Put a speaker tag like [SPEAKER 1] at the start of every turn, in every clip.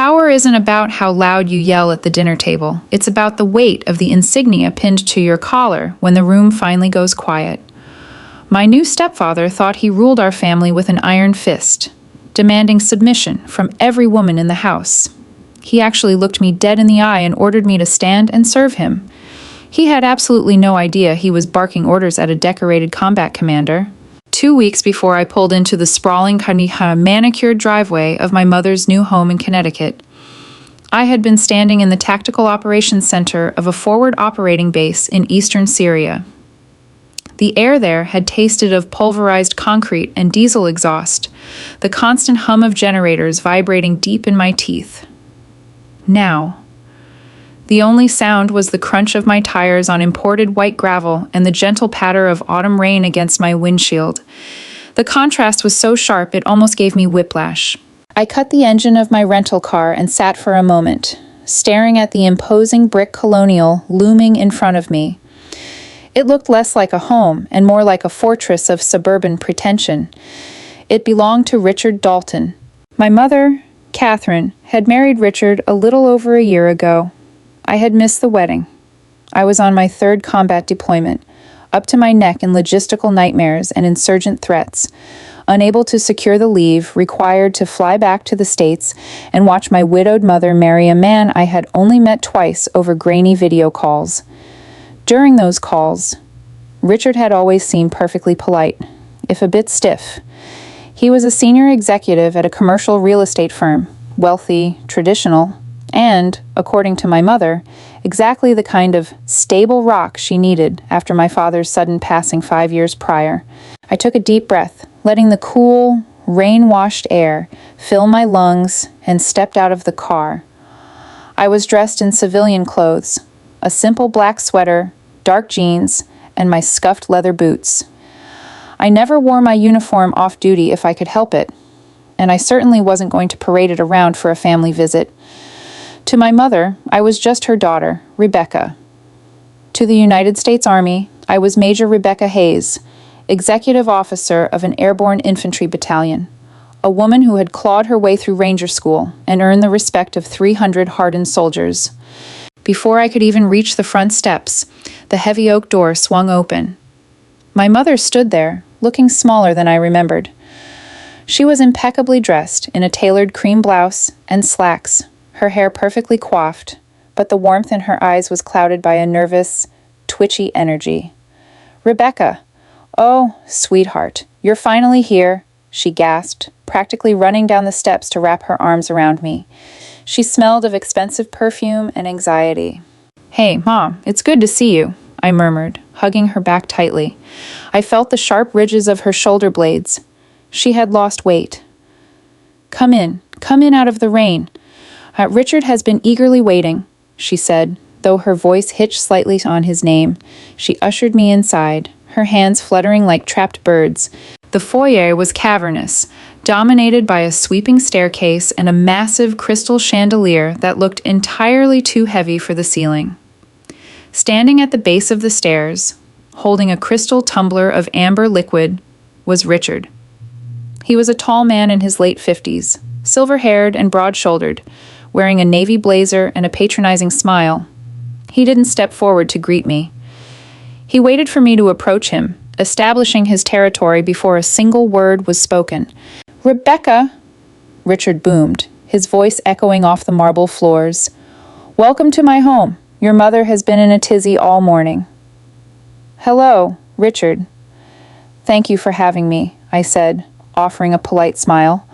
[SPEAKER 1] Power isn't about how loud you yell at the dinner table. It's about the weight of the insignia pinned to your collar when the room finally goes quiet. My new stepfather thought he ruled our family with an iron fist, demanding submission from every woman in the house. He actually looked me dead in the eye and ordered me to stand and serve him. He had absolutely no idea he was barking orders at a decorated combat commander. 2 weeks before I pulled into the sprawling, manicured driveway of my mother's new home in Connecticut, I had been standing in the tactical operations center of a forward operating base in eastern Syria. The air there had tasted of pulverized concrete and diesel exhaust, the constant hum of generators vibrating deep in my teeth. Now, the only sound was the crunch of my tires on imported white gravel and the gentle patter of autumn rain against my windshield. The contrast was so sharp it almost gave me whiplash. I cut the engine of my rental car and sat for a moment, staring at the imposing brick colonial looming in front of me. It looked less like a home and more like a fortress of suburban pretension. It belonged to Richard Dalton. My mother, Catherine, had married Richard a little over a year ago. I had missed the wedding. I was on my third combat deployment, up to my neck in logistical nightmares and insurgent threats, unable to secure the leave required to fly back to the States and watch my widowed mother marry a man I had only met twice over grainy video calls. During those calls, Richard had always seemed perfectly polite, if a bit stiff. He was a senior executive at a commercial real estate firm, wealthy, traditional, and, according to my mother, exactly the kind of stable rock she needed after my father's sudden passing 5 years prior. I took a deep breath, letting the cool, rain-washed air fill my lungs, and stepped out of the car. I was dressed in civilian clothes, a simple black sweater, dark jeans, and my scuffed leather boots. I never wore my uniform off-duty if I could help it, and I certainly wasn't going to parade it around for a family visit. To my mother, I was just her daughter, Rebecca. To the United States Army, I was Major Rebecca Hayes, executive officer of an airborne infantry battalion, a woman who had clawed her way through Ranger School and earned the respect of 300 hardened soldiers. Before I could even reach the front steps, the heavy oak door swung open. My mother stood there, looking smaller than I remembered. She was impeccably dressed in a tailored cream blouse and slacks, her hair perfectly coiffed, but the warmth in her eyes was clouded by a nervous, twitchy energy. "Rebecca! Oh, sweetheart, you're finally here," she gasped, practically running down the steps to wrap her arms around me. She smelled of expensive perfume and anxiety. "Hey, Mom, it's good to see you," I murmured, hugging her back tightly. I felt the sharp ridges of her shoulder blades. She had lost weight. Come in out of the rain. Richard has been eagerly waiting," she said, though her voice hitched slightly on his name. She ushered me inside, her hands fluttering like trapped birds. The foyer was cavernous, dominated by a sweeping staircase and a massive crystal chandelier that looked entirely too heavy for the ceiling. Standing at the base of the stairs, holding a crystal tumbler of amber liquid, was Richard. He was a tall man in his late 50s, silver-haired and broad-shouldered, wearing a navy blazer and a patronizing smile. He didn't step forward to greet me. He waited for me to approach him, establishing his territory before a single word was spoken. "Rebecca!" Richard boomed, his voice echoing off the marble floors. "Welcome to my home. Your mother has been in a tizzy all morning." "Hello, Richard." "Thank you for having me," I said, offering a polite smile.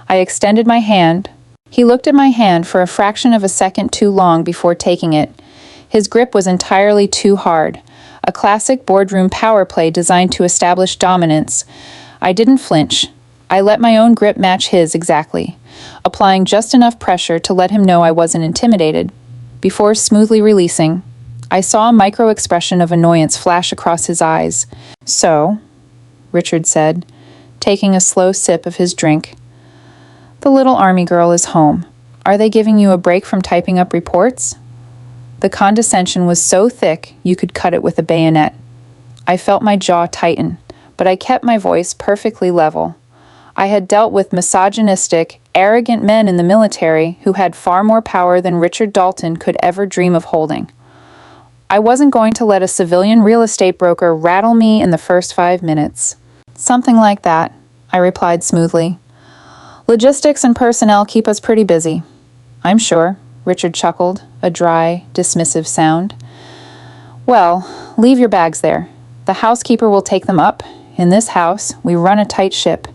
[SPEAKER 1] I extended my hand. He looked at my hand for a fraction of a second too long before taking it. His grip was entirely too hard, a classic boardroom power play designed to establish dominance. I didn't flinch. I let my own grip match his exactly, applying just enough pressure to let him know I wasn't intimidated. Before smoothly releasing, I saw a micro-expression of annoyance flash across his eyes. "So," Richard said, taking a slow sip of his drink, "the little army girl is home. Are they giving you a break from typing up reports?" The condescension was so thick you could cut it with a bayonet. I felt my jaw tighten, but I kept my voice perfectly level. I had dealt with misogynistic, arrogant men in the military who had far more power than Richard Dalton could ever dream of holding. I wasn't going to let a civilian real estate broker rattle me in the first 5 minutes. Something like that, I replied smoothly. Logistics and personnel keep us pretty busy. I'm sure, Richard chuckled, a dry, dismissive sound. Well, leave your bags there. The housekeeper will take them up. In this house, we run a tight ship.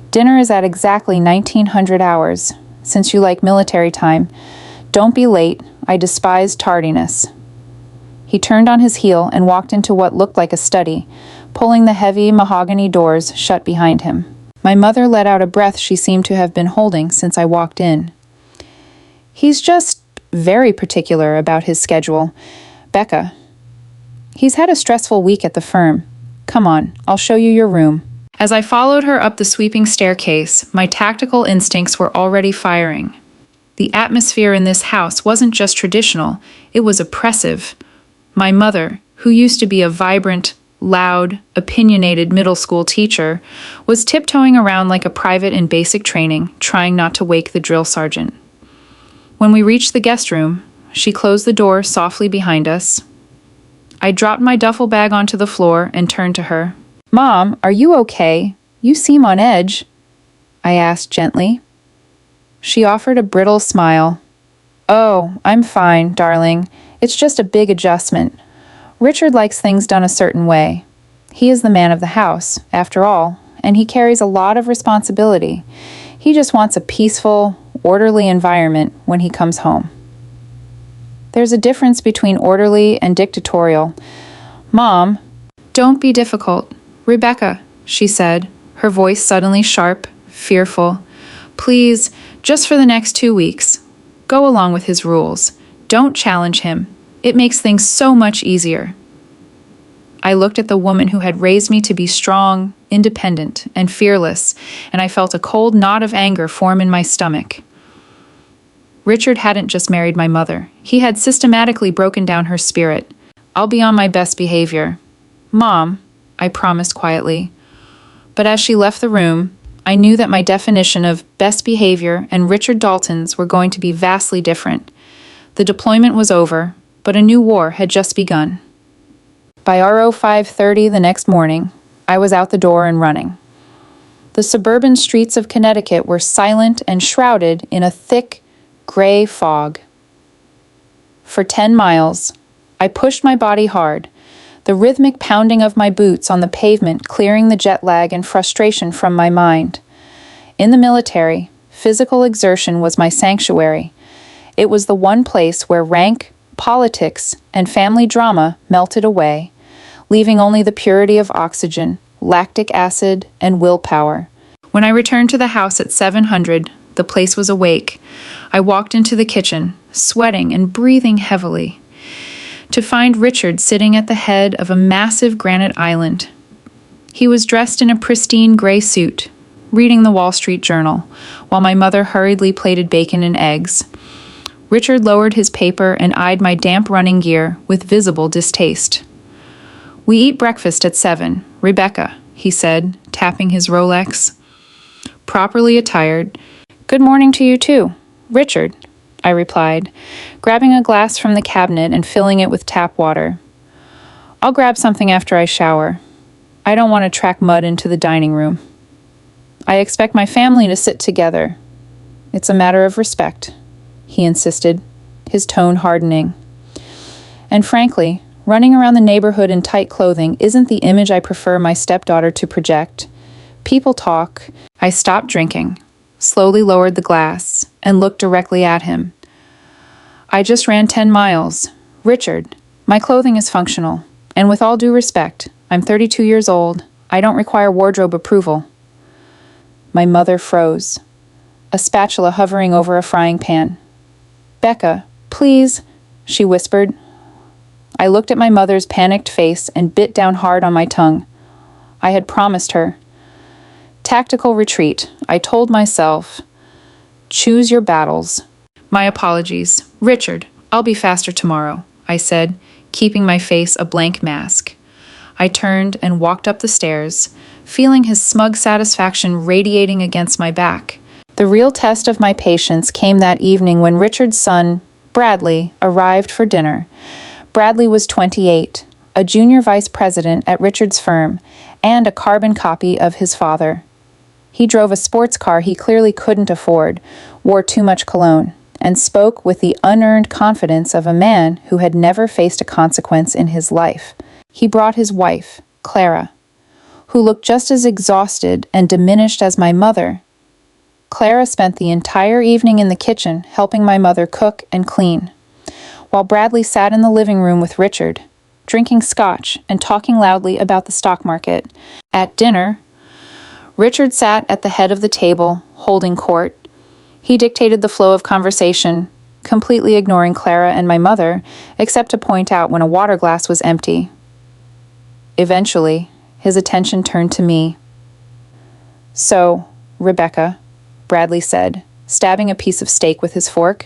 [SPEAKER 1] Dinner is at exactly 1900 hours. Since you like military time, don't be late. I despise tardiness. He turned on his heel and walked into what looked like a study, pulling the heavy mahogany doors shut behind him. My mother let out a breath she seemed to have been holding since I walked in. He's just very particular about his schedule. Becca. He's had a stressful week at the firm. Come on, I'll show you your room. As I followed her up the sweeping staircase, my tactical instincts were already firing. The atmosphere in this house wasn't just traditional, it was oppressive. My mother, who used to be a vibrant, loud, opinionated middle school teacher, was tiptoeing around like a private in basic training, trying not to wake the drill sergeant. When we reached the guest room, she closed the door softly behind us. I dropped my duffel bag onto the floor and turned to her. Mom, are you okay? You seem on edge, I asked gently. She offered a brittle smile. Oh, I'm fine, darling. It's just a big adjustment. Richard likes things done a certain way. He is the man of the house, after all, and he carries a lot of responsibility. He just wants a peaceful, orderly environment when he comes home. There's a difference between orderly and dictatorial. Mom, don't be difficult. Rebecca, she said, her voice suddenly sharp, fearful. Please, just for the next 2 weeks, go along with his rules. Don't challenge him. It makes things so much easier. I looked at the woman who had raised me to be strong, independent, and fearless, and I felt a cold knot of anger form in my stomach. Richard hadn't just married my mother. He had systematically broken down her spirit. I'll be on my best behavior. Mom, I promised quietly. But as she left the room, I knew that my definition of best behavior and Richard Dalton's were going to be vastly different. The deployment was over, but a new war had just begun. By RO 5:30 the next morning, I was out the door and running. The suburban streets of Connecticut were silent and shrouded in a thick, gray fog. For 10 miles, I pushed my body hard, the rhythmic pounding of my boots on the pavement clearing the jet lag and frustration from my mind. In the military, physical exertion was my sanctuary. It was the one place where rank, politics, and family drama melted away, leaving only the purity of oxygen, lactic acid, and willpower. When I returned to the house at 700, the place was awake. I walked into the kitchen, sweating and breathing heavily, to find Richard sitting at the head of a massive granite island. He was dressed in a pristine gray suit, reading the Wall Street Journal, while my mother hurriedly plated bacon and eggs. Richard lowered his paper and eyed my damp running gear with visible distaste. We eat breakfast at 7, Rebecca, he said, tapping his Rolex. Properly attired. Good morning to you too, Richard, I replied, grabbing a glass from the cabinet and filling it with tap water. I'll grab something after I shower. I don't want to track mud into the dining room. I expect my family to sit together. It's a matter of respect, he insisted, his tone hardening. And frankly, running around the neighborhood in tight clothing isn't the image I prefer my stepdaughter to project. People talk. I stopped drinking, slowly lowered the glass, and looked directly at him. I just ran 10 miles. Richard, my clothing is functional, and with all due respect, I'm 32 years old. I don't require wardrobe approval. My mother froze, a spatula hovering over a frying pan. Becca, please, she whispered. I looked at my mother's panicked face and bit down hard on my tongue. I had promised her. Tactical retreat, I told myself. Choose your battles. My apologies. Richard, I'll be faster tomorrow, I said, keeping my face a blank mask. I turned and walked up the stairs, feeling his smug satisfaction radiating against my back. The real test of my patience came that evening when Richard's son, Bradley, arrived for dinner. Bradley was 28, a junior vice president at Richard's firm, and a carbon copy of his father. He drove a sports car he clearly couldn't afford, wore too much cologne, and spoke with the unearned confidence of a man who had never faced a consequence in his life. He brought his wife, Clara, who looked just as exhausted and diminished as my mother. Clara spent the entire evening in the kitchen helping my mother cook and clean, while Bradley sat in the living room with Richard, drinking scotch and talking loudly about the stock market. At dinner, Richard sat at the head of the table, holding court. He dictated the flow of conversation, completely ignoring Clara and my mother, except to point out when a water glass was empty. Eventually, his attention turned to me. "So, Rebecca," Bradley said, stabbing a piece of steak with his fork.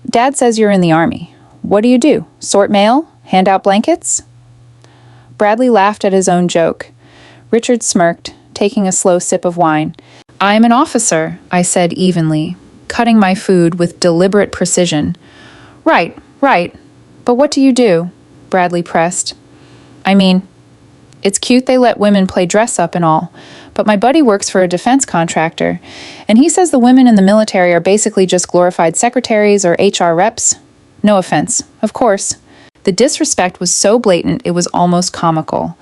[SPEAKER 1] "Dad says you're in the army. What do? Sort mail? Hand out blankets?" Bradley laughed at his own joke. Richard smirked, taking a slow sip of wine. "I'm an officer," I said evenly, cutting my food with deliberate precision. Right. But what do?" Bradley pressed. "I mean, it's cute they let women play dress-up and all, but my buddy works for a defense contractor, and he says the women in the military are basically just glorified secretaries or HR reps. No offense, of course." The disrespect was so blatant it was almost comical.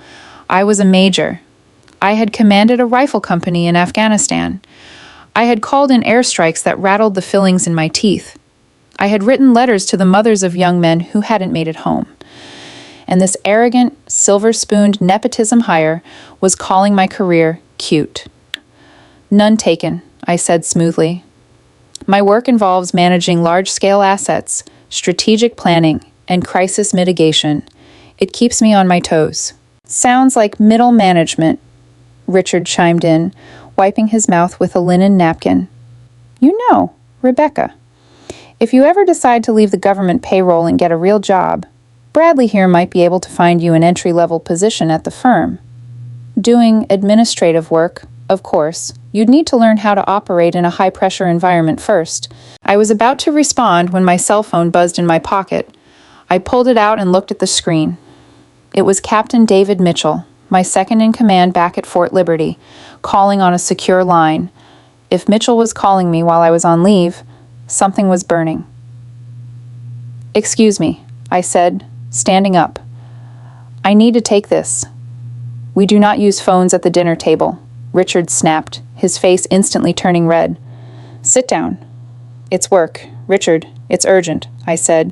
[SPEAKER 1] I was a major. I had commanded a rifle company in Afghanistan. I had called in airstrikes that rattled the fillings in my teeth. I had written letters to the mothers of young men who hadn't made it home. And this arrogant, silver-spooned nepotism hire was calling my career cute. "None taken," I said smoothly. "My work involves managing large-scale assets, strategic planning, and crisis mitigation. It keeps me on my toes." "Sounds like middle management," Richard chimed in, wiping his mouth with a linen napkin. "You know, Rebecca, if you ever decide to leave the government payroll and get a real job, Bradley here might be able to find you an entry-level position at the firm. Doing administrative work, of course. You'd need to learn how to operate in a high-pressure environment first." I was about to respond when my cell phone buzzed in my pocket. I pulled it out and looked at the screen. It was Captain David Mitchell, my second-in-command back at Fort Liberty, calling on a secure line. If Mitchell was calling me while I was on leave, something was burning. "Excuse me," I said, standing up. "I need to take this." "We do not use phones at the dinner table," Richard snapped, his face instantly turning red. "Sit down." "It's work. Richard, it's urgent," I said.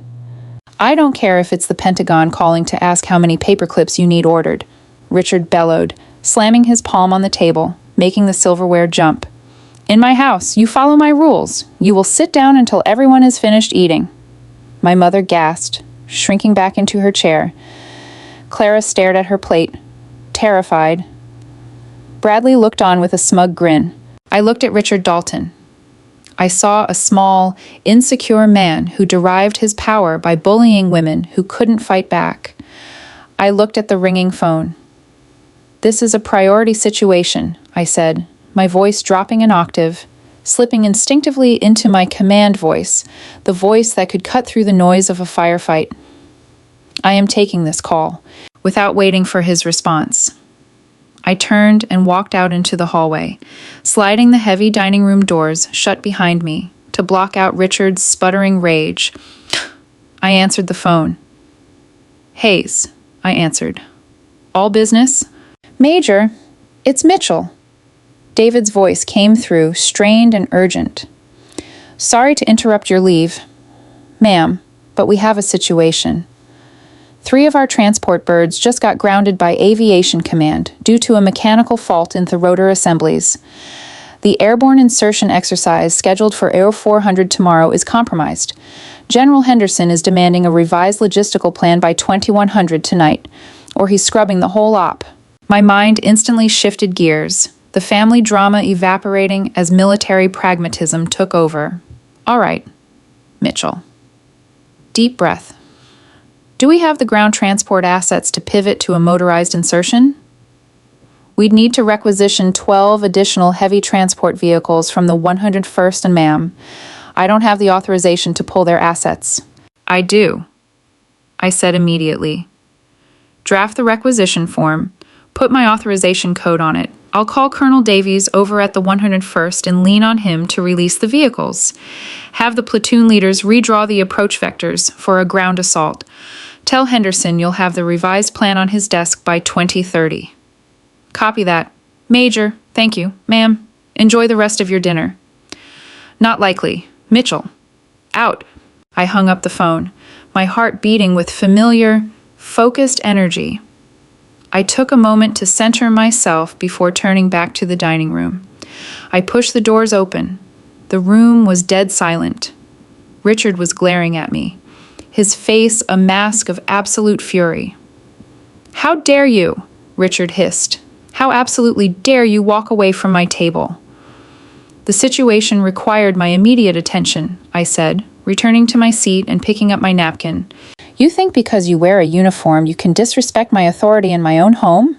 [SPEAKER 1] "I don't care if it's the Pentagon calling to ask how many paperclips you need ordered," Richard bellowed, slamming his palm on the table, making the silverware jump. "In my house, you follow my rules. You will sit down until everyone is finished eating." My mother gasped, shrinking back into her chair. Clara stared at her plate, terrified. Bradley looked on with a smug grin. I looked at Richard Dalton. I saw a small, insecure man who derived his power by bullying women who couldn't fight back. I looked at the ringing phone. "This is a priority situation," I said, my voice dropping an octave, slipping instinctively into my command voice, the voice that could cut through the noise of a firefight. "I am taking this call," without waiting for his response. I turned and walked out into the hallway, sliding the heavy dining room doors shut behind me to block out Richard's sputtering rage. I answered the phone. "Hayes," I answered. "All business?" "Major, it's Mitchell." David's voice came through, strained and urgent. "Sorry to interrupt your leave, ma'am, but we have a situation. 3 of our transport birds just got grounded by Aviation Command due to a mechanical fault in the rotor assemblies. The airborne insertion exercise scheduled for Air 400 tomorrow is compromised. General Henderson is demanding a revised logistical plan by 2100 tonight, or he's scrubbing the whole op." My mind instantly shifted gears, the family drama evaporating as military pragmatism took over. "All right, Mitchell." Deep breath. "Do we have the ground transport assets to pivot to a motorized insertion?" We'd need to requisition 12 additional heavy transport vehicles from the 101st and ma'am. I don't have the authorization to pull their assets. I do, I said immediately. Draft the requisition form. Put my authorization code on it. I'll call Colonel Davies over at the 101st and lean on him to release the vehicles. Have the platoon leaders redraw the approach vectors for a ground assault. Tell Henderson you'll have the revised plan on his desk by 2030. Copy that. Major, thank you. Ma'am, enjoy the rest of your dinner. Not likely. Mitchell. Out. I hung up the phone, my heart beating with familiar, focused energy. I took a moment to center myself before turning back to the dining room. I pushed the doors open. The room was dead silent. Richard was glaring at me, his face a mask of absolute fury. "How dare you?" Richard hissed. "How absolutely dare you walk away from my table?" "The situation required my immediate attention," I said, returning to my seat and picking up my napkin. "You think because you wear a uniform you can disrespect my authority in my own home?"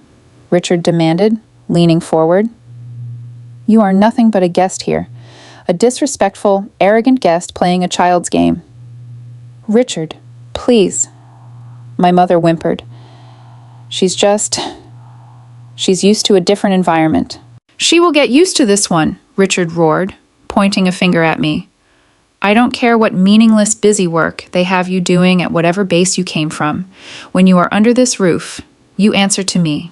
[SPEAKER 1] Richard demanded, leaning forward. "You are nothing but a guest here, a disrespectful, arrogant guest playing a child's game." "Richard, please," my mother whimpered. She's used to a different environment." "She will get used to this one," Richard roared, pointing a finger at me. "I don't care what meaningless busy work they have you doing at whatever base you came from. When you are under this roof, you answer to me."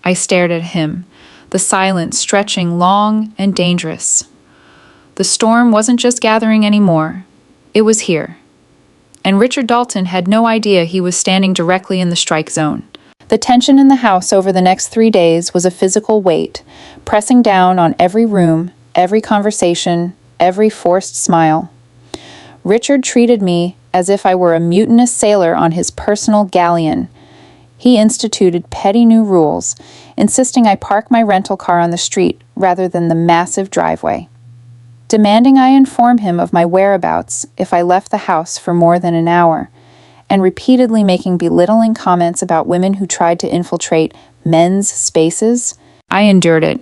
[SPEAKER 1] I stared at him, the silence stretching long and dangerous. The storm wasn't just gathering anymore. It was here. And Richard Dalton had no idea he was standing directly in the strike zone. The tension in the house over the next 3 days was a physical weight, pressing down on every room, every conversation, every forced smile. Richard treated me as if I were a mutinous sailor on his personal galleon. He instituted petty new rules, insisting I park my rental car on the street rather than the massive driveway, demanding I inform him of my whereabouts if I left the house for more than an hour, and repeatedly making belittling comments about women who tried to infiltrate men's spaces. I endured it.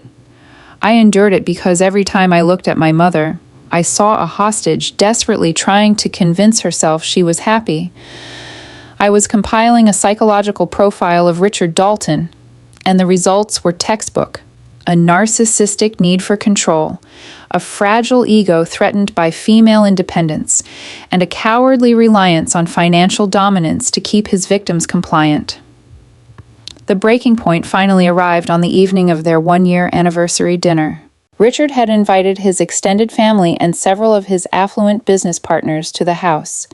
[SPEAKER 1] I endured it because every time I looked at my mother, I saw a hostage desperately trying to convince herself she was happy. I was compiling a psychological profile of Richard Dalton, and the results were textbook. A narcissistic need for control, a fragile ego threatened by female independence, and a cowardly reliance on financial dominance to keep his victims compliant. The breaking point finally arrived on the evening of their 1-year anniversary dinner. Richard had invited his extended family and several of his affluent business partners to the house.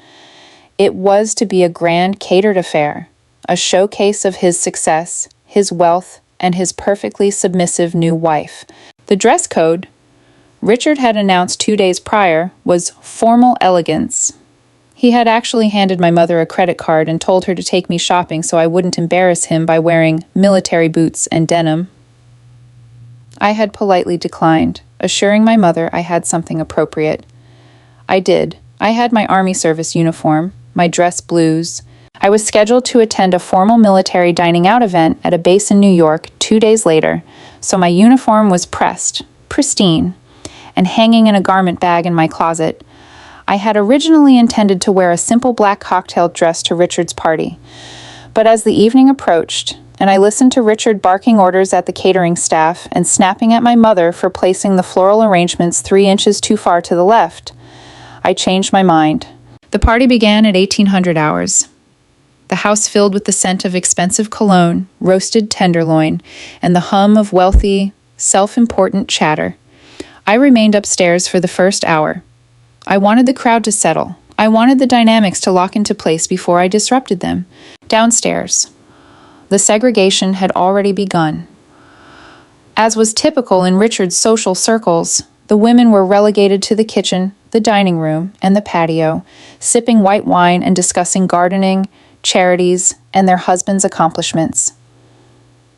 [SPEAKER 1] It was to be a grand catered affair, a showcase of his success, his wealth, and his perfectly submissive new wife. The dress code, Richard had announced 2 days prior, was formal elegance. He had actually handed my mother a credit card and told her to take me shopping so I wouldn't embarrass him by wearing military boots and denim. I had politely declined, assuring my mother I had something appropriate. I did. I had my Army service uniform, my dress blues. I was scheduled to attend a formal military dining out event at a base in New York 2 days later, so my uniform was pressed, pristine, and hanging in a garment bag in my closet. I had originally intended to wear a simple black cocktail dress to Richard's party, but as the evening approached, and I listened to Richard barking orders at the catering staff and snapping at my mother for placing the floral arrangements 3 inches too far to the left, I changed my mind. The party began at 1800 hours. The house filled with the scent of expensive cologne, roasted tenderloin, and the hum of wealthy, self-important chatter. I remained upstairs for the first hour. I wanted the crowd to settle. I wanted the dynamics to lock into place before I disrupted them. Downstairs, the segregation had already begun. As was typical in Richard's social circles, the women were relegated to the kitchen, the dining room, and the patio, sipping white wine and discussing gardening, charities, and their husbands' accomplishments.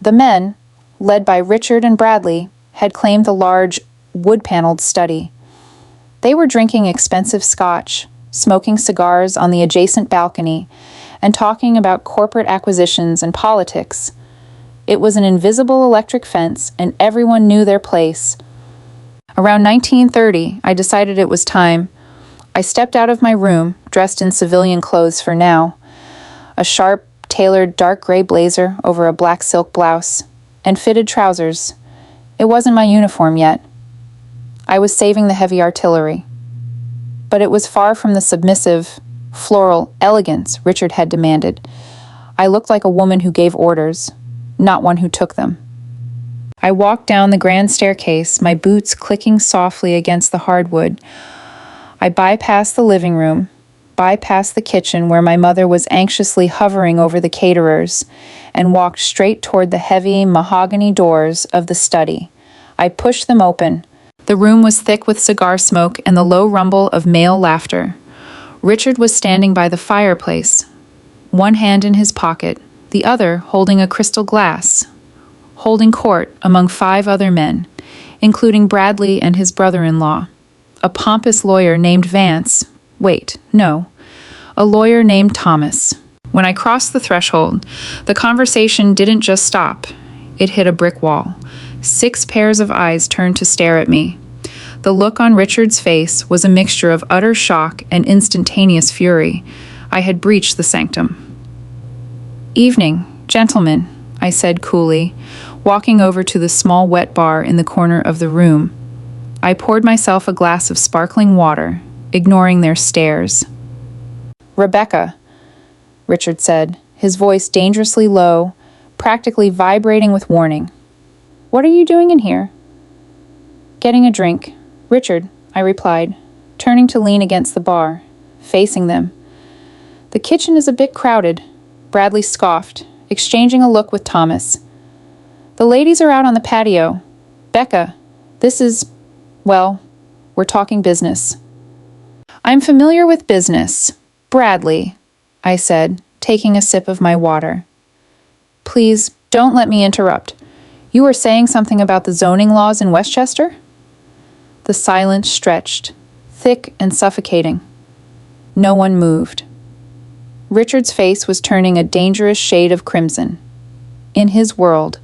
[SPEAKER 1] The men, led by Richard and Bradley, had claimed the large, wood-paneled study. They were drinking expensive scotch, smoking cigars on the adjacent balcony, and talking about corporate acquisitions and politics. It was an invisible electric fence, and everyone knew their place. Around 1930, I decided it was time. I stepped out of my room, dressed in civilian clothes for now, a sharp, tailored dark gray blazer over a black silk blouse, and fitted trousers. It wasn't my uniform yet. I was saving the heavy artillery. But it was far from the submissive, floral elegance Richard had demanded. I looked like a woman who gave orders, not one who took them. I walked down the grand staircase, my boots clicking softly against the hardwood. I bypassed the living room, bypassed the kitchen where my mother was anxiously hovering over the caterers, and walked straight toward the heavy mahogany doors of the study. I pushed them open. The room was thick with cigar smoke and the low rumble of male laughter. Richard was standing by the fireplace, one hand in his pocket, the other holding a crystal glass, holding court among 5 other men, including Bradley and his brother-in-law, a pompous lawyer named Vance. Wait, no, a lawyer named Thomas. When I crossed the threshold, the conversation didn't just stop. It hit a brick wall. 6 pairs of eyes turned to stare at me. The look on Richard's face was a mixture of utter shock and instantaneous fury. I had breached the sanctum. "Evening, gentlemen," I said coolly, walking over to the small wet bar in the corner of the room. I poured myself a glass of sparkling water, ignoring their stares. "Rebecca," Richard said, his voice dangerously low, practically vibrating with warning. "What are you doing in here?" "Getting a drink." "Richard," I replied, turning to lean against the bar, facing them. "The kitchen is a bit crowded," Bradley scoffed, exchanging a look with Thomas. "The ladies are out on the patio. Becca, this is, well, we're talking business." "I'm familiar with business. Bradley," I said, taking a sip of my water. "Please, don't let me interrupt. You were saying something about the zoning laws in Westchester?" The silence stretched, thick and suffocating. No one moved. Richard's face was turning a dangerous shade of crimson. In his world,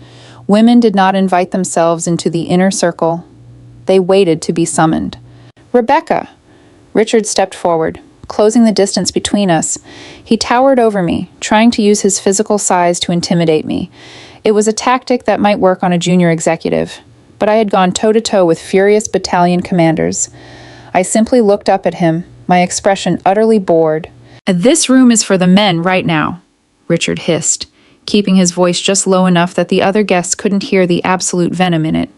[SPEAKER 1] women did not invite themselves into the inner circle. They waited to be summoned. "Rebecca!" Richard stepped forward, closing the distance between us. He towered over me, trying to use his physical size to intimidate me. It was a tactic that might work on a junior executive, but I had gone toe-to-toe with furious battalion commanders. I simply looked up at him, my expression utterly bored. "This room is for the men right now," Richard hissed, keeping his voice just low enough that the other guests couldn't hear the absolute venom in it.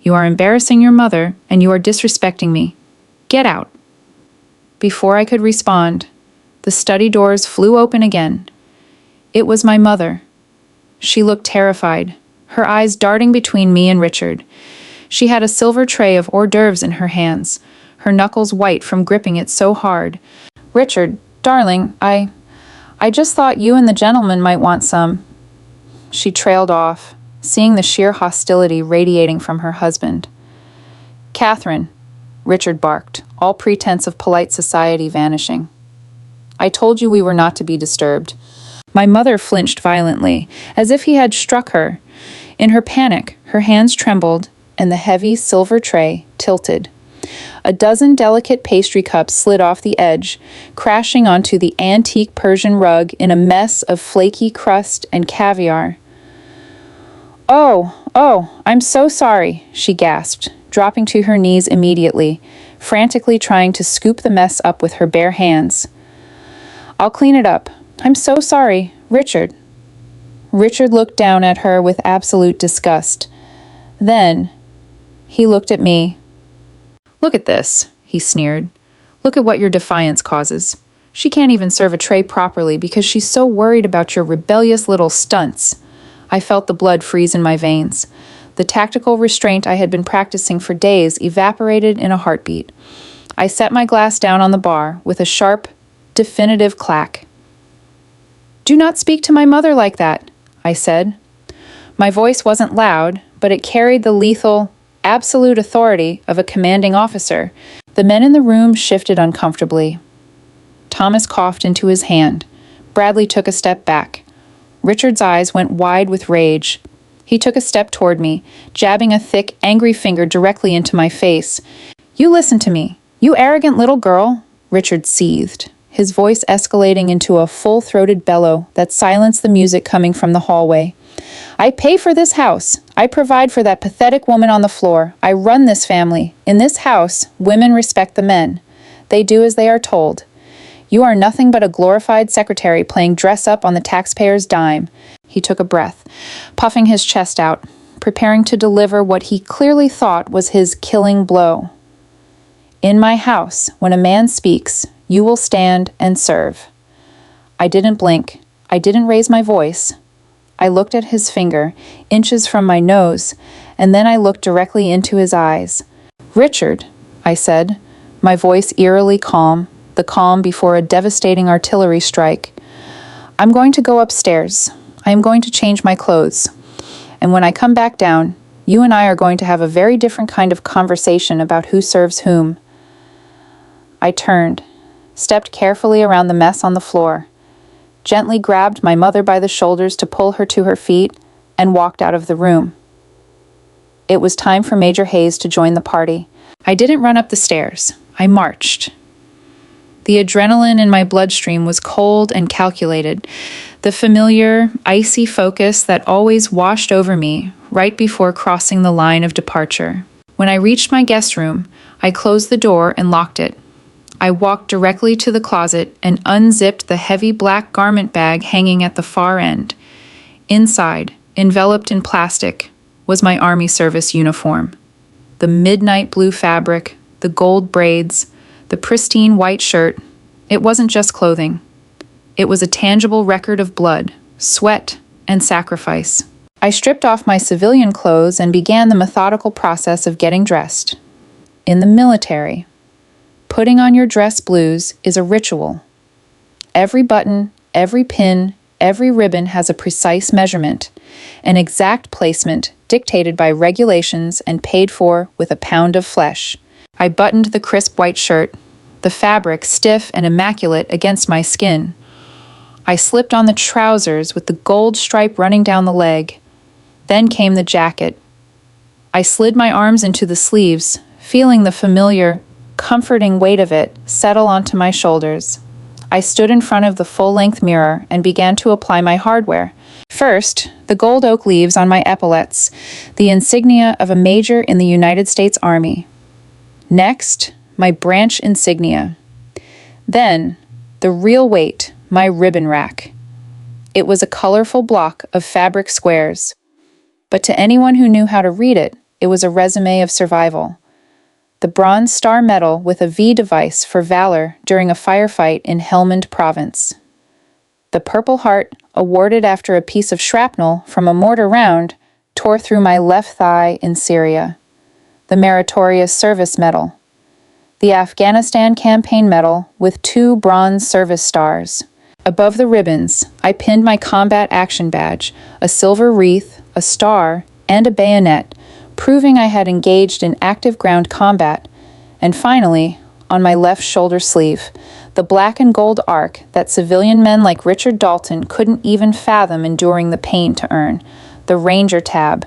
[SPEAKER 1] "You are embarrassing your mother, and you are disrespecting me. Get out." Before I could respond, the study doors flew open again. It was my mother. She looked terrified, her eyes darting between me and Richard. She had a silver tray of hors d'oeuvres in her hands, her knuckles white from gripping it so hard. "Richard, darling, I just thought you and the gentleman might want some." She trailed off, seeing the sheer hostility radiating from her husband. "Catherine," Richard barked, all pretense of polite society vanishing. "I told you we were not to be disturbed." My mother flinched violently, as if he had struck her. In her panic, her hands trembled, and the heavy silver tray tilted. A dozen delicate pastry cups slid off the edge, crashing onto the antique Persian rug in a mess of flaky crust and caviar. Oh, I'm so sorry," she gasped, dropping to her knees immediately, frantically trying to scoop the mess up with her bare hands. "I'll clean it up. I'm so sorry, Richard." Richard looked down at her with absolute disgust. Then, he looked at me. "Look at this," he sneered. "Look at what your defiance causes. She can't even serve a tray properly because she's so worried about your rebellious little stunts." I felt the blood freeze in my veins. The tactical restraint I had been practicing for days evaporated in a heartbeat. I set my glass down on the bar with a sharp, definitive clack. "Do not speak to my mother like that," I said. My voice wasn't loud, but it carried the lethal, absolute authority of a commanding officer. The men in the room shifted uncomfortably. Thomas coughed into his hand. Bradley took a step back. Richard's eyes went wide with rage. He took a step toward me, jabbing a thick, angry finger directly into my face. "You listen to me, you arrogant little girl," Richard seethed, his voice escalating into a full-throated bellow that silenced the music coming from the hallway. "I pay for this house. I provide for that pathetic woman on the floor. I run this family. In this house, women respect the men. They do as they are told. You are nothing but a glorified secretary playing dress-up on the taxpayer's dime." He took a breath, puffing his chest out, preparing to deliver what he clearly thought was his killing blow. "In my house, when a man speaks, you will stand and serve." I didn't blink. I didn't raise my voice. I looked at his finger, inches from my nose, and then I looked directly into his eyes. "Richard," I said, my voice eerily calm, the calm before a devastating artillery strike. "I'm going to go upstairs. I am going to change my clothes. And when I come back down, you and I are going to have a very different kind of conversation about who serves whom." I turned, stepped carefully around the mess on the floor, gently grabbed my mother by the shoulders to pull her to her feet, and walked out of the room. It was time for Major Hayes to join the party. I didn't run up the stairs. I marched. The adrenaline in my bloodstream was cold and calculated, the familiar, icy focus that always washed over me right before crossing the line of departure. When I reached my guest room, I closed the door and locked it. I walked directly to the closet and unzipped the heavy black garment bag hanging at the far end. Inside, enveloped in plastic, was my Army service uniform. The midnight blue fabric, the gold braids, the pristine white shirt. It wasn't just clothing. It was a tangible record of blood, sweat, and sacrifice. I stripped off my civilian clothes and began the methodical process of getting dressed. In the military, putting on your dress blues is a ritual. Every button, every pin, every ribbon has a precise measurement, an exact placement dictated by regulations and paid for with a pound of flesh. I buttoned the crisp white shirt, the fabric stiff and immaculate against my skin. I slipped on the trousers with the gold stripe running down the leg. Then came the jacket. I slid my arms into the sleeves, feeling the familiar, comforting weight of it settle onto my shoulders. I stood in front of the full-length mirror and began to apply my hardware. First, the gold oak leaves on my epaulets, the insignia of a major in the United States Army. Next, my branch insignia. Then, the real weight, my ribbon rack. It was a colorful block of fabric squares, but to anyone who knew how to read it, it was a resume of survival. The Bronze Star Medal with a V device for valor during a firefight in Helmand Province. The Purple Heart, awarded after a piece of shrapnel from a mortar round tore through my left thigh in Syria. The Meritorious Service Medal. The Afghanistan Campaign Medal with 2 bronze service stars. Above the ribbons, I pinned my combat action badge, a silver wreath, a star, and a bayonet, proving I had engaged in active ground combat. And finally, on my left shoulder sleeve, the black and gold arc that civilian men like Richard Dalton couldn't even fathom enduring the pain to earn, the Ranger tab.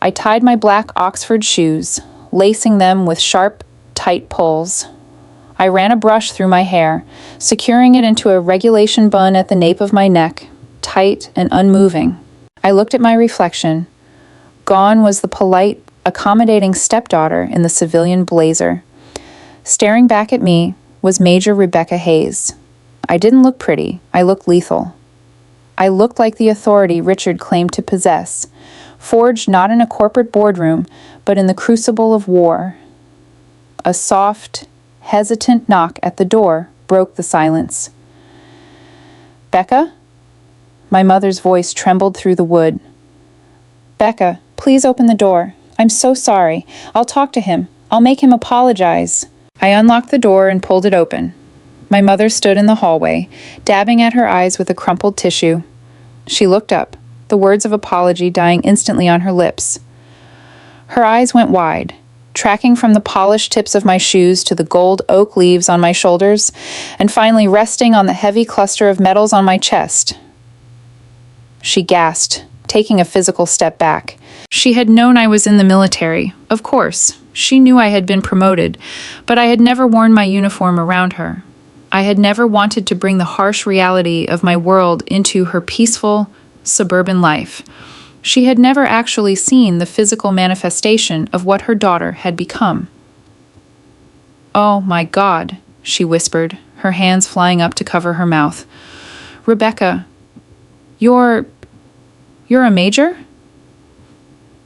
[SPEAKER 1] I tied my black Oxford shoes, lacing them with sharp, tight pulls. I ran a brush through my hair, securing it into a regulation bun at the nape of my neck, tight and unmoving. I looked at my reflection. Gone was the polite, accommodating stepdaughter in the civilian blazer. Staring back at me was Major Rebecca Hayes. I didn't look pretty. I looked lethal. I looked like the authority Richard claimed to possess, forged not in a corporate boardroom, but in the crucible of war. A soft, hesitant knock at the door broke the silence. "Becca?" My mother's voice trembled through the wood. "Becca, please open the door. I'm so sorry. I'll talk to him. I'll make him apologize." I unlocked the door and pulled it open. My mother stood in the hallway, dabbing at her eyes with a crumpled tissue. She looked up, the words of apology dying instantly on her lips. Her eyes went wide, tracking from the polished tips of my shoes to the gold oak leaves on my shoulders, and finally resting on the heavy cluster of medals on my chest. she gasped, taking a physical step back. She had known I was in the military, of course. She knew I had been promoted, but I had never worn my uniform around her. I had never wanted to bring the harsh reality of my world into her peaceful, suburban life. She had never actually seen the physical manifestation of what her daughter had become. "Oh, my God," she whispered, her hands flying up to cover her mouth. "Rebecca, you're a major?"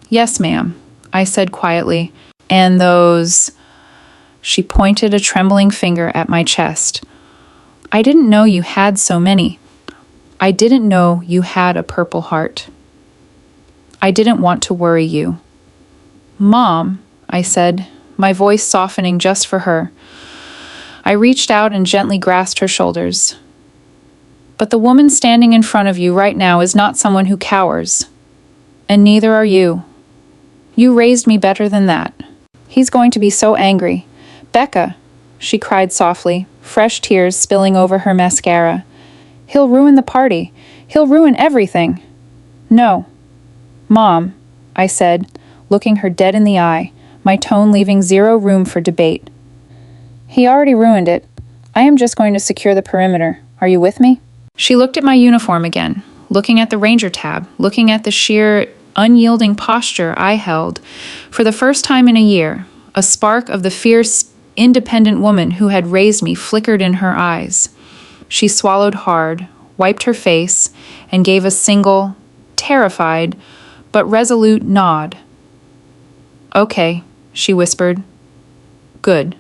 [SPEAKER 1] "Yes, ma'am," I said quietly. "And those—" She pointed a trembling finger at my chest. "I didn't know you had so many. I didn't know you had a Purple Heart. I didn't want to worry you." "Mom," I said, my voice softening just for her. I reached out and gently grasped her shoulders. "But the woman standing in front of you right now is not someone who cowers. And neither are you. You raised me better than that. He's going to be so angry. Becca," she cried softly, fresh tears spilling over her mascara. "He'll ruin the party. He'll ruin everything." "No." "Mom," I said, looking her dead in the eye, my tone leaving zero room for debate. "He already ruined it. I am just going to secure the perimeter. Are you with me?" She looked at my uniform again, looking at the Ranger tab, looking at the sheer, unyielding posture I held. For the first time in a year, a spark of the fierce, independent woman who had raised me flickered in her eyes. She swallowed hard, wiped her face, and gave a single, terrified, but resolute nod. "Okay," she whispered. "Good.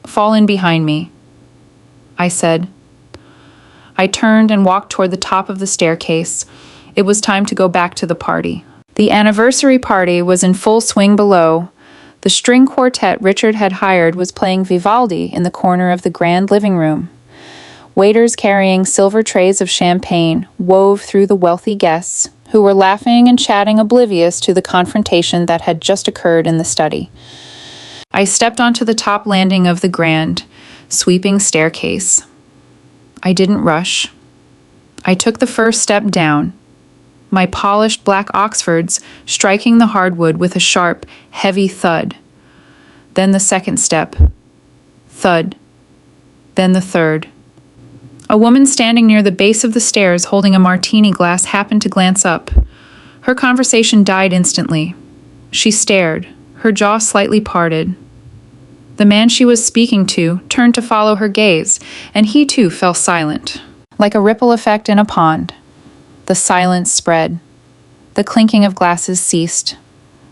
[SPEAKER 1] Fall in behind me," I said. I turned and walked toward the top of the staircase. It was time to go back to the party. The anniversary party was in full swing below. The string quartet Richard had hired was playing Vivaldi in the corner of the grand living room. Waiters carrying silver trays of champagne wove through the wealthy guests, who were laughing and chatting oblivious to the confrontation that had just occurred in the study. I stepped onto the top landing of the grand, sweeping staircase. I didn't rush. I took the first step down, my polished black Oxfords striking the hardwood with a sharp, heavy thud. Then the second step. Thud. Then the third. A woman standing near the base of the stairs holding a martini glass happened to glance up. Her conversation died instantly. She stared, her jaw slightly parted. The man she was speaking to turned to follow her gaze, and he too fell silent. Like a ripple effect in a pond, the silence spread. The clinking of glasses ceased.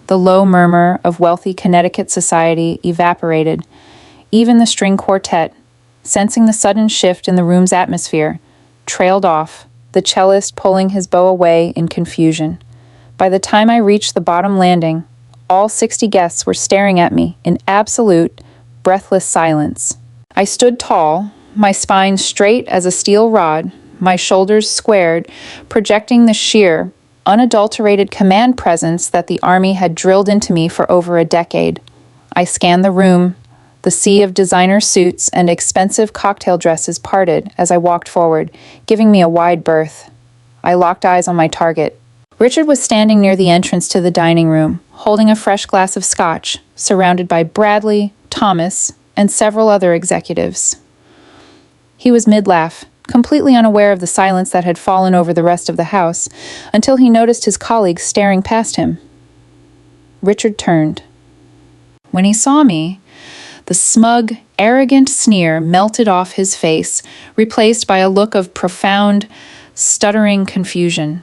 [SPEAKER 1] The low murmur of wealthy Connecticut society evaporated. Even the string quartet, sensing the sudden shift in the room's atmosphere, trailed off, the cellist pulling his bow away in confusion. By the time I reached the bottom landing, all 60 guests were staring at me in absolute, breathless silence. I stood tall, my spine straight as a steel rod, my shoulders squared, projecting the sheer, unadulterated command presence that the Army had drilled into me for over a decade. I scanned the room. The sea of designer suits and expensive cocktail dresses parted as I walked forward, giving me a wide berth. I locked eyes on my target. Richard was standing near the entrance to the dining room, holding a fresh glass of scotch, surrounded by Bradley, Thomas, and several other executives. He was mid-laugh, completely unaware of the silence that had fallen over the rest of the house, until he noticed his colleagues staring past him. Richard turned. When he saw me, the smug, arrogant sneer melted off his face, replaced by a look of profound, stuttering confusion.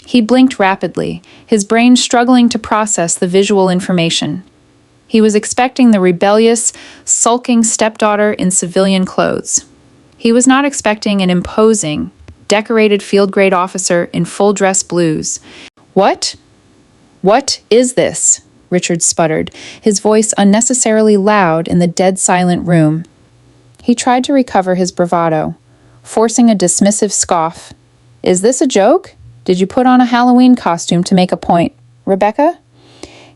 [SPEAKER 1] He blinked rapidly, his brain struggling to process the visual information. He was expecting the rebellious, sulking stepdaughter in civilian clothes. He was not expecting an imposing, decorated field-grade officer in full-dress blues. "What? What is this?" Richard sputtered, his voice unnecessarily loud in the dead-silent room. He tried to recover his bravado, forcing a dismissive scoff. "Is this a joke? Did you put on a Halloween costume to make a point, Rebecca?"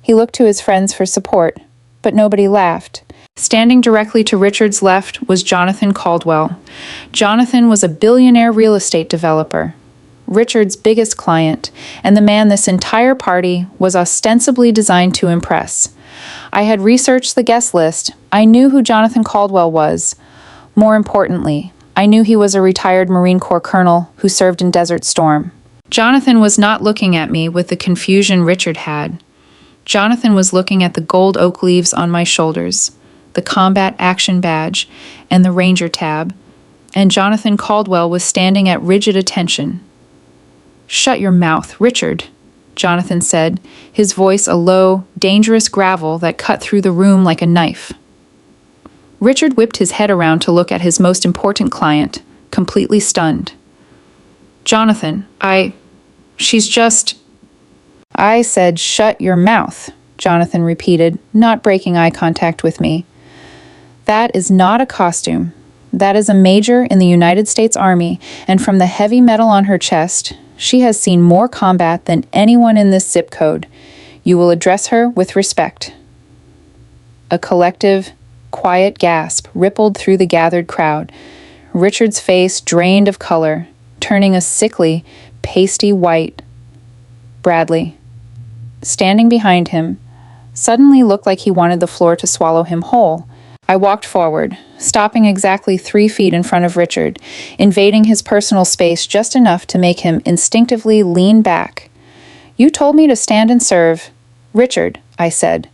[SPEAKER 1] He looked to his friends for support, but nobody laughed. Standing directly to Richard's left was Jonathan Caldwell. Jonathan was a billionaire real estate developer. Richard's biggest client, and the man this entire party was ostensibly designed to impress. I had researched the guest list. I knew who Jonathan Caldwell was. More importantly, I knew he was a retired Marine Corps colonel who served in Desert Storm. Jonathan was not looking at me with the confusion Richard had. Jonathan was looking at the gold oak leaves on my shoulders, the combat action badge, and the ranger tab, and Jonathan Caldwell was standing at rigid attention. "Shut your mouth, Richard," Jonathan said, his voice a low, dangerous gravel that cut through the room like a knife. Richard whipped his head around to look at his most important client, completely stunned. "Jonathan, she's just—" "I said shut your mouth," Jonathan repeated, not breaking eye contact with me. "That is not a costume. That is a major in the United States Army, and from the heavy metal on her chest, she has seen more combat than anyone in this zip code. You will address her with respect." A collective, quiet gasp rippled through the gathered crowd. Richard's face drained of color, turning a sickly, pasty white. Bradley, standing behind him, suddenly looked like he wanted the floor to swallow him whole. I walked forward, stopping exactly 3 feet in front of Richard, invading his personal space just enough to make him instinctively lean back. "You told me to stand and serve." "Richard," I said.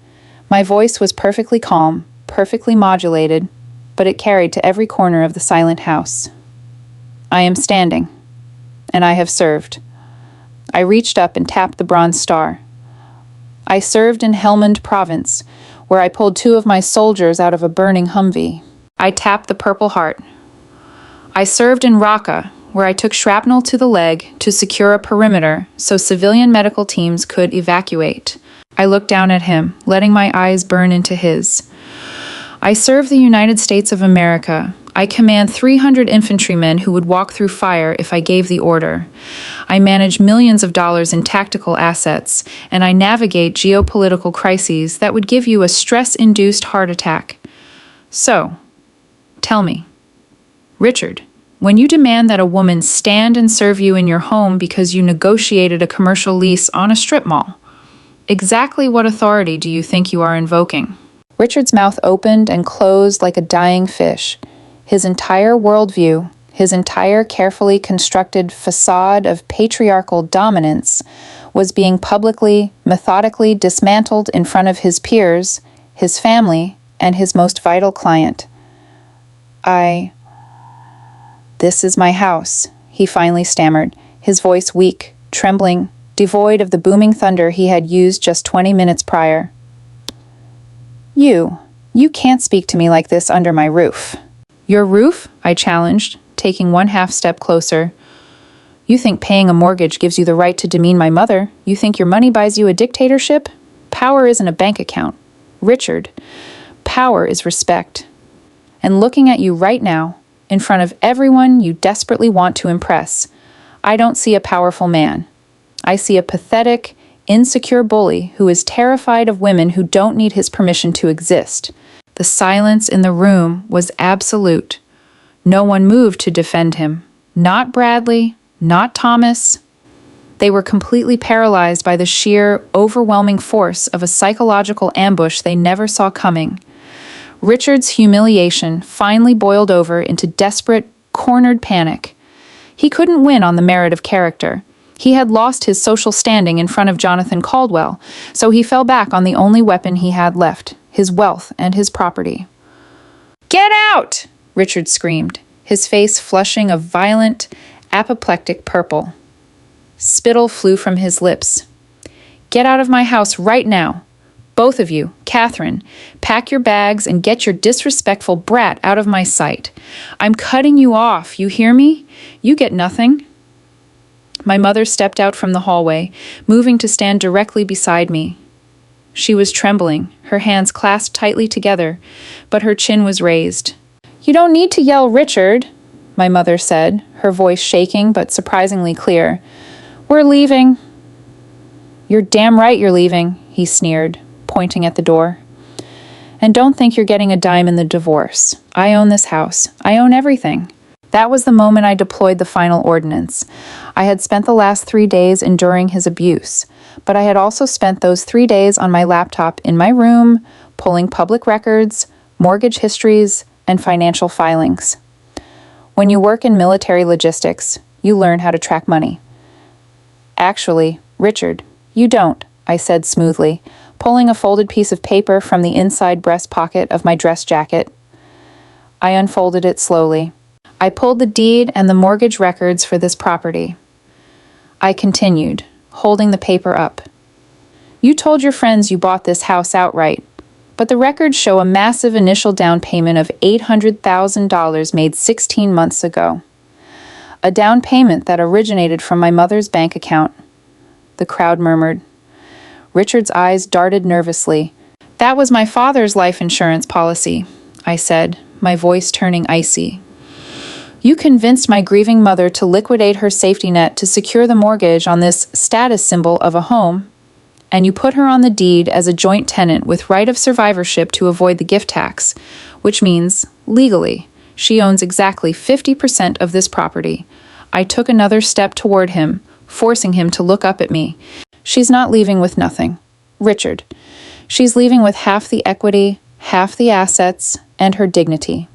[SPEAKER 1] My voice was perfectly calm, perfectly modulated, but it carried to every corner of the silent house. "I am standing, and I have served." I reached up and tapped the bronze star. "I served in Helmand Province, where I pulled 2 of my soldiers out of a burning Humvee." I tapped the purple heart. "I served in Raqqa, where I took shrapnel to the leg to secure a perimeter so civilian medical teams could evacuate." I looked down at him, letting my eyes burn into his. "I serve the United States of America. I command 300 infantrymen who would walk through fire if I gave the order. I manage millions of dollars in tactical assets, and I navigate geopolitical crises that would give you a stress-induced heart attack. So, tell me, Richard, when you demand that a woman stand and serve you in your home because you negotiated a commercial lease on a strip mall, exactly what authority do you think you are invoking?" Richard's mouth opened and closed like a dying fish. His entire worldview, his entire carefully constructed facade of patriarchal dominance, was being publicly, methodically dismantled in front of his peers, his family, and his most vital client. "This is my house," he finally stammered, his voice weak, trembling, devoid of the booming thunder he had used just 20 minutes prior. You can't speak to me like this under my roof." "Your roof?" I challenged, taking 1/2 step closer. "You think paying a mortgage gives you the right to demean my mother? You think your money buys you a dictatorship? Power isn't a bank account. Richard, power is respect. And looking at you right now, in front of everyone you desperately want to impress, I don't see a powerful man. I see a pathetic, insecure bully who is terrified of women who don't need his permission to exist." The silence in the room was absolute. No one moved to defend him. Not Bradley, not Thomas. They were completely paralyzed by the sheer, overwhelming force of a psychological ambush they never saw coming. Richard's humiliation finally boiled over into desperate, cornered panic. He couldn't win on the merit of character. He had lost his social standing in front of Jonathan Caldwell, so he fell back on the only weapon he had left, his wealth and his property. "Get out!" Richard screamed, his face flushing a violent, apoplectic purple. Spittle flew from his lips. "Get out of my house right now. Both of you, Catherine, pack your bags and get your disrespectful brat out of my sight. I'm cutting you off, you hear me? You get nothing." My mother stepped out from the hallway, moving to stand directly beside me. She was trembling, her hands clasped tightly together, but her chin was raised. "You don't need to yell, Richard," my mother said, her voice shaking but surprisingly clear. "We're leaving." "You're damn right you're leaving," he sneered, pointing at the door. "And don't think you're getting a dime in the divorce. I own this house. I own everything." That was the moment I deployed the final ordinance. I had spent the last 3 days enduring his abuse, but I had also spent those 3 days on my laptop in my room, pulling public records, mortgage histories, and financial filings. When you work in military logistics, you learn how to track money. Actually, Richard, you don't, I said smoothly, pulling a folded piece of paper from the inside breast pocket of my dress jacket. I unfolded it slowly. I pulled the deed and the mortgage records for this property. I continued, holding the paper up. You told your friends you bought this house outright, but the records show a massive initial down payment of $800,000 made 16 months ago. A down payment that originated from my mother's bank account. The crowd murmured. Richard's eyes darted nervously. That was my father's life insurance policy, I said, my voice turning icy. You convinced my grieving mother to liquidate her safety net to secure the mortgage on this status symbol of a home, and you put her on the deed as a joint tenant with right of survivorship to avoid the gift tax, which means, legally, she owns exactly 50% of this property. I took another step toward him, forcing him to look up at me. She's not leaving with nothing. Richard. She's leaving with half the equity, half the assets, and her dignity.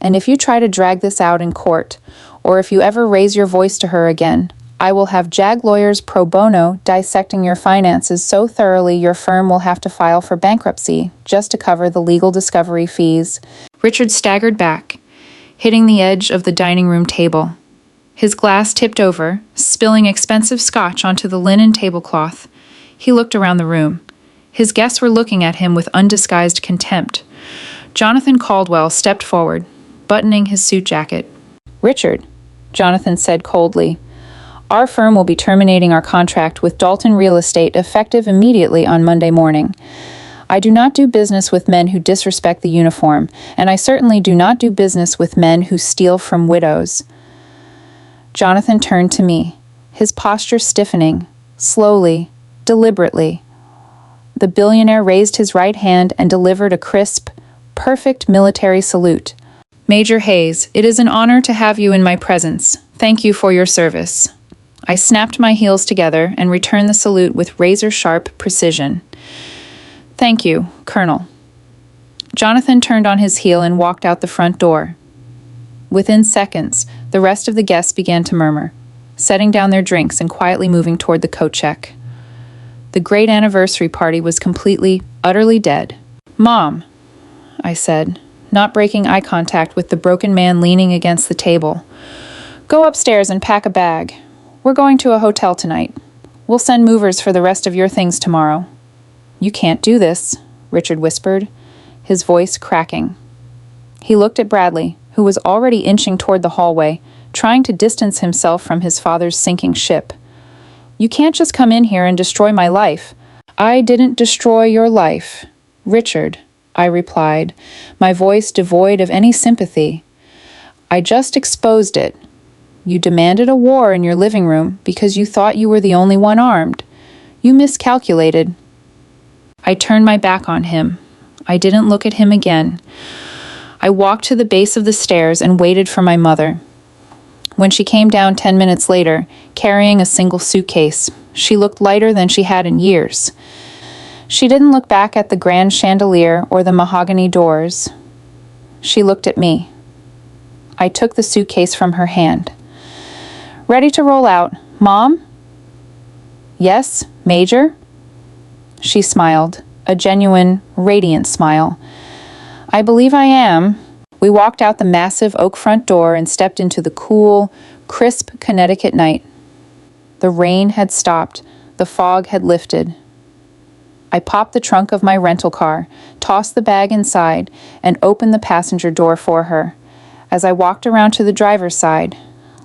[SPEAKER 1] And if you try to drag this out in court, or if you ever raise your voice to her again, I will have JAG lawyers pro bono dissecting your finances so thoroughly your firm will have to file for bankruptcy just to cover the legal discovery fees. Richard staggered back, hitting the edge of the dining room table. His glass tipped over, spilling expensive scotch onto the linen tablecloth. He looked around the room. His guests were looking at him with undisguised contempt. Jonathan Caldwell stepped forward, buttoning his suit jacket. Richard, Jonathan said coldly, our firm will be terminating our contract with Dalton Real Estate effective immediately on Monday morning. I do not do business with men who disrespect the uniform, and I certainly do not do business with men who steal from widows. Jonathan turned to me, his posture stiffening, slowly, deliberately. The billionaire raised his right hand and delivered a crisp, perfect military salute. Major Hayes, it is an honor to have you in my presence. Thank you for your service. I snapped my heels together and returned the salute with razor-sharp precision. Thank you, Colonel. Jonathan turned on his heel and walked out the front door. Within seconds, the rest of the guests began to murmur, setting down their drinks and quietly moving toward the coat check. The great anniversary party was completely, utterly dead. Mom, I said, not breaking eye contact with the broken man leaning against the table. Go upstairs and pack a bag. We're going to a hotel tonight. We'll send movers for the rest of your things tomorrow. You can't do this, Richard whispered, his voice cracking. He looked at Bradley, who was already inching toward the hallway, trying to distance himself from his father's sinking ship. You can't just come in here and destroy my life. I didn't destroy your life, Richard, I replied, my voice devoid of any sympathy. I just exposed it. You demanded a war in your living room because you thought you were the only one armed. You miscalculated. I turned my back on him. I didn't look at him again. I walked to the base of the stairs and waited for my mother. When she came down 10 minutes later, carrying a single suitcase, she looked lighter than she had in years. She didn't look back at the grand chandelier or the mahogany doors. She looked at me. I took the suitcase from her hand. Ready to roll out, Mom? Yes, Major? She smiled, a genuine, radiant smile. I believe I am. We walked out the massive oak front door and stepped into the cool, crisp Connecticut night. The rain had stopped. The fog had lifted. I popped the trunk of my rental car, tossed the bag inside, and opened the passenger door for her. As I walked around to the driver's side,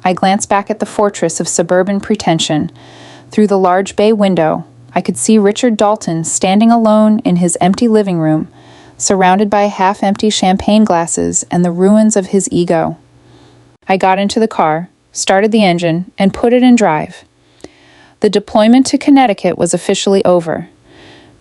[SPEAKER 1] I glanced back at the fortress of suburban pretension. Through the large bay window, I could see Richard Dalton standing alone in his empty living room, surrounded by half-empty champagne glasses and the ruins of his ego. I got into the car, started the engine, and put it in drive. The deployment to Connecticut was officially over.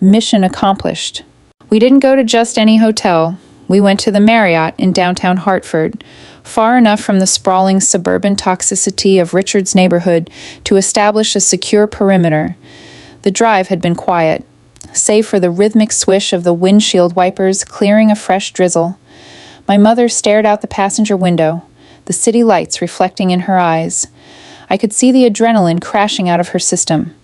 [SPEAKER 1] Mission accomplished. We didn't go to just any hotel. We went to the Marriott in downtown Hartford, far enough from the sprawling suburban toxicity of Richard's neighborhood to establish a secure perimeter. The drive had been quiet, save for the rhythmic swish of the windshield wipers clearing a fresh drizzle. My mother stared out the passenger window, the city lights reflecting in her eyes. I could see the adrenaline crashing out of her system,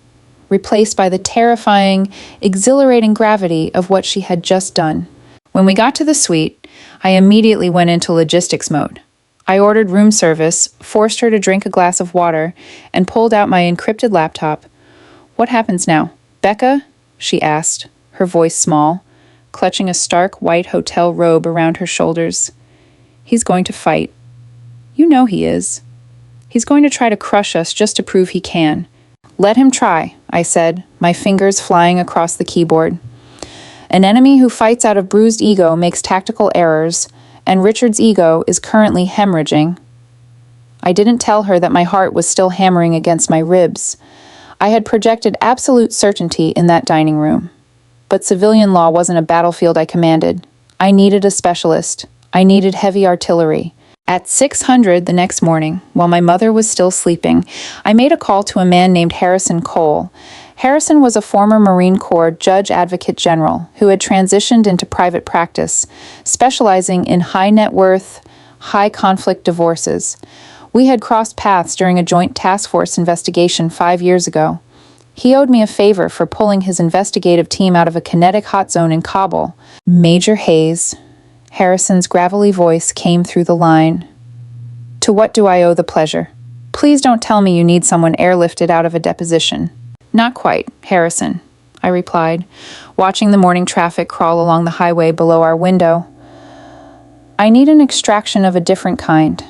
[SPEAKER 1] replaced by the terrifying, exhilarating gravity of what she had just done. When we got to the suite, I immediately went into logistics mode. I ordered room service, forced her to drink a glass of water, and pulled out my encrypted laptop. "What happens now, Becca?" she asked, her voice small, clutching a stark white hotel robe around her shoulders. "He's going to fight. You know he is. He's going to try to crush us just to prove he can." "Let him try," I said, my fingers flying across the keyboard. "An enemy who fights out of bruised ego makes tactical errors, and Richard's ego is currently hemorrhaging." I didn't tell her that my heart was still hammering against my ribs. I had projected absolute certainty in that dining room. But civilian law wasn't a battlefield I commanded. I needed a specialist. I needed heavy artillery. At 600 the next morning, while my mother was still sleeping, I made a call to a man named Harrison Cole. Harrison was a former Marine Corps Judge Advocate General who had transitioned into private practice, specializing in high net worth, high conflict divorces. We had crossed paths during a joint task force investigation 5 years ago. He owed me a favor for pulling his investigative team out of a kinetic hot zone in Kabul. "Major Hayes," Harrison's gravelly voice came through the line. "To what do I owe the pleasure? Please don't tell me you need someone airlifted out of a deposition." "Not quite, Harrison," I replied, watching the morning traffic crawl along the highway below our window. "I need an extraction of a different kind.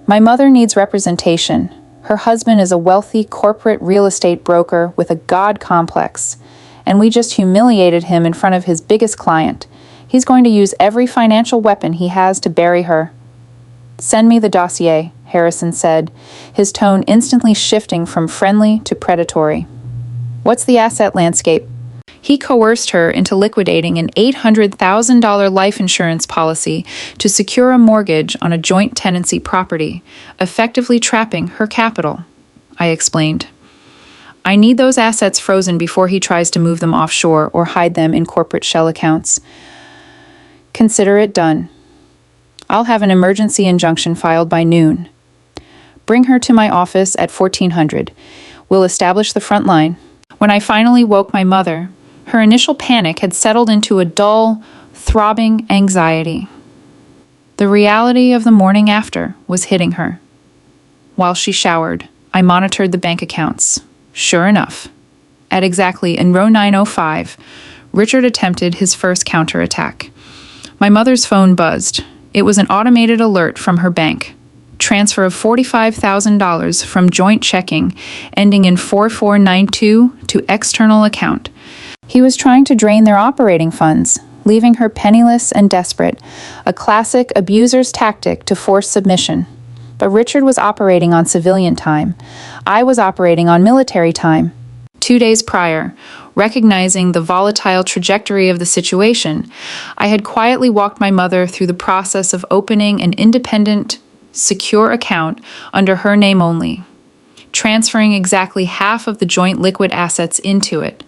[SPEAKER 1] My mother needs representation. Her husband is a wealthy corporate real estate broker with a God complex, and we just humiliated him in front of his biggest client. He's going to use every financial weapon he has to bury her." "Send me the dossier," Harrison said, his tone instantly shifting from friendly to predatory. "What's the asset landscape?" He coerced her into liquidating an $800,000 life insurance policy to secure a mortgage on a joint tenancy property, effectively trapping her capital, I explained. "I need those assets frozen before he tries to move them offshore or hide them in corporate shell accounts." "Consider it done. I'll have an emergency injunction filed by noon. Bring her to my office at 1400. We'll establish the front line." When I finally woke my mother, her initial panic had settled into a dull, throbbing anxiety. The reality of the morning after was hitting her. While she showered, I monitored the bank accounts. Sure enough, at exactly 09:05, Richard attempted his first counterattack. My mother's phone buzzed. It was an automated alert from her bank. Transfer of $45,000 from joint checking, ending in 4492, to external account. He was trying to drain their operating funds, leaving her penniless and desperate, a classic abuser's tactic to force submission. But Richard was operating on civilian time. I was operating on military time. 2 days prior, recognizing the volatile trajectory of the situation, I had quietly walked my mother through the process of opening an independent, secure account under her name only, transferring exactly half of the joint liquid assets into it.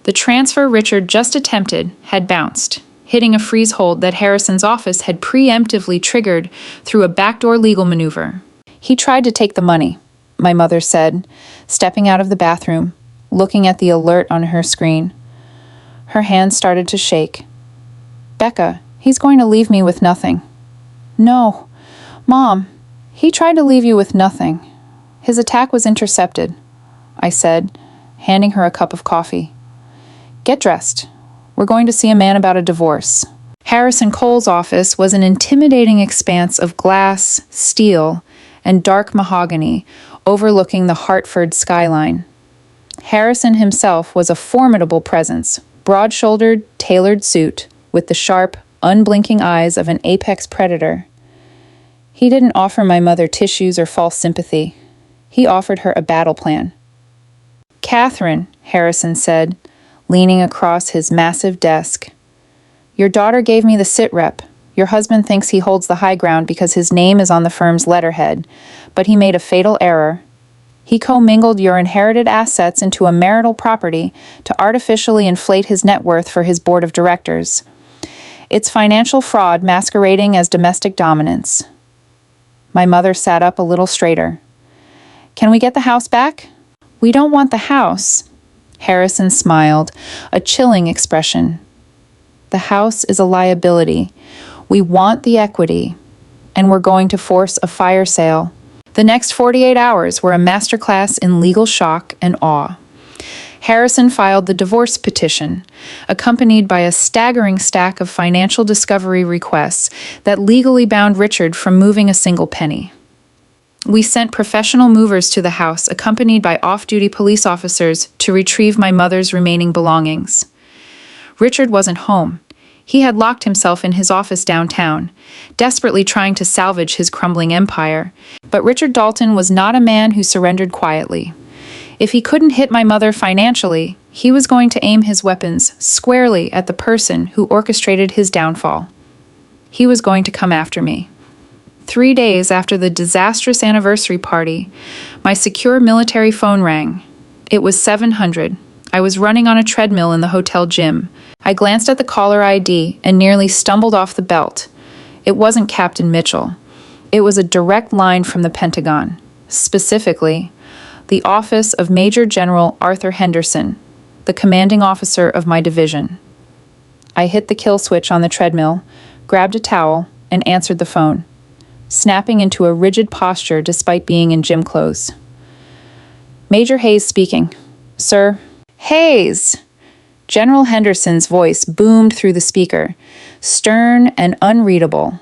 [SPEAKER 1] The transfer Richard just attempted had bounced, hitting a freeze hold that Harrison's office had preemptively triggered through a backdoor legal maneuver. "He tried to take the money," my mother said, stepping out of the bathroom, looking at the alert on her screen. Her hands started to shake. "Becca, he's going to leave me with nothing." "No, Mom, he tried to leave you with nothing. His attack was intercepted," I said, handing her a cup of coffee. "Get dressed. We're going to see a man about a divorce." Harrison Cole's office was an intimidating expanse of glass, steel, and dark mahogany overlooking the Hartford skyline. Harrison himself was a formidable presence, broad-shouldered, tailored suit, with the sharp, unblinking eyes of an apex predator. He didn't offer my mother tissues or false sympathy. He offered her a battle plan. "Catherine," Harrison said, leaning across his massive desk, Your daughter gave me the sit rep. Your husband thinks he holds the high ground because his name is on the firm's letterhead, but he made a fatal error. He commingled your inherited assets into a marital property to artificially inflate his net worth for his board of directors. It's financial fraud masquerading as domestic dominance. My mother sat up a little straighter. Can we get the house back? We don't want the house. Harrison smiled, a chilling expression. The house is a liability. We want the equity, and we're going to force a fire sale. The next 48 hours were a masterclass in legal shock and awe. Harrison filed the divorce petition, accompanied by a staggering stack of financial discovery requests that legally bound Richard from moving a single penny. We sent professional movers to the house, accompanied by off-duty police officers, to retrieve my mother's remaining belongings. Richard wasn't home. He had locked himself in his office downtown, desperately trying to salvage his crumbling empire. But Richard Dalton was not a man who surrendered quietly. If he couldn't hit my mother financially, he was going to aim his weapons squarely at the person who orchestrated his downfall. He was going to come after me. 3 days after the disastrous anniversary party, my secure military phone rang. It was 700. I was running on a treadmill in the hotel gym. I glanced at the caller ID and nearly stumbled off the belt. It wasn't Captain Mitchell. It was a direct line from the Pentagon, specifically, the office of Major General Arthur Henderson, the commanding officer of my division. I hit the kill switch on the treadmill, grabbed a towel, and answered the phone, snapping into a rigid posture despite being in gym clothes. Major Hayes speaking. Sir. Hayes! General Henderson's voice boomed through the speaker, stern and unreadable.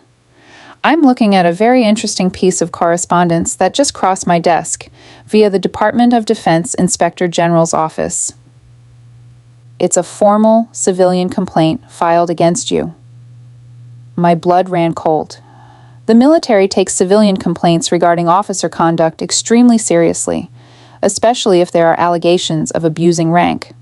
[SPEAKER 1] I'm looking at a very interesting piece of correspondence that just crossed my desk via the Department of Defense Inspector General's office. It's a formal civilian complaint filed against you. My blood ran cold. The military takes civilian complaints regarding officer conduct extremely seriously, especially if there are allegations of abusing rank.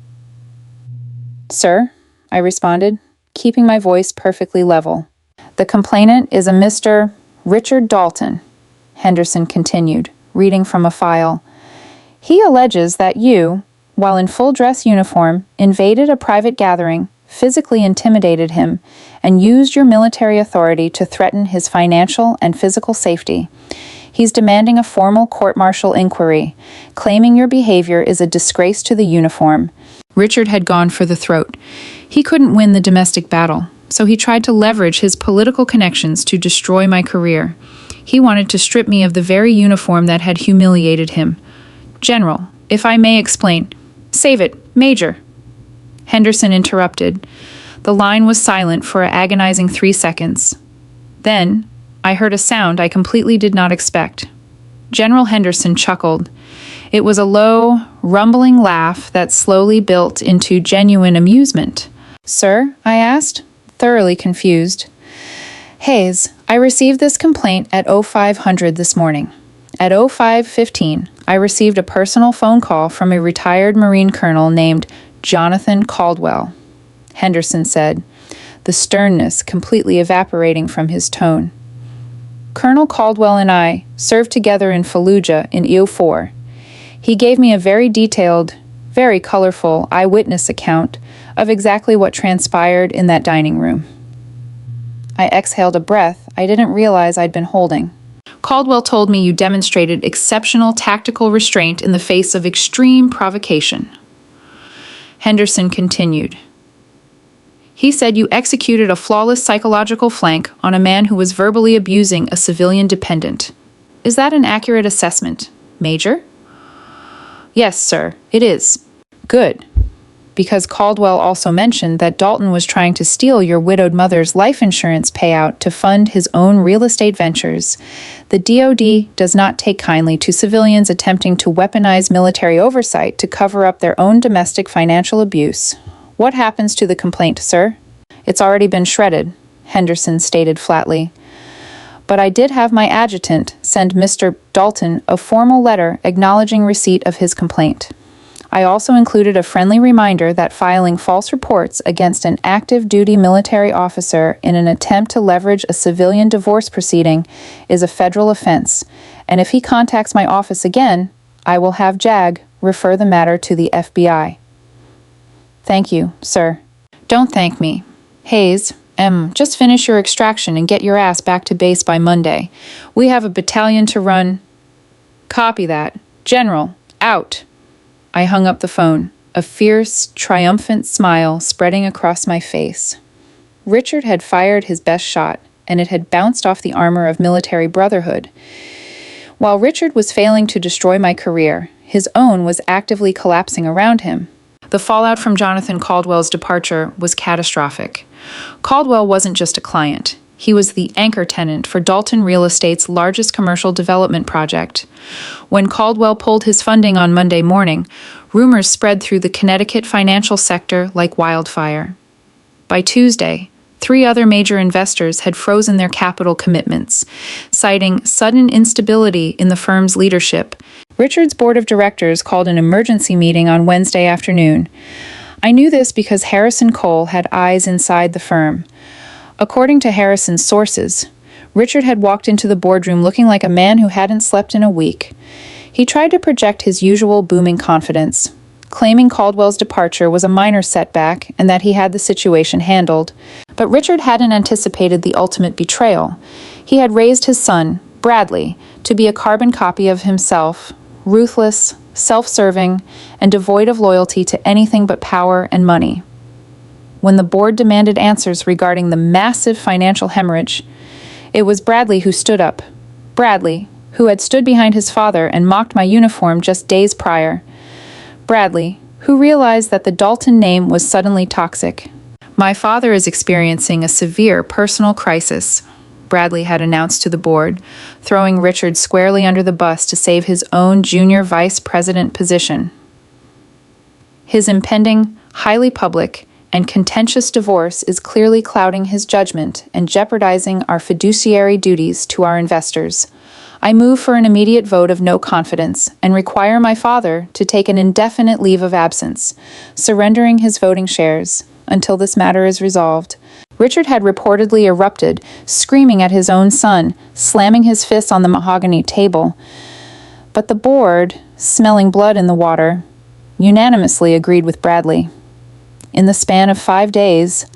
[SPEAKER 1] Sir, I responded, keeping my voice perfectly level. The complainant is a Mr. Richard Dalton, Henderson continued, reading from a file. He alleges that you, while in full dress uniform, invaded a private gathering, physically intimidated him, and used your military authority to threaten his financial and physical safety. He's demanding a formal court-martial inquiry, claiming your behavior is a disgrace to the uniform. Richard had gone for the throat. He couldn't win the domestic battle, so he tried to leverage his political connections to destroy my career. He wanted to strip me of the very uniform that had humiliated him. General, if I may explain. Save it, Major. Henderson interrupted. The line was silent for an agonizing 3 seconds. Then, I heard a sound I completely did not expect. General Henderson chuckled. It was a low, rumbling laugh that slowly built into genuine amusement. Sir, I asked, thoroughly confused. Hayes, I received this complaint at 0500 this morning. At 05:15, I received a personal phone call from a retired Marine colonel named Jonathan Caldwell, Henderson said, the sternness completely evaporating from his tone. Colonel Caldwell and I served together in Fallujah in EO4. He gave me a very detailed, very colorful eyewitness account of exactly what transpired in that dining room. I exhaled a breath I didn't realize I'd been holding. Caldwell told me you demonstrated exceptional tactical restraint in the face of extreme provocation. Henderson continued. He said you executed a flawless psychological flank on a man who was verbally abusing a civilian dependent. Is that an accurate assessment, Major? Yes, sir, it is. Good. Because Caldwell also mentioned that Dalton was trying to steal your widowed mother's life insurance payout to fund his own real estate ventures. The DoD does not take kindly to civilians attempting to weaponize military oversight to cover up their own domestic financial abuse. What happens to the complaint, sir? It's already been shredded, Henderson stated flatly. But I did have my adjutant send Mr. Dalton a formal letter acknowledging receipt of his complaint. I also included a friendly reminder that filing false reports against an active duty military officer in an attempt to leverage a civilian divorce proceeding is a federal offense, and if he contacts my office again, I will have JAG refer the matter to the FBI. Thank you, sir. Don't thank me. Hayes, just finish your extraction and get your ass back to base by Monday. We have a battalion to run. Copy that. General, out. I hung up the phone, a fierce, triumphant smile spreading across my face. Richard had fired his best shot, and it had bounced off the armor of military brotherhood. While Richard was failing to destroy my career, his own was actively collapsing around him. The fallout from Jonathan Caldwell's departure was catastrophic. Caldwell wasn't just a client. He was the anchor tenant for Dalton Real Estate's largest commercial development project. When Caldwell pulled his funding on Monday morning, rumors spread through the Connecticut financial sector like wildfire. By Tuesday, 3 other major investors had frozen their capital commitments, citing sudden instability in the firm's leadership. Richard's board of directors called an emergency meeting on Wednesday afternoon. I knew this because Harrison Cole had eyes inside the firm. According to Harrison's sources, Richard had walked into the boardroom looking like a man who hadn't slept in a week. He tried to project his usual booming confidence, claiming Caldwell's departure was a minor setback and that he had the situation handled. But Richard hadn't anticipated the ultimate betrayal. He had raised his son, Bradley, to be a carbon copy of himself, ruthless, self-serving, and devoid of loyalty to anything but power and money. When the board demanded answers regarding the massive financial hemorrhage, it was Bradley who stood up. Bradley, who had stood behind his father and mocked my uniform just days prior. Bradley, who realized that the Dalton name was suddenly toxic. My father is experiencing a severe personal crisis, Bradley had announced to the board, throwing Richard squarely under the bus to save his own junior vice president position. His impending, highly public, and contentious divorce is clearly clouding his judgment and jeopardizing our fiduciary duties to our investors. I move for an immediate vote of no confidence and require my father to take an indefinite leave of absence, surrendering his voting shares until this matter is resolved. Richard had reportedly erupted, screaming at his own son, slamming his fists on the mahogany table. But the board, smelling blood in the water, unanimously agreed with Bradley. In the span of 5 days,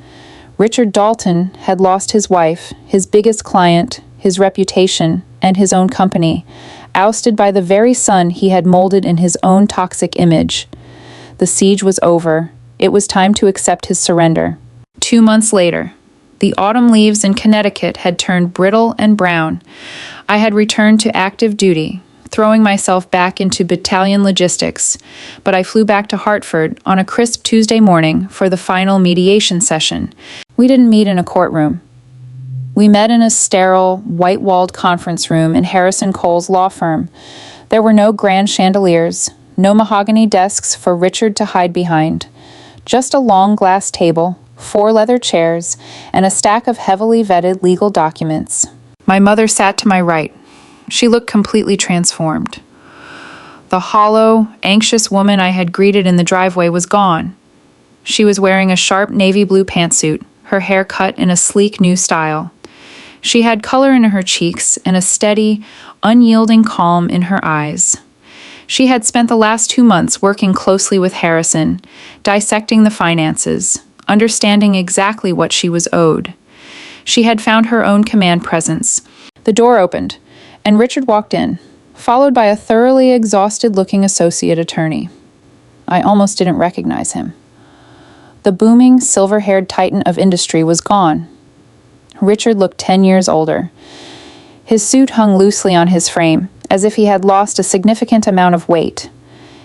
[SPEAKER 1] Richard Dalton had lost his wife, his biggest client, his reputation, and his own company, ousted by the very son he had molded in his own toxic image. The siege was over. It was time to accept his surrender. 2 months later, the autumn leaves in Connecticut had turned brittle and brown. I had returned to active duty, throwing myself back into battalion logistics, but I flew back to Hartford on a crisp Tuesday morning for the final mediation session. We didn't meet in a courtroom. We met in a sterile, white-walled conference room in Harrison Cole's law firm. There were no grand chandeliers, no mahogany desks for Richard to hide behind. Just a long glass table, 4 leather chairs, and a stack of heavily vetted legal documents. My mother sat to my right. She looked completely transformed. The hollow, anxious woman I had greeted in the driveway was gone. She was wearing a sharp navy blue pantsuit, her hair cut in a sleek new style. She had color in her cheeks and a steady, unyielding calm in her eyes. She had spent the last 2 months working closely with Harrison, dissecting the finances, understanding exactly what she was owed. She had found her own command presence. The door opened, and Richard walked in, followed by a thoroughly exhausted-looking associate attorney. I almost didn't recognize him. The booming, silver-haired titan of industry was gone. Richard looked 10 years older. His suit hung loosely on his frame, as if he had lost a significant amount of weight.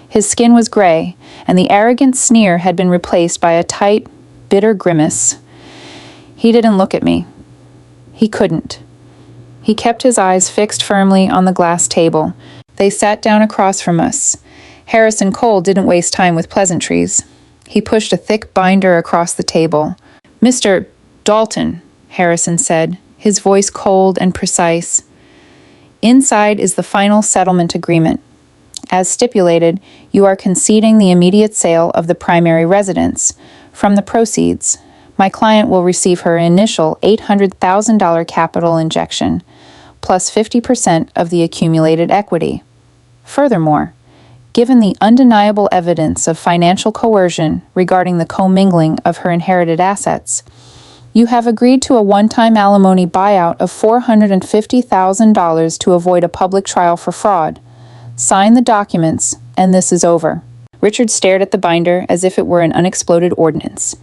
[SPEAKER 1] His skin was gray, and the arrogant sneer had been replaced by a tight, bitter grimace. He didn't look at me. He couldn't. He kept his eyes fixed firmly on the glass table. They sat down across from us. Harrison Cole didn't waste time with pleasantries. He pushed a thick binder across the table. "Mr. Dalton," Harrison said, his voice cold and precise. "Inside is the final settlement agreement. As stipulated, you are conceding the immediate sale of the primary residence. From the proceeds, my client will receive her initial $800,000 capital injection, plus 50% of the accumulated equity. Furthermore, given the undeniable evidence of financial coercion regarding the commingling of her inherited assets, you have agreed to a one-time alimony buyout of $450,000 to avoid a public trial for fraud. Sign the documents, and this is over. Richard stared at the binder as if it were an unexploded ordnance.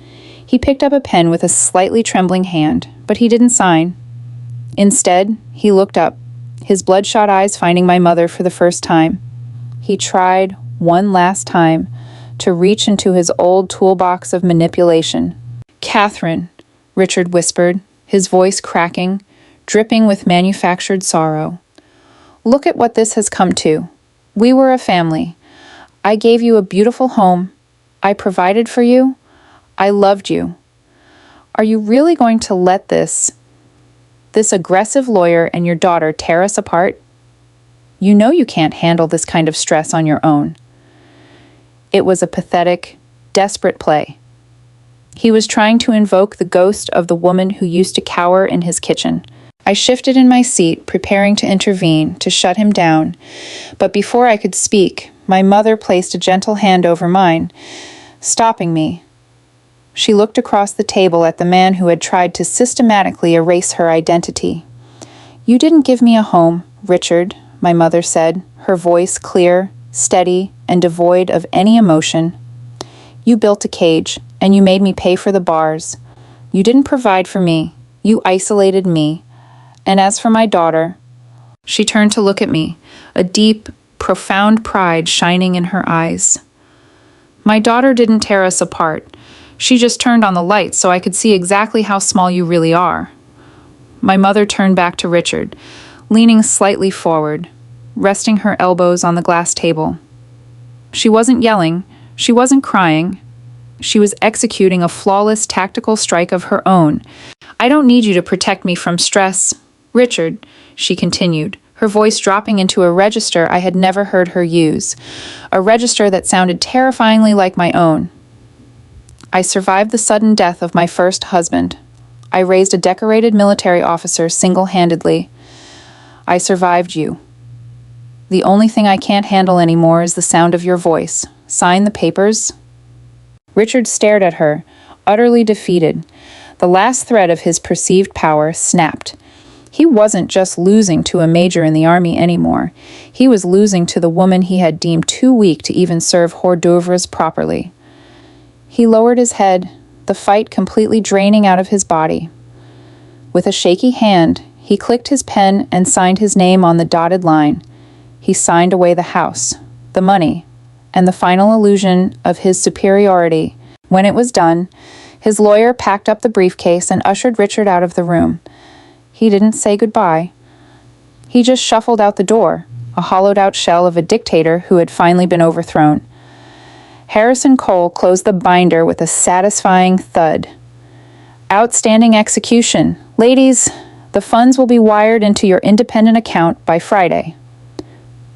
[SPEAKER 1] He picked up a pen with a slightly trembling hand, but he didn't sign. Instead, he looked up, his bloodshot eyes finding my mother for the first time. He tried, one last time, to reach into his old toolbox of manipulation. "Catherine," Richard whispered, his voice cracking, dripping with manufactured sorrow. "Look at what this has come to. We were a family. I gave you a beautiful home. I provided for you. I loved you. Are you really going to let this aggressive lawyer and your daughter tear us apart? You know you can't handle this kind of stress on your own." It was a pathetic, desperate play. He was trying to invoke the ghost of the woman who used to cower in his kitchen. I shifted in my seat, preparing to intervene, to shut him down. But before I could speak, my mother placed a gentle hand over mine, stopping me. She looked across the table at the man who had tried to systematically erase her identity. "You didn't give me a home, Richard," my mother said, her voice clear, steady, and devoid of any emotion. "You built a cage, and you made me pay for the bars. You didn't provide for me. You isolated me. And as for my daughter..." She turned to look at me, a deep, profound pride shining in her eyes. "My daughter didn't tear us apart. She just turned on the lights so I could see exactly how small you really are." My mother turned back to Richard, leaning slightly forward, resting her elbows on the glass table. She wasn't yelling, she wasn't crying. She was executing a flawless tactical strike of her own. "I don't need you to protect me from stress, Richard," she continued, her voice dropping into a register I had never heard her use, a register that sounded terrifyingly like my own. "I survived the sudden death of my first husband. I raised a decorated military officer single-handedly. I survived you. The only thing I can't handle anymore is the sound of your voice. Sign the papers?" Richard stared at her, utterly defeated. The last thread of his perceived power snapped. He wasn't just losing to a major in the army anymore. He was losing to the woman he had deemed too weak to even serve hors d'oeuvres properly. He lowered his head, the fight completely draining out of his body. With a shaky hand, he clicked his pen and signed his name on the dotted line. He signed away the house, the money, and the final illusion of his superiority. When it was done, his lawyer packed up the briefcase and ushered Richard out of the room. He didn't say goodbye. He just shuffled out the door, a hollowed-out shell of a dictator who had finally been overthrown. Harrison Cole closed the binder with a satisfying thud. "Outstanding execution. Ladies, the funds will be wired into your independent account by Friday."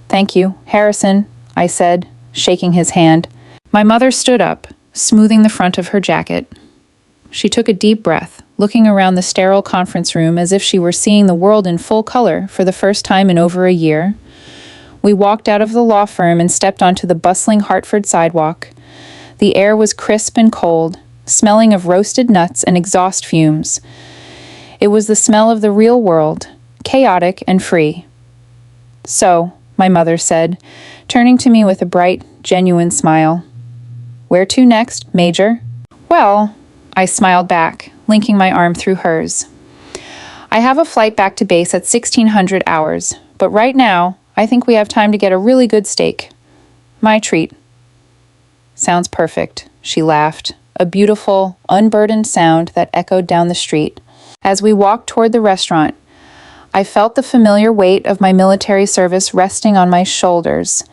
[SPEAKER 1] "Thank you, Harrison," I said, shaking his hand. My mother stood up, smoothing the front of her jacket. She took a deep breath, looking around the sterile conference room as if she were seeing the world in full color for the first time in over a year. We walked out of the law firm and stepped onto the bustling Hartford sidewalk. The air was crisp and cold, smelling of roasted nuts and exhaust fumes. It was the smell of the real world, chaotic and free. "So," my mother said, turning to me with a bright, genuine smile. "Where to next, Major?" "Well," I smiled back, linking my arm through hers. "I have a flight back to base at 1600 hours, but right now, I think we have time to get a really good steak. My treat." "Sounds perfect," she laughed, a beautiful, unburdened sound that echoed down the street. As we walked toward the restaurant, I felt the familiar weight of my military service resting on my shoulders.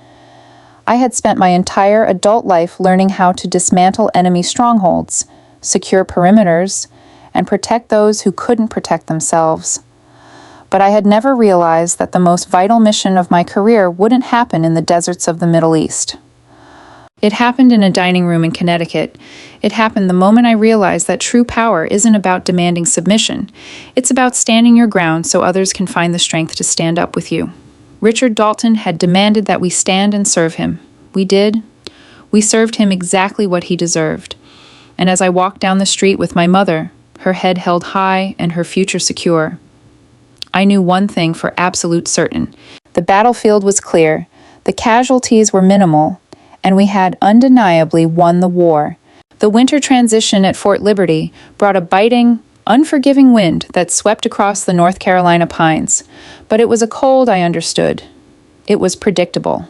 [SPEAKER 1] I had spent my entire adult life learning how to dismantle enemy strongholds, secure perimeters, and protect those who couldn't protect themselves. But I had never realized that the most vital mission of my career wouldn't happen in the deserts of the Middle East. It happened in a dining room in Connecticut. It happened the moment I realized that true power isn't about demanding submission. It's about standing your ground so others can find the strength to stand up with you. Richard Dalton had demanded that we stand and serve him. We did. We served him exactly what he deserved. And as I walked down the street with my mother, her head held high and her future secure, I knew one thing for absolute certain. The battlefield was clear, the casualties were minimal, and we had undeniably won the war. The winter transition at Fort Liberty brought a biting, unforgiving wind that swept across the North Carolina pines. But it was a cold I understood. It was predictable.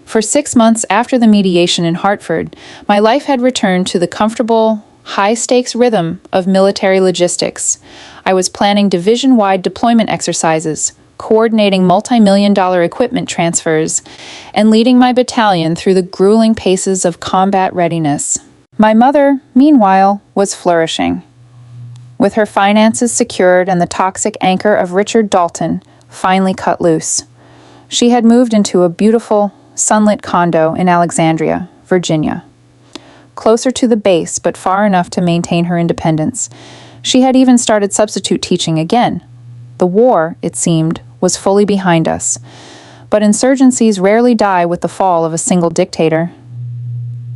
[SPEAKER 1] For 6 months after the mediation in Hartford, my life had returned to the comfortable, high-stakes rhythm of military logistics. I was planning division-wide deployment exercises, coordinating multi-million-dollar equipment transfers, and leading my battalion through the grueling paces of combat readiness. My mother, meanwhile, was flourishing. With her finances secured and the toxic anchor of Richard Dalton finally cut loose, she had moved into a beautiful, sunlit condo in Alexandria, Virginia. Closer to the base, but far enough to maintain her independence. She had even started substitute teaching again. The war, it seemed, was fully behind us. But insurgencies rarely die with the fall of a single dictator.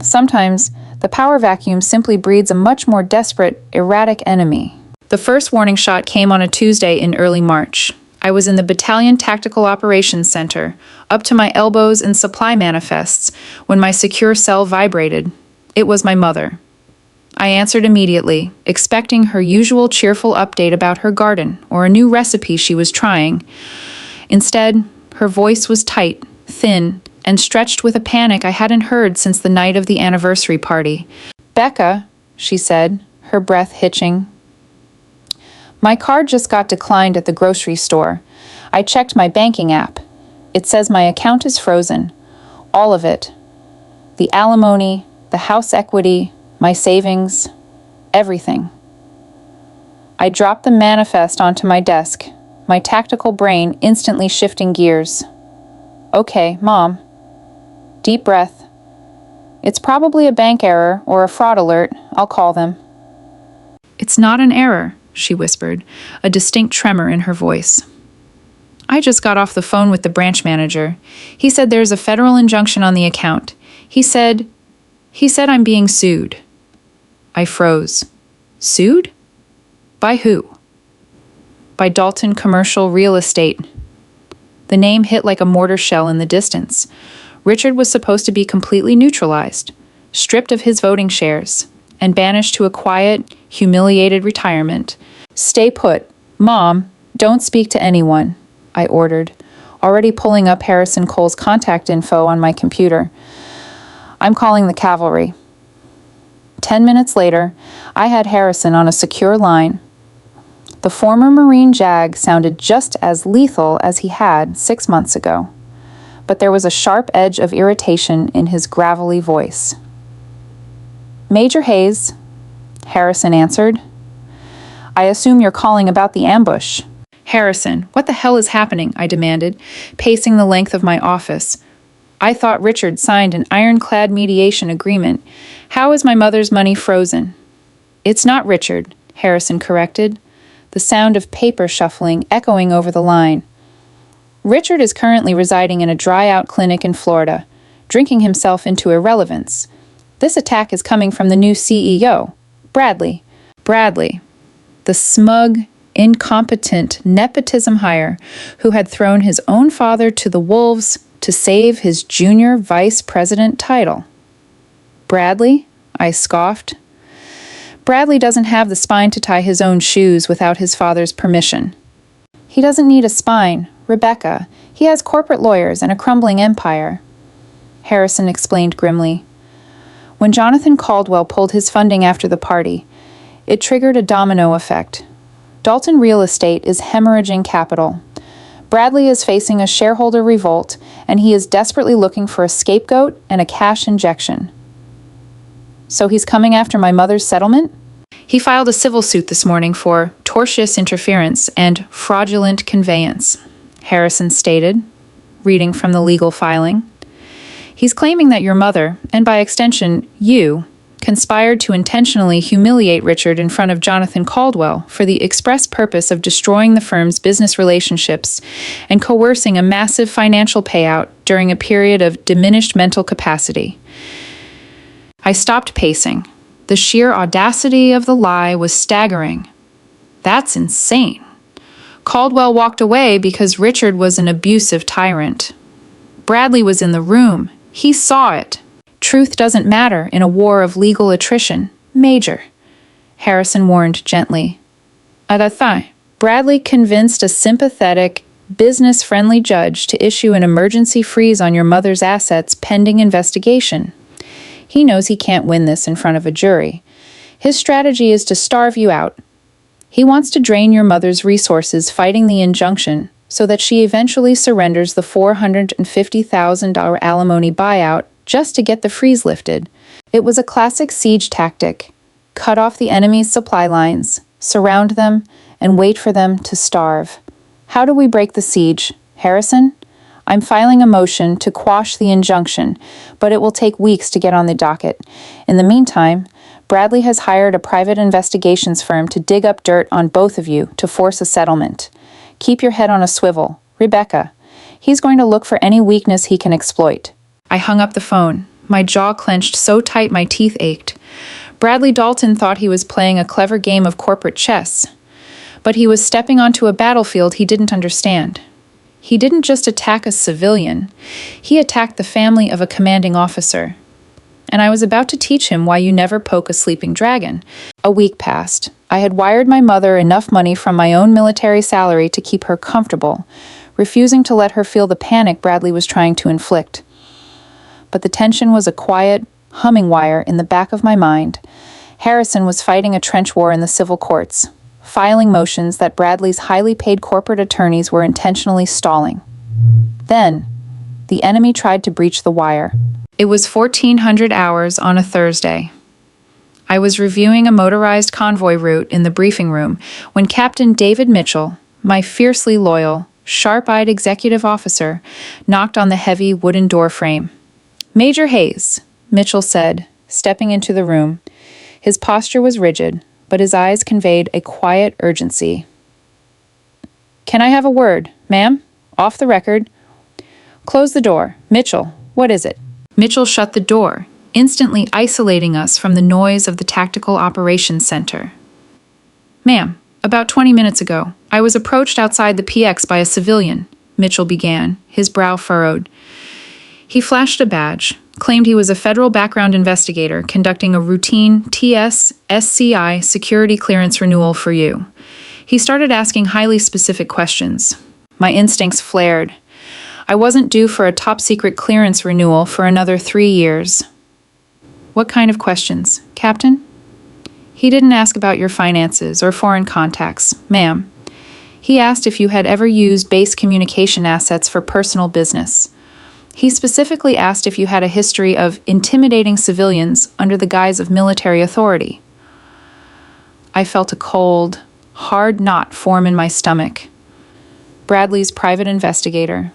[SPEAKER 1] Sometimes, the power vacuum simply breeds a much more desperate, erratic enemy. The first warning shot came on a Tuesday in early March. I was in the Battalion Tactical Operations Center, up to my elbows in supply manifests, when my secure cell vibrated. It was my mother. I answered immediately, expecting her usual cheerful update about her garden or a new recipe she was trying. Instead, her voice was tight, thin, and stretched with a panic I hadn't heard since the night of the anniversary party. "Becca," she said, her breath hitching. "My card just got declined at the grocery store. I checked my banking app. It says my account is frozen. All of it. The alimony, the house equity, my savings, everything." I dropped the manifest onto my desk, my tactical brain instantly shifting gears. "Okay, Mom." Deep breath. "It's probably a bank error or a fraud alert. I'll call them." "It's not an error," she whispered, a distinct tremor in her voice. "I just got off the phone with the branch manager. He said there's a federal injunction on the account. He said I'm being sued." I froze. Sued? By who? By Dalton Commercial Real Estate. The name hit like a mortar shell in the distance. Richard was supposed to be completely neutralized, stripped of his voting shares, and banished to a quiet, humiliated retirement. "Stay put. Mom, don't speak to anyone," I ordered, already pulling up Harrison Cole's contact info on my computer. "I'm calling the cavalry." 10 minutes later, I had Harrison on a secure line. The former Marine JAG sounded just as lethal as he had 6 months ago, but there was a sharp edge of irritation in his gravelly voice. "Major Hayes," Harrison answered. "I assume you're calling about the ambush." "Harrison, what the hell is happening?" I demanded, pacing the length of my office. "I thought Richard signed an ironclad mediation agreement. How is my mother's money frozen?" "It's not Richard," Harrison corrected, the sound of paper shuffling echoing over the line. "Richard is currently residing in a dry-out clinic in Florida, drinking himself into irrelevance. This attack is coming from the new CEO, Bradley. Bradley, the smug, incompetent nepotism hire who had thrown his own father to the wolves to save his junior vice president title." "Bradley?" I scoffed. "Bradley doesn't have the spine to tie his own shoes without his father's permission." "He doesn't need a spine, Rebecca. He has corporate lawyers and a crumbling empire," Harrison explained grimly. When Jonathan Caldwell pulled his funding after the party, it triggered a domino effect. Dalton Real Estate is hemorrhaging capital. Bradley is facing a shareholder revolt, and he is desperately looking for a scapegoat and a cash injection. "So he's coming after my mother's settlement?" He filed a civil suit this morning for tortious interference and fraudulent conveyance, Harrison stated, reading from the legal filing. He's claiming that your mother, and by extension, you, conspired to intentionally humiliate Richard in front of Jonathan Caldwell for the express purpose of destroying the firm's business relationships and coercing a massive financial payout during a period of diminished mental capacity. I stopped pacing. The sheer audacity of the lie was staggering. That's insane. Caldwell walked away because Richard was an abusive tyrant. Bradley was in the room. He saw it. Truth doesn't matter in a war of legal attrition. Major, Harrison warned gently. At la fin, Bradley convinced a sympathetic, business-friendly judge to issue an emergency freeze on your mother's assets pending investigation. He knows he can't win this in front of a jury. His strategy is to starve you out. He wants to drain your mother's resources fighting the injunction so that she eventually surrenders the $450,000 alimony buyout just to get the freeze lifted. It was a classic siege tactic. Cut off the enemy's supply lines, surround them, and wait for them to starve. How do we break the siege, Harrison? I'm filing a motion to quash the injunction, but it will take weeks to get on the docket. In the meantime, Bradley has hired a private investigations firm to dig up dirt on both of you to force a settlement. Keep your head on a swivel, Rebecca. He's going to look for any weakness he can exploit. I hung up the phone. My jaw clenched so tight my teeth ached. Bradley Dalton thought he was playing a clever game of corporate chess, but he was stepping onto a battlefield he didn't understand. He didn't just attack a civilian. He attacked the family of a commanding officer. And I was about to teach him why you never poke a sleeping dragon. A week passed. I had wired my mother enough money from my own military salary to keep her comfortable, refusing to let her feel the panic Bradley was trying to inflict. But the tension was a quiet, humming wire in the back of my mind. Harrison was fighting a trench war in the civil courts, filing motions that Bradley's highly paid corporate attorneys were intentionally stalling. Then, the enemy tried to breach the wire. It was 1400 hours on a Thursday. I was reviewing a motorized convoy route in the briefing room when Captain David Mitchell, my fiercely loyal, sharp-eyed executive officer, knocked on the heavy wooden door frame. Major Hayes, Mitchell said, stepping into the room. His posture was rigid, but his eyes conveyed a quiet urgency. Can I have a word, ma'am? Off the record. Close the door. Mitchell, what is it? Mitchell shut the door, instantly isolating us from the noise of the Tactical Operations Center. Ma'am, about 20 minutes ago, I was approached outside the PX by a civilian, Mitchell began, his brow furrowed. He flashed a badge, claimed he was a federal background investigator conducting a routine TS-SCI security clearance renewal for you. He started asking highly specific questions. My instincts flared. I wasn't due for a top-secret clearance renewal for another 3 years. What kind of questions, Captain? He didn't ask about your finances or foreign contacts, ma'am. He asked if you had ever used base communication assets for personal business. He specifically asked if you had a history of intimidating civilians under the guise of military authority. I felt a cold, hard knot form in my stomach. Bradley's private investigator.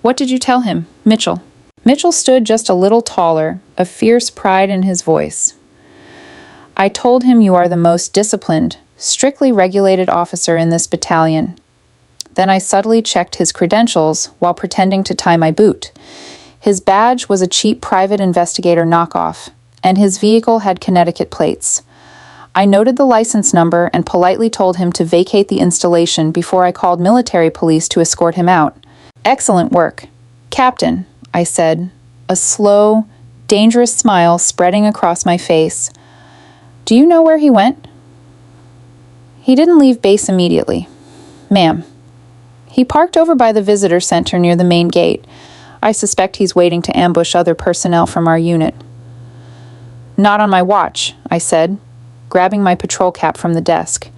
[SPEAKER 1] What did you tell him, Mitchell? Mitchell stood just a little taller, a fierce pride in his voice. I told him you are the most disciplined, strictly regulated officer in this battalion. Then I subtly checked his credentials while pretending to tie my boot. His badge was a cheap private investigator knockoff, and his vehicle had Connecticut plates. I noted the license number and politely told him to vacate the installation before I called military police to escort him out. Excellent work. Captain, I said, a slow, dangerous smile spreading across my face. Do you know where he went? He didn't leave base immediately, ma'am. He parked over by the visitor center near the main gate. I suspect he's waiting to ambush other personnel from our unit. Not on my watch, I said, grabbing my patrol cap from the desk.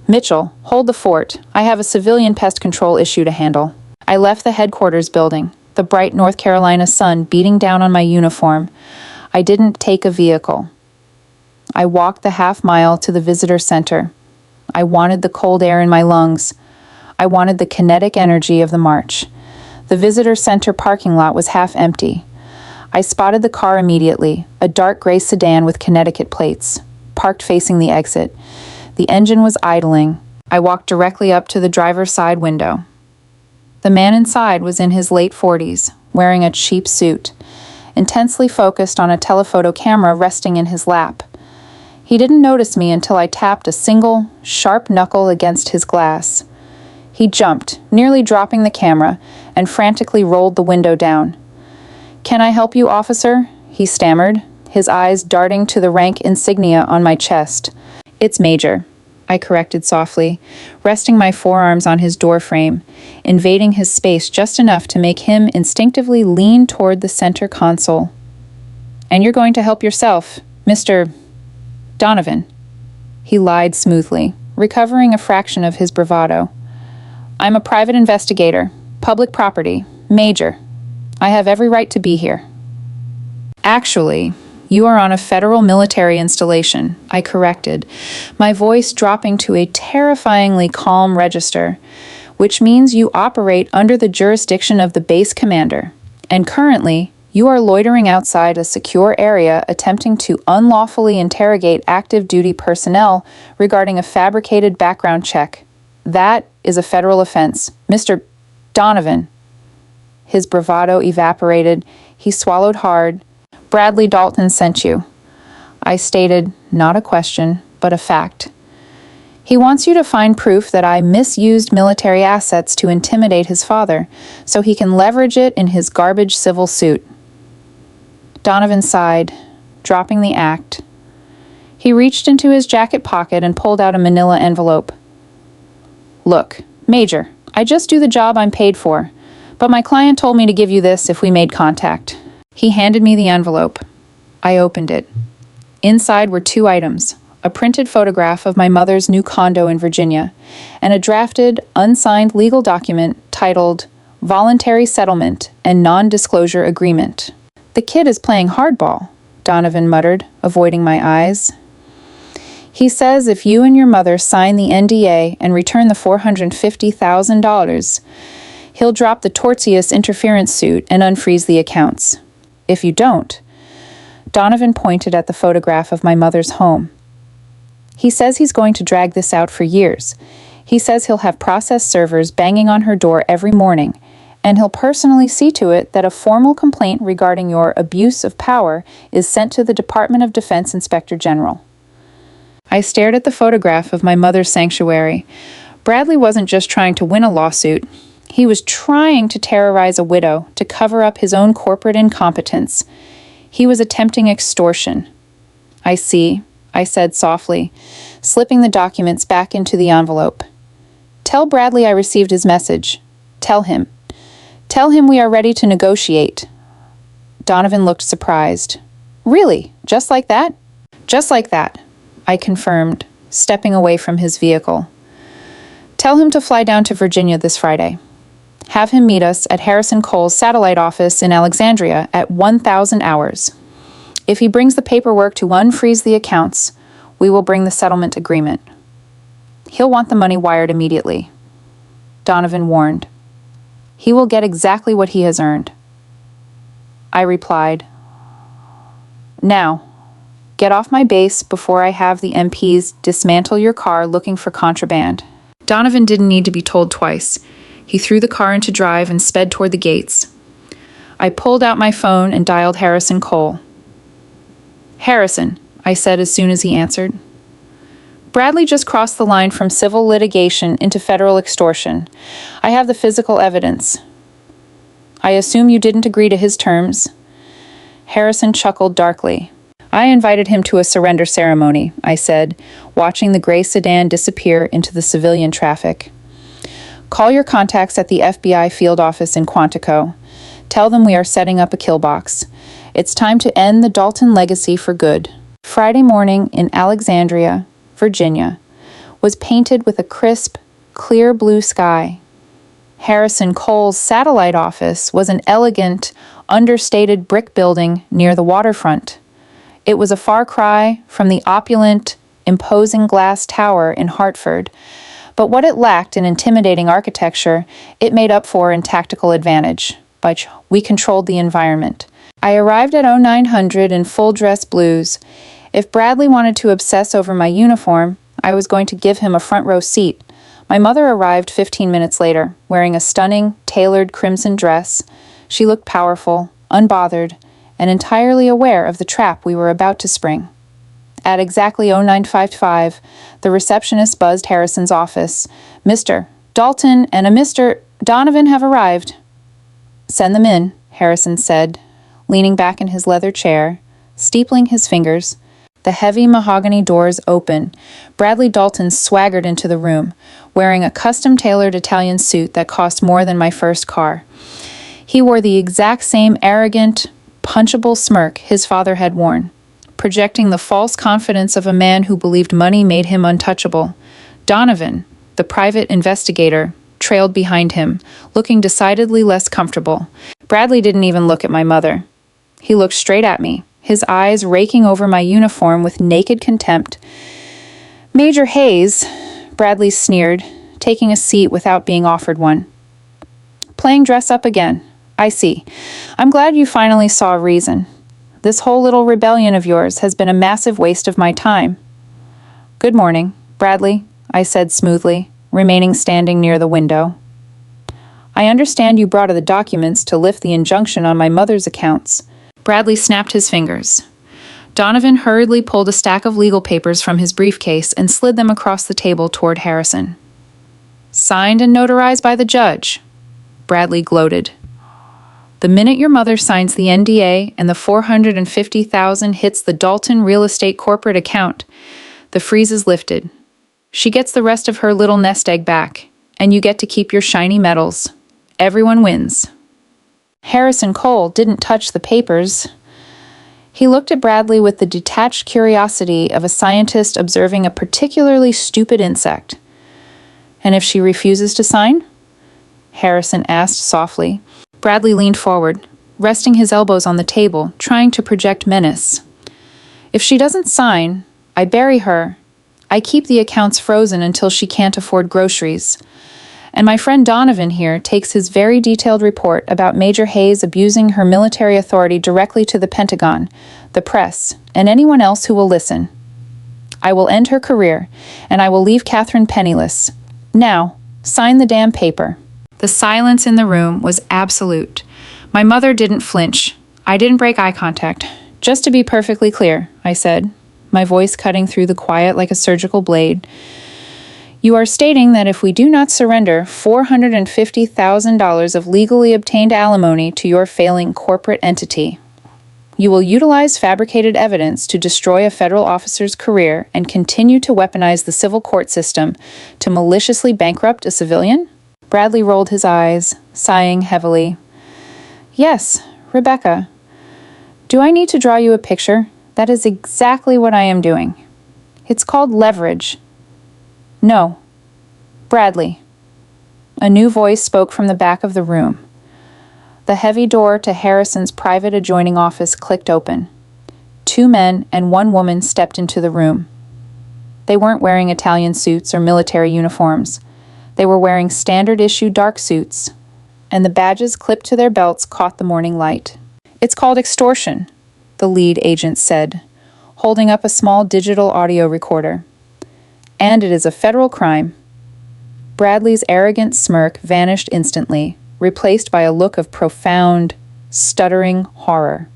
[SPEAKER 1] Mitchell, hold the fort. I have a civilian pest control issue to handle. I left the headquarters building, the bright North Carolina sun beating down on my uniform. I didn't take a vehicle. I walked the half-mile to the visitor center. I wanted the cold air in my lungs. I wanted the kinetic energy of the march. The visitor center parking lot was half empty. I spotted the car immediately, a dark gray sedan with Connecticut plates, parked facing the exit. The engine was idling. I walked directly up to the driver's side window. The man inside was in his late 40s, wearing a cheap suit, intensely focused on a telephoto camera resting in his lap. He didn't notice me until I tapped a single, sharp knuckle against his glass. He jumped, nearly dropping the camera, and frantically rolled the window down. "Can I help you, officer?" he stammered, his eyes darting to the rank insignia on my chest. "It's Major," I corrected softly, resting my forearms on his doorframe, invading his space just enough to make him instinctively lean toward the center console. "And you're going to help yourself, Mr. Donovan." He lied smoothly, recovering a fraction of his bravado. "I'm a private investigator, public property, Major. I have every right to be here." "Actually, you are on a federal military installation," I corrected, my voice dropping to a terrifyingly calm register, "which means you operate under the jurisdiction of the base commander, and currently, you are loitering outside a secure area attempting to unlawfully interrogate active duty personnel regarding a fabricated background check. That is a federal offense. Mr. Donovan." His bravado evaporated. He swallowed hard. "Bradley Dalton sent you." I stated, not a question, but a fact. "He wants you to find proof that I misused military assets to intimidate his father, so he can leverage it in his garbage civil suit." Donovan sighed, dropping the act. He reached into his jacket pocket and pulled out a manila envelope. "Look, Major, I just do the job I'm paid for, but my client told me to give you this if we made contact." He handed me the envelope. I opened it. Inside were two items: a printed photograph of my mother's new condo in Virginia, and a drafted, unsigned legal document titled Voluntary Settlement and Non-Disclosure Agreement. "The kid is playing hardball," Donovan muttered, avoiding my eyes. "He says if you and your mother sign the NDA and return the $450,000, he'll drop the tortious interference suit and unfreeze the accounts. If you don't," Donovan pointed at the photograph of my mother's home. "He says he's going to drag this out for years. He says he'll have process servers banging on her door every morning, and he'll personally see to it that a formal complaint regarding your abuse of power is sent to the Department of Defense Inspector General." I stared at the photograph of my mother's sanctuary. Bradley wasn't just trying to win a lawsuit. He was trying to terrorize a widow to cover up his own corporate incompetence. He was attempting extortion. "I see," I said softly, slipping the documents back into the envelope. "Tell Bradley I received his message. Tell him. Tell him we are ready to negotiate." Donovan looked surprised. "Really? Just like that?" "Just like that," I confirmed, stepping away from his vehicle. "Tell him to fly down to Virginia this Friday. Have him meet us at Harrison Cole's satellite office in Alexandria at 1,000 hours. If he brings the paperwork to unfreeze the accounts, we will bring the settlement agreement. He'll want the money wired immediately," Donovan warned. "He will get exactly what he has earned." I replied, "Now, get off my base before I have the MPs dismantle your car looking for contraband." Donovan didn't need to be told twice. He threw the car into drive and sped toward the gates. I pulled out my phone and dialed Harrison Cole. "Harrison," I said as soon as he answered. "Bradley just crossed the line from civil litigation into federal extortion. I have the physical evidence. I assume you didn't agree to his terms." Harrison chuckled darkly. "I invited him to a surrender ceremony," I said, watching the gray sedan disappear into the civilian traffic. "Call your contacts at the FBI field office in Quantico. Tell them we are setting up a kill box. It's time to end the Dalton legacy for good." Friday morning in Alexandria, Virginia, was painted with a crisp, clear blue sky. Harrison Cole's satellite office was an elegant, understated brick building near the waterfront. It was a far cry from the opulent, imposing glass tower in Hartford, but what it lacked in intimidating architecture, it made up for in tactical advantage. We controlled the environment. I arrived at 0900 in full dress blues. If Bradley wanted to obsess over my uniform, I was going to give him a front row seat. My mother arrived 15 minutes later, wearing a stunning, tailored crimson dress. She looked powerful, unbothered, and entirely aware of the trap we were about to spring. At exactly 0955, the receptionist buzzed Harrison's office. "Mr. Dalton and a Mr. Donovan have arrived." "Send them in," Harrison said, leaning back in his leather chair, steepling his fingers. The heavy mahogany doors open. Bradley Dalton swaggered into the room, wearing a custom-tailored Italian suit that cost more than my first car. He wore the exact same arrogant, punchable smirk his father had worn, projecting the false confidence of a man who believed money made him untouchable. Donovan, the private investigator, trailed behind him, looking decidedly less comfortable. Bradley didn't even look at my mother. He looked straight at me, his eyes raking over my uniform with naked contempt. "Major Hayes," Bradley sneered, taking a seat without being offered one. "Playing dress-up again. I see. I'm glad you finally saw reason. This whole little rebellion of yours has been a massive waste of my time." "Good morning, Bradley," I said smoothly, remaining standing near the window. "I understand you brought the documents to lift the injunction on my mother's accounts." Bradley snapped his fingers. Donovan hurriedly pulled a stack of legal papers from his briefcase and slid them across the table toward Harrison. "Signed and notarized by the judge," Bradley gloated. "The minute your mother signs the NDA and the $450,000 hits the Dalton real estate corporate account, the freeze is lifted. She gets the rest of her little nest egg back, and you get to keep your shiny medals. Everyone wins." Harrison Cole didn't touch the papers. He looked at Bradley with the detached curiosity of a scientist observing a particularly stupid insect. "And if she refuses to sign?" Harrison asked softly. Bradley leaned forward, resting his elbows on the table, trying to project menace. "If she doesn't sign, I bury her. I keep the accounts frozen until she can't afford groceries. And my friend Donovan here takes his very detailed report about Major Hayes abusing her military authority directly to the Pentagon, the press, and anyone else who will listen. I will end her career, and I will leave Catherine penniless. Now, sign the damn paper." The silence in the room was absolute. My mother didn't flinch. I didn't break eye contact. "Just to be perfectly clear," I said, my voice cutting through the quiet like a surgical blade, "you are stating that if we do not surrender $450,000 of legally obtained alimony to your failing corporate entity, you will utilize fabricated evidence to destroy a federal officer's career and continue to weaponize the civil court system to maliciously bankrupt a civilian?" Bradley rolled his eyes, sighing heavily. "Yes, Rebecca. Do I need to draw you a picture? That is exactly what I am doing. It's called leverage." "No. Bradley." A new voice spoke from the back of the room. The heavy door to Harrison's private adjoining office clicked open. 2 men and 1 woman stepped into the room. They weren't wearing Italian suits or military uniforms. They were wearing standard-issue dark suits, and the badges clipped to their belts caught the morning light. "It's called extortion," the lead agent said, holding up a small digital audio recorder. "And it is a federal crime." Bradley's arrogant smirk vanished instantly, replaced by a look of profound, stuttering horror.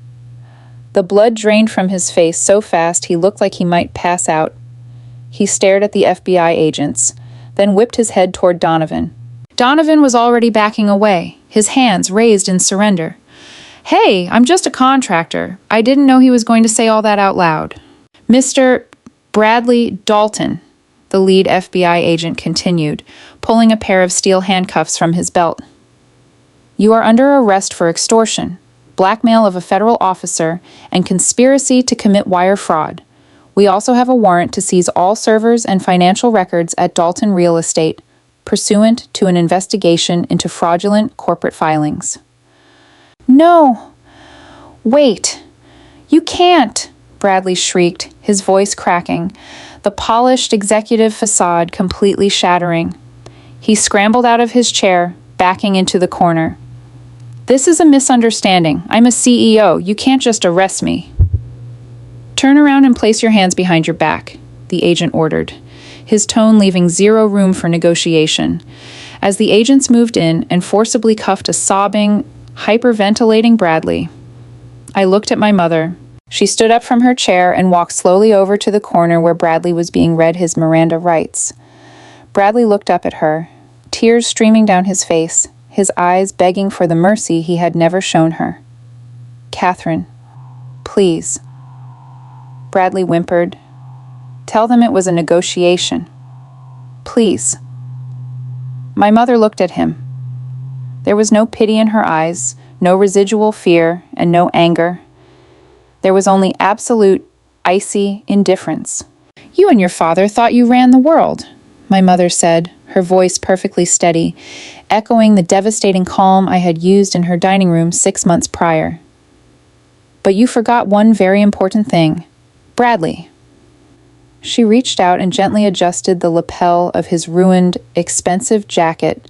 [SPEAKER 1] The blood drained from his face so fast he looked like he might pass out. He stared at the FBI agents, then whipped his head toward Donovan. Donovan was already backing away, his hands raised in surrender. "Hey, I'm just a contractor. I didn't know he was going to say all that out loud." "Mr. Bradley Dalton," the lead FBI agent continued, pulling a pair of steel handcuffs from his belt. "You are under arrest for extortion, blackmail of a federal officer, and conspiracy to commit wire fraud. We also have a warrant to seize all servers and financial records at Dalton Real Estate, pursuant to an investigation into fraudulent corporate filings." "No! Wait! You can't!" Bradley shrieked, his voice cracking, the polished executive facade completely shattering. He scrambled out of his chair, backing into the corner. "This is a misunderstanding. I'm a CEO. You can't just arrest me." "Turn around and place your hands behind your back," the agent ordered, his tone leaving zero room for negotiation. As the agents moved in and forcibly cuffed a sobbing, hyperventilating Bradley, I looked at my mother. She stood up from her chair and walked slowly over to the corner where Bradley was being read his Miranda rights. Bradley looked up at her, tears streaming down his face, his eyes begging for the mercy he had never shown her. "Catherine, please." Bradley whimpered. "Tell them it was a negotiation. Please." My mother looked at him. There was no pity in her eyes, no residual fear, and no anger. There was only absolute, icy indifference. "You and your father thought you ran the world," my mother said, her voice perfectly steady, echoing the devastating calm I had used in her dining room 6 months prior. "But you forgot one very important thing. Bradley." She reached out and gently adjusted the lapel of his ruined, expensive jacket.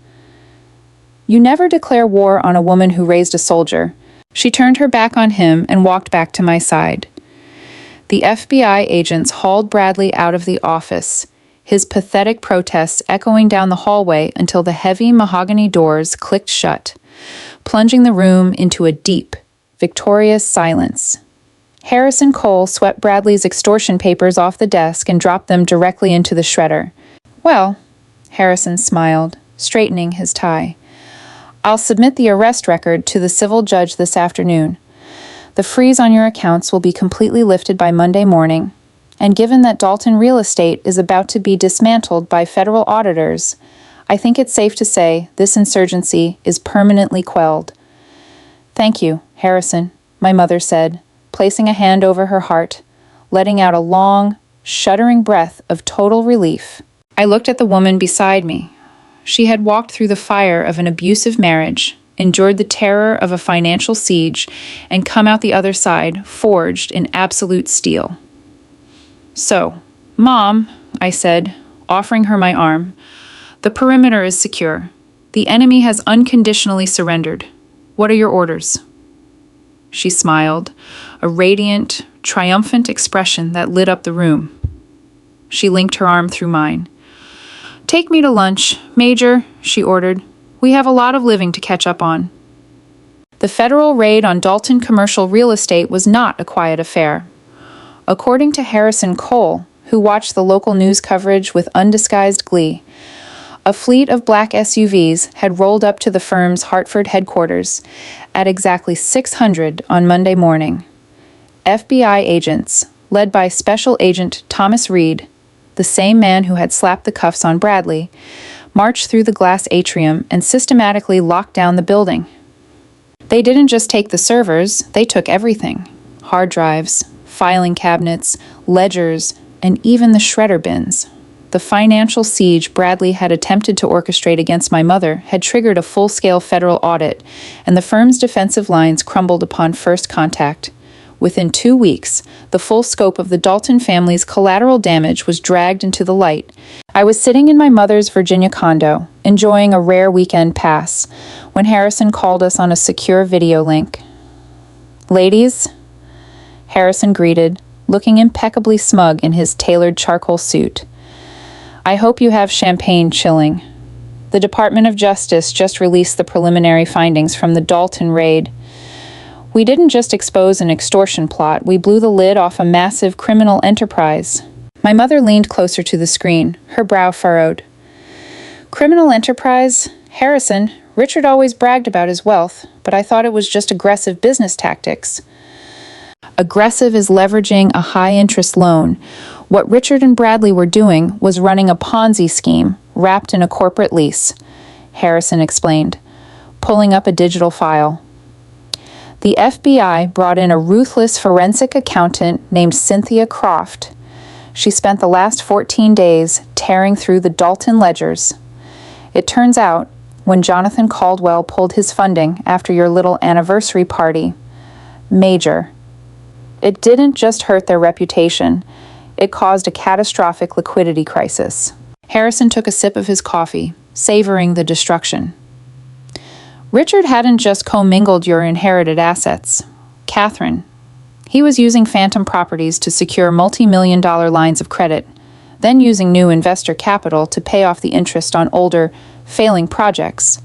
[SPEAKER 1] "You never declare war on a woman who raised a soldier." She turned her back on him and walked back to my side. The FBI agents hauled Bradley out of the office, his pathetic protests echoing down the hallway until the heavy mahogany doors clicked shut, plunging the room into a deep, victorious silence. Harrison Cole swept Bradley's extortion papers off the desk and dropped them directly into the shredder. "Well," Harrison smiled, straightening his tie, "I'll submit the arrest record to the civil judge this afternoon. The freeze on your accounts will be completely lifted by Monday morning, and given that Dalton Real Estate is about to be dismantled by federal auditors, I think it's safe to say this insurgency is permanently quelled." "Thank you, Harrison," my mother said, placing a hand over her heart, letting out a long, shuddering breath of total relief. I looked at the woman beside me. She had walked through the fire of an abusive marriage, endured the terror of a financial siege, and come out the other side, forged in absolute steel. "So, Mom," I said, offering her my arm, "the perimeter is secure. The enemy has unconditionally surrendered. What are your orders?" She smiled, a radiant, triumphant expression that lit up the room. She linked her arm through mine. "Take me to lunch, Major," she ordered. "We have a lot of living to catch up on." The federal raid on Dalton commercial real estate was not a quiet affair. According to Harrison Cole, who watched the local news coverage with undisguised glee, a fleet of black SUVs had rolled up to the firm's Hartford headquarters at exactly 600 on Monday morning. FBI agents, led by Special Agent Thomas Reed, the same man who had slapped the cuffs on Bradley, marched through the glass atrium and systematically locked down the building. They didn't just take the servers, they took everything. Hard drives, filing cabinets, ledgers, and even the shredder bins. The financial siege Bradley had attempted to orchestrate against my mother had triggered a full-scale federal audit, and the firm's defensive lines crumbled upon first contact. Within 2 weeks, the full scope of the Dalton family's collateral damage was dragged into the light. I was sitting in my mother's Virginia condo, enjoying a rare weekend pass, when Harrison called us on a secure video link. "Ladies," Harrison greeted, looking impeccably smug in his tailored charcoal suit. "I hope you have champagne chilling. The Department of Justice just released the preliminary findings from the Dalton raid. We didn't just expose an extortion plot, we blew the lid off a massive criminal enterprise." My mother leaned closer to the screen, her brow furrowed. "Criminal enterprise? Harrison, Richard always bragged about his wealth, but I thought it was just aggressive business tactics." Aggressive is leveraging a high-interest loan. What Richard and Bradley were doing was running a Ponzi scheme wrapped in a corporate lease, Harrison explained, pulling up a digital file. The FBI brought in a ruthless forensic accountant named Cynthia Croft. She spent the last 14 days tearing through the Dalton ledgers. It turns out, when Jonathan Caldwell pulled his funding after your little anniversary party, Major, It didn't just hurt their reputation, it caused a catastrophic liquidity crisis. Harrison took a sip of his coffee, savoring the destruction. Richard hadn't just commingled your inherited assets. Catherine. He was using phantom properties to secure multi-million-dollar lines of credit, then using new investor capital to pay off the interest on older, failing projects.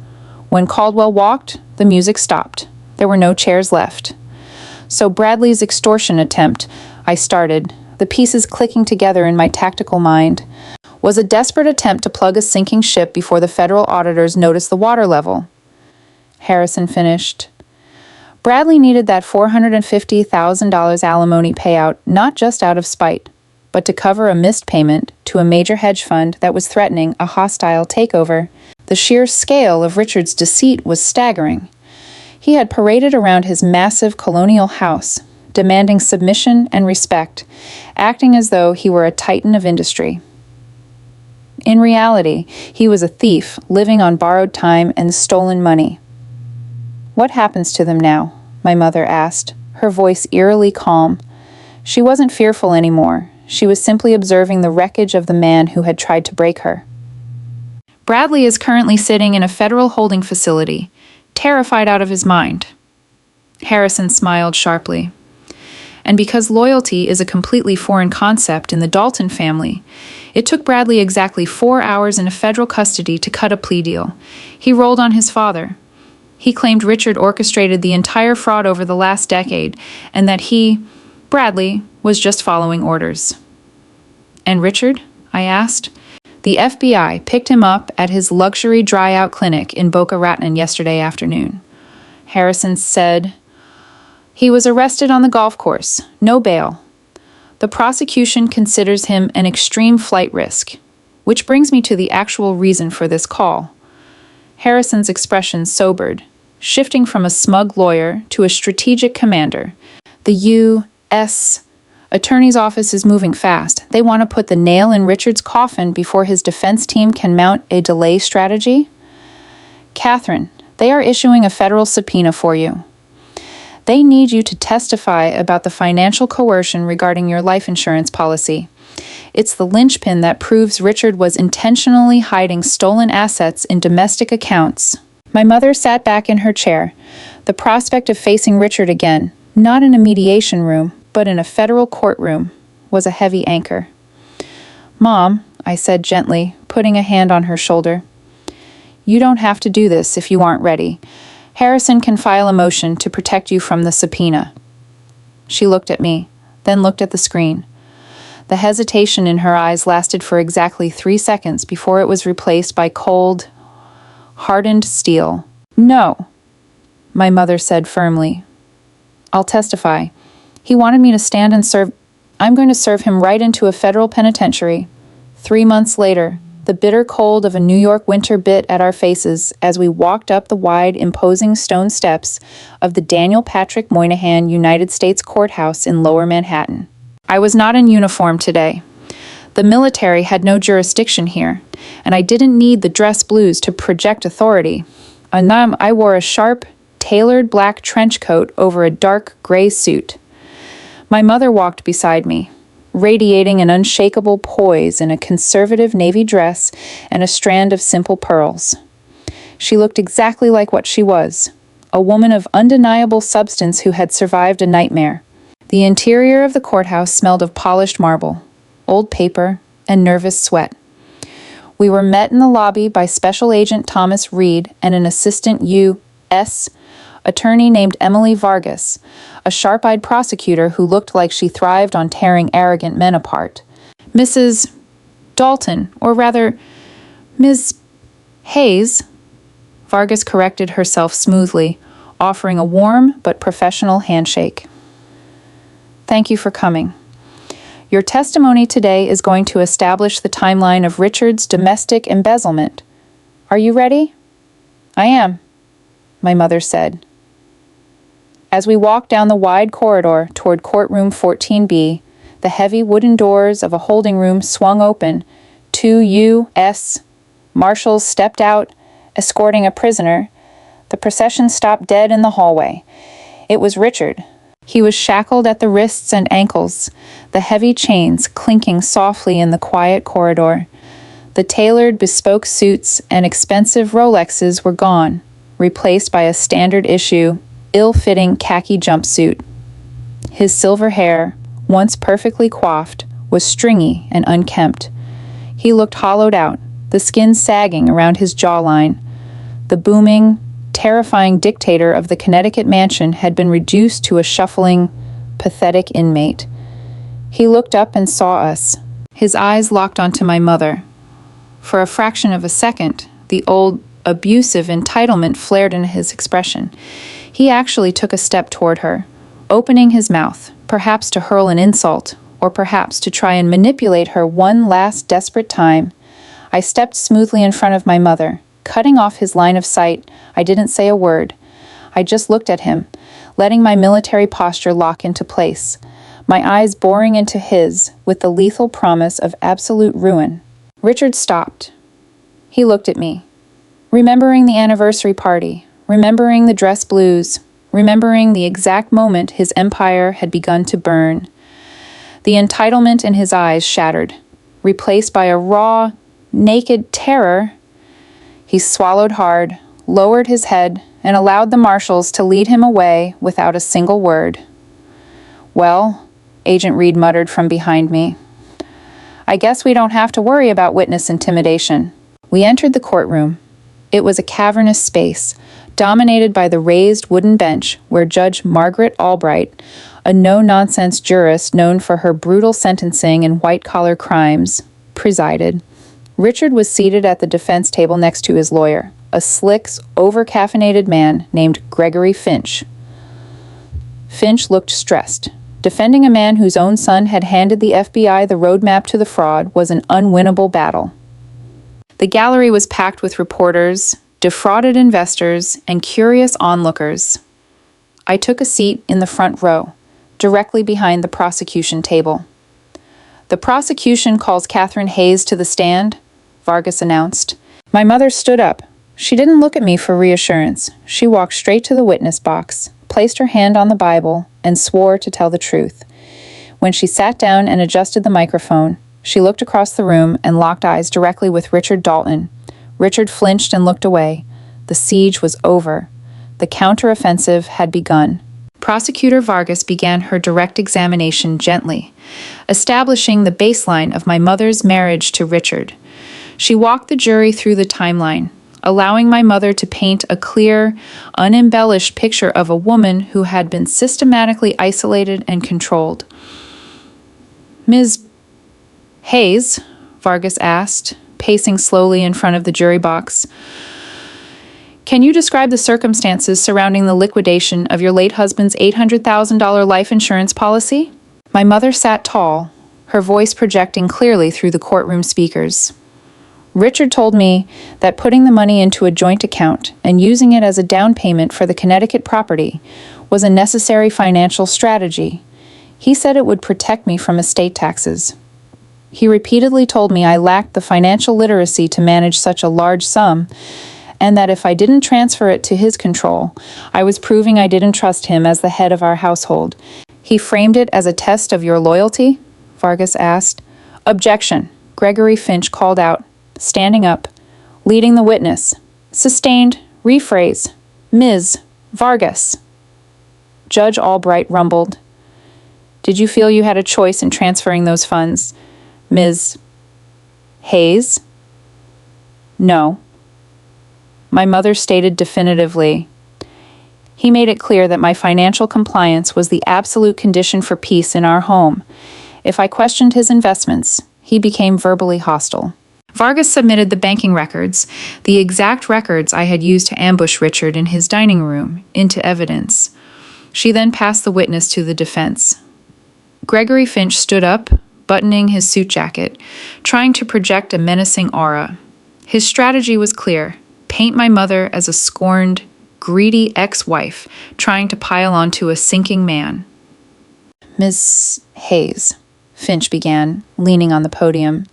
[SPEAKER 1] When Caldwell walked, the music stopped. There were no chairs left. So Bradley's extortion attempt, I started, the pieces clicking together in my tactical mind, was a desperate attempt to plug a sinking ship before the federal auditors noticed the water level. Harrison finished. Bradley needed that $450,000 alimony payout not just out of spite, but to cover a missed payment to a major hedge fund that was threatening a hostile takeover. The sheer scale of Richard's deceit was staggering. He had paraded around his massive colonial house, demanding submission and respect, acting as though he were a titan of industry. In reality, he was a thief living on borrowed time and stolen money. "What happens to them now?" my mother asked, her voice eerily calm. She wasn't fearful anymore. She was simply observing the wreckage of the man who had tried to break her. "Bradley is currently sitting in a federal holding facility, terrified out of his mind." Harrison smiled sharply. And because loyalty is a completely foreign concept in the Dalton family, it took Bradley exactly 4 hours in federal custody to cut a plea deal. He rolled on his father. He claimed Richard orchestrated the entire fraud over the last decade, and that he, Bradley, was just following orders. "And Richard?" I asked. "The FBI picked him up at his luxury dry-out clinic in Boca Raton yesterday afternoon." Harrison said, "He was arrested on the golf course, no bail. The prosecution considers him an extreme flight risk, which brings me to the actual reason for this call." Harrison's expression sobered, shifting from a smug lawyer to a strategic commander. "The U.S. Attorney's Office is moving fast. They want to put the nail in Richard's coffin before his defense team can mount a delay strategy." "Catherine, they are issuing a federal subpoena for you. They need you to testify about the financial coercion regarding your life insurance policy. It's the linchpin that proves Richard was intentionally hiding stolen assets in domestic accounts." My mother sat back in her chair. The prospect of facing Richard again, not in a mediation room, but in a federal courtroom, was a heavy anchor. "Mom," I said gently, putting a hand on her shoulder, "you don't have to do this if you aren't ready. Harrison can file a motion to protect you from the subpoena." She looked at me, then looked at the screen. The hesitation in her eyes lasted for exactly 3 seconds before it was replaced by cold, hardened steel. "No," my mother said firmly. "I'll testify. He wanted me to stand and serve. I'm going to serve him right into a federal penitentiary." 3 months later, the bitter cold of a New York winter bit at our faces as we walked up the wide, imposing stone steps of the Daniel Patrick Moynihan United States Courthouse in Lower Manhattan. I was not in uniform today. The military had no jurisdiction here, and I didn't need the dress blues to project authority. I wore a sharp, tailored black trench coat over a dark gray suit. My mother walked beside me, radiating an unshakable poise in a conservative navy dress and a strand of simple pearls. She looked exactly like what she was, a woman of undeniable substance who had survived a nightmare. The interior of the courthouse smelled of polished marble, old paper, and nervous sweat. We were met in the lobby by Special Agent Thomas Reed and an assistant U.S. attorney named Emily Vargas, a sharp-eyed prosecutor who looked like she thrived on tearing arrogant men apart. "Mrs. Dalton, or rather, Ms. Hayes," Vargas corrected herself smoothly, offering a warm but professional handshake. "Thank you for coming. Your testimony today is going to establish the timeline of Richard's domestic embezzlement. Are you ready?" "I am," my mother said. As we walked down the wide corridor toward courtroom 14B, the heavy wooden doors of a holding room swung open. 2 U.S. Marshals stepped out, escorting a prisoner. The procession stopped dead in the hallway. It was Richard, He was shackled at the wrists and ankles, the heavy chains clinking softly in the quiet corridor. The tailored, bespoke suits and expensive Rolexes were gone, replaced by a standard-issue, ill-fitting khaki jumpsuit. His silver hair, once perfectly coiffed, was stringy and unkempt. He looked hollowed out, the skin sagging around his jawline. The booming, terrifying dictator of the Connecticut mansion had been reduced to a shuffling, pathetic inmate. He looked up and saw us. His eyes locked onto my mother. For a fraction of a second, the old, abusive entitlement flared in his expression. He actually took a step toward her, opening his mouth, perhaps to hurl an insult, or perhaps to try and manipulate her one last desperate time. I stepped smoothly in front of my mother. Cutting off his line of sight, I didn't say a word. I just looked at him, letting my military posture lock into place, my eyes boring into his with the lethal promise of absolute ruin. Richard stopped. He looked at me, remembering the anniversary party, remembering the dress blues, remembering the exact moment his empire had begun to burn. The entitlement in his eyes shattered, replaced by a raw, naked terror. He swallowed hard, lowered his head, and allowed the marshals to lead him away without a single word. "Well," Agent Reed muttered from behind me, "I guess we don't have to worry about witness intimidation." We entered the courtroom. It was a cavernous space, dominated by the raised wooden bench where Judge Margaret Albright, a no-nonsense jurist known for her brutal sentencing in white-collar crimes, presided. Richard was seated at the defense table next to his lawyer, a slick, over-caffeinated man named Gregory Finch. Finch looked stressed. Defending a man whose own son had handed the FBI the roadmap to the fraud was an unwinnable battle. The gallery was packed with reporters, defrauded investors, and curious onlookers. I took a seat in the front row, directly behind the prosecution table. "The prosecution calls Catherine Hayes to the stand," Vargas announced. My mother stood up. She didn't look at me for reassurance. She walked straight to the witness box, placed her hand on the Bible, and swore to tell the truth. When she sat down and adjusted the microphone, she looked across the room and locked eyes directly with Richard Dalton. Richard flinched and looked away. The siege was over. The counteroffensive had begun. Prosecutor Vargas began her direct examination gently, establishing the baseline of my mother's marriage to Richard. She walked the jury through the timeline, allowing my mother to paint a clear, unembellished picture of a woman who had been systematically isolated and controlled. "Ms. Hayes," Vargas asked, pacing slowly in front of the jury box, "can you describe the circumstances surrounding the liquidation of your late husband's $800,000 life insurance policy?" My mother sat tall, her voice projecting clearly through the courtroom speakers. "Richard told me that putting the money into a joint account and using it as a down payment for the Connecticut property was a necessary financial strategy. He said it would protect me from estate taxes. He repeatedly told me I lacked the financial literacy to manage such a large sum, and that if I didn't transfer it to his control, I was proving I didn't trust him as the head of our household. He framed it as a test of your loyalty?" Vargas asked. "Objection," Gregory Finch called out, standing up, leading the witness. "Sustained. Rephrase. Ms. Vargas." Judge Albright rumbled. "Did you feel you had a choice in transferring those funds, Ms. Hayes?" "No." My mother stated definitively. "He made it clear that my financial compliance was the absolute condition for peace in our home. If I questioned his investments, he became verbally hostile." Vargas submitted the banking records, the exact records I had used to ambush Richard in his dining room, into evidence. She then passed the witness to the defense. Gregory Finch stood up, buttoning his suit jacket, trying to project a menacing aura. His strategy was clear: paint my mother as a scorned, greedy ex-wife trying to pile onto a sinking man. "Miss Hayes," Finch began, leaning on the podium,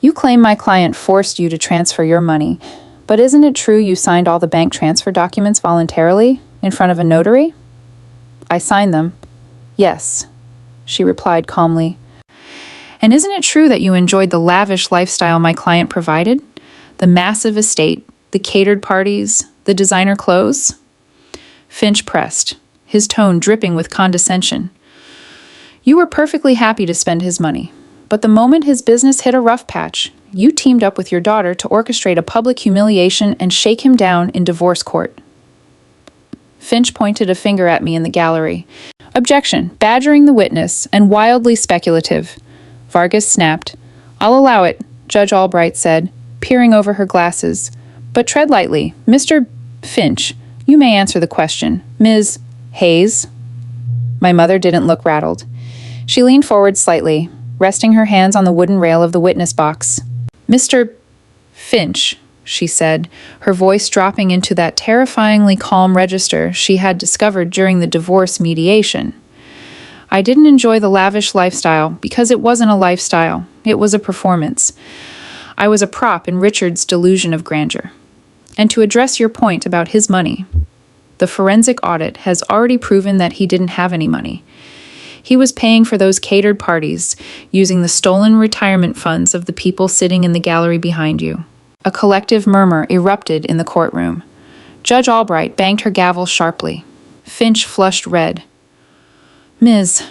[SPEAKER 1] "you claim my client forced you to transfer your money, but isn't it true you signed all the bank transfer documents voluntarily, in front of a notary?" "I signed them," Yes, she replied calmly. And isn't it true that you enjoyed the lavish lifestyle my client provided? The massive estate, the catered parties, the designer clothes? Finch pressed, his tone dripping with condescension. You were perfectly happy to spend his money, but the moment his business hit a rough patch, you teamed up with your daughter to orchestrate a public humiliation and shake him down in divorce court. Finch pointed a finger at me in the gallery. Objection, badgering the witness, and wildly speculative. Vargas snapped. I'll allow it, Judge Albright said, peering over her glasses. But tread lightly. Mr. Finch, you may answer the question. Ms. Hayes? My mother didn't look rattled. She leaned forward slightly, resting her hands on the wooden rail of the witness box. Mr. Finch, she said, her voice dropping into that terrifyingly calm register she had discovered during the divorce mediation. I didn't enjoy the lavish lifestyle because it wasn't a lifestyle. It was a performance. I was a prop in Richard's delusion of grandeur. And to address your point about his money, the forensic audit has already proven that he didn't have any money. He was paying for those catered parties using the stolen retirement funds of the people sitting in the gallery behind you. A collective murmur erupted in the courtroom. Judge Albright banged her gavel sharply. Finch flushed red. Ms.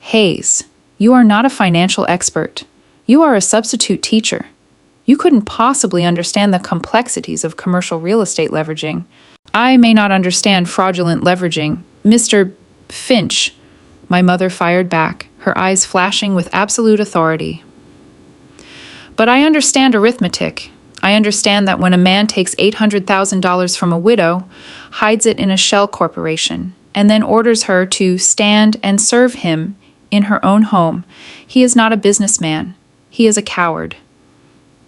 [SPEAKER 1] Hayes, you are not a financial expert. You are a substitute teacher. You couldn't possibly understand the complexities of commercial real estate leveraging. I may not understand fraudulent leveraging. Mr. Finch, my mother fired back, her eyes flashing with absolute authority. But I understand arithmetic. I understand that when a man takes $800,000 from a widow, hides it in a shell corporation, and then orders her to stand and serve him in her own home, he is not a businessman. He is a coward.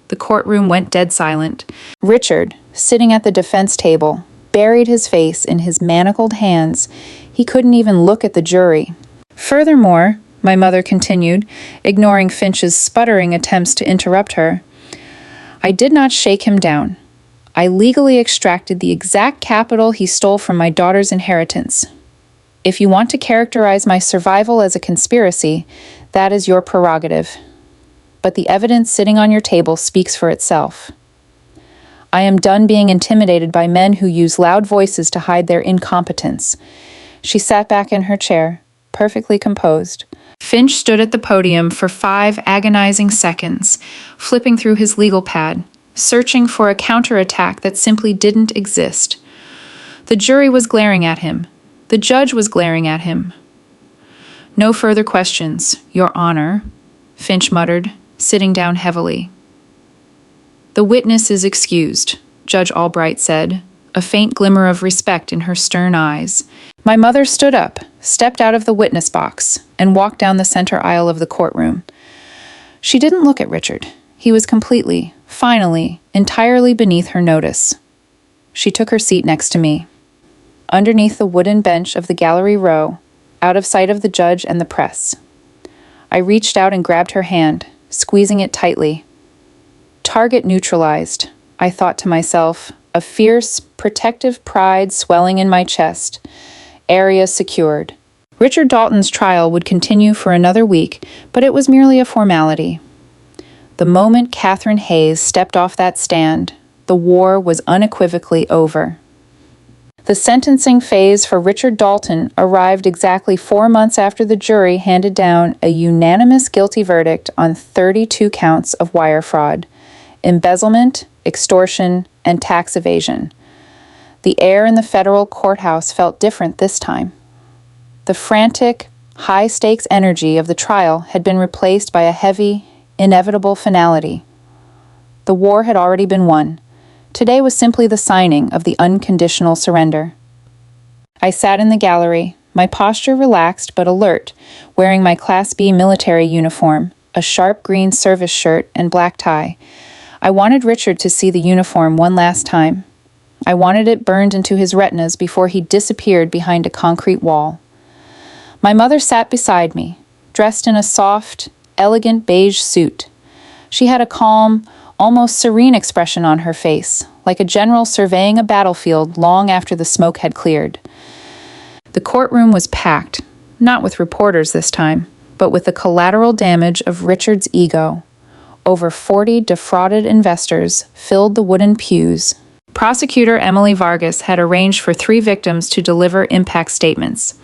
[SPEAKER 1] The courtroom went dead silent. Richard, sitting at the defense table, buried his face in his manacled hands. He couldn't even look at the jury. Furthermore, my mother continued, ignoring Finch's sputtering attempts to interrupt her, I did not shake him down. I legally extracted the exact capital he stole from my daughter's inheritance. If you want to characterize my survival as a conspiracy, that is your prerogative. But the evidence sitting on your table speaks for itself. I am done being intimidated by men who use loud voices to hide their incompetence. She sat back in her chair, perfectly composed. Finch stood at the podium for 5 agonizing seconds, flipping through his legal pad, searching for a counterattack that simply didn't exist. The jury was glaring at him. The judge was glaring at him. No further questions, Your Honor, Finch muttered, sitting down heavily. The witness is excused, Judge Albright said, a faint glimmer of respect in her stern eyes. My mother stood up, stepped out of the witness box, and walked down the center aisle of the courtroom. She didn't look at Richard. He was completely, finally, entirely beneath her notice. She took her seat next to me. Underneath the wooden bench of the gallery row, out of sight of the judge and the press. I reached out and grabbed her hand, squeezing it tightly. Target neutralized, I thought to myself, a fierce, protective pride swelling in my chest. Area secured. Richard Dalton's trial would continue for another week, but it was merely a formality. The moment Catherine Hayes stepped off that stand, the war was unequivocally over. The sentencing phase for Richard Dalton arrived exactly 4 months after the jury handed down a unanimous guilty verdict on 32 counts of wire fraud, embezzlement, extortion, and tax evasion. The air in the federal courthouse felt different this time. The frantic, high-stakes energy of the trial had been replaced by a heavy, inevitable finality. The war had already been won. Today was simply the signing of the unconditional surrender. I sat in the gallery, my posture relaxed but alert, wearing my Class B military uniform, a sharp green service shirt and black tie. I wanted Richard to see the uniform one last time. I wanted it burned into his retinas before he disappeared behind a concrete wall. My mother sat beside me, dressed in a soft, elegant beige suit. She had a calm, almost serene expression on her face, like a general surveying a battlefield long after the smoke had cleared. The courtroom was packed. not with reporters this time, but with the collateral damage of Richard's ego. Over 40 defrauded investors filled the wooden pews. Prosecutor Emily Vargas had arranged for 3 victims to deliver impact statements.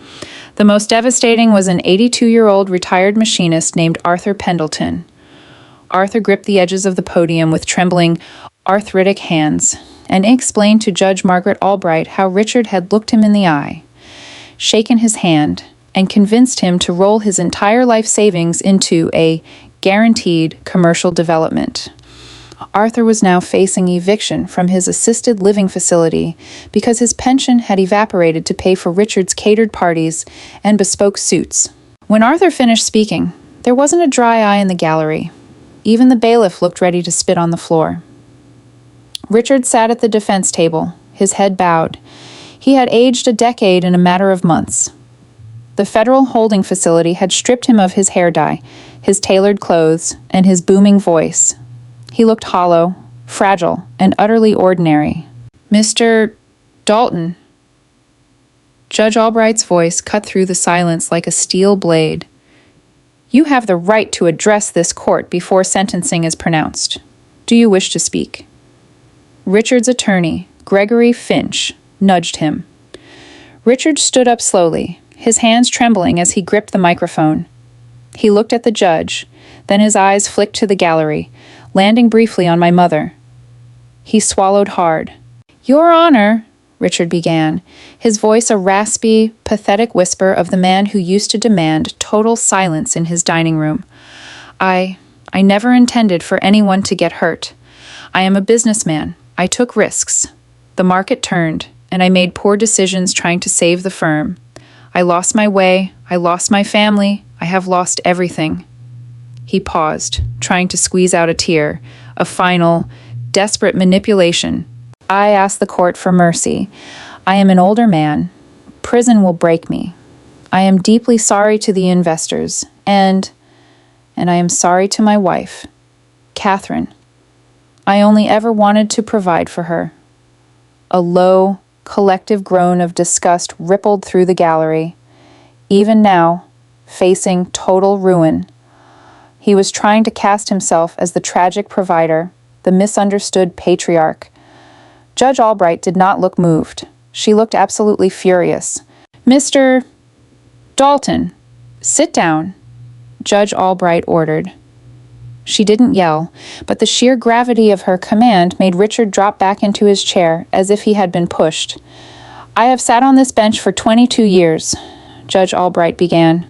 [SPEAKER 1] The most devastating was an 82-year-old retired machinist named Arthur Pendleton. Arthur gripped the edges of the podium with trembling, arthritic hands, and explained to Judge Margaret Albright how Richard had looked him in the eye, shaken his hand, and convinced him to roll his entire life savings into a guaranteed commercial development. Arthur was now facing eviction from his assisted living facility because his pension had evaporated to pay for Richard's catered parties and bespoke suits. When Arthur finished speaking, there wasn't a dry eye in the gallery. Even the bailiff looked ready to spit on the floor. Richard sat at the defense table, his head bowed. He had aged a decade in a matter of months. The federal holding facility had stripped him of his hair dye, his tailored clothes, and his booming voice. He looked hollow, fragile, and utterly ordinary. "Mr. Dalton." Judge Albright's voice cut through the silence like a steel blade. "You have the right to address this court before sentencing is pronounced. Do you wish to speak?" Richard's attorney, Gregory Finch, nudged him. Richard stood up slowly, his hands trembling as he gripped the microphone. He looked at the judge, then his eyes flicked to the gallery, landing briefly on my mother. He swallowed hard. "Your Honor," Richard began, his voice a raspy, pathetic whisper of the man who used to demand total silence in his dining room. I never intended for anyone to get hurt. I am a businessman. I took risks. The market turned, and I made poor decisions trying to save the firm. I lost my way. I lost my family. I have lost everything." He paused, trying to squeeze out a tear, a final, desperate manipulation. "I ask the court for mercy. I am an older man. Prison will break me. I am deeply sorry to the investors, and I am sorry to my wife, Catherine. I only ever wanted to provide for her." A low, collective groan of disgust rippled through the gallery. Even now, facing total ruin, he was trying to cast himself as the tragic provider, the misunderstood patriarch. Judge Albright did not look moved. She looked absolutely furious. "Mr. Dalton, sit down," Judge Albright ordered. She didn't yell, but the sheer gravity of her command made Richard drop back into his chair as if he had been pushed. "I have sat on this bench for 22 years, Judge Albright began,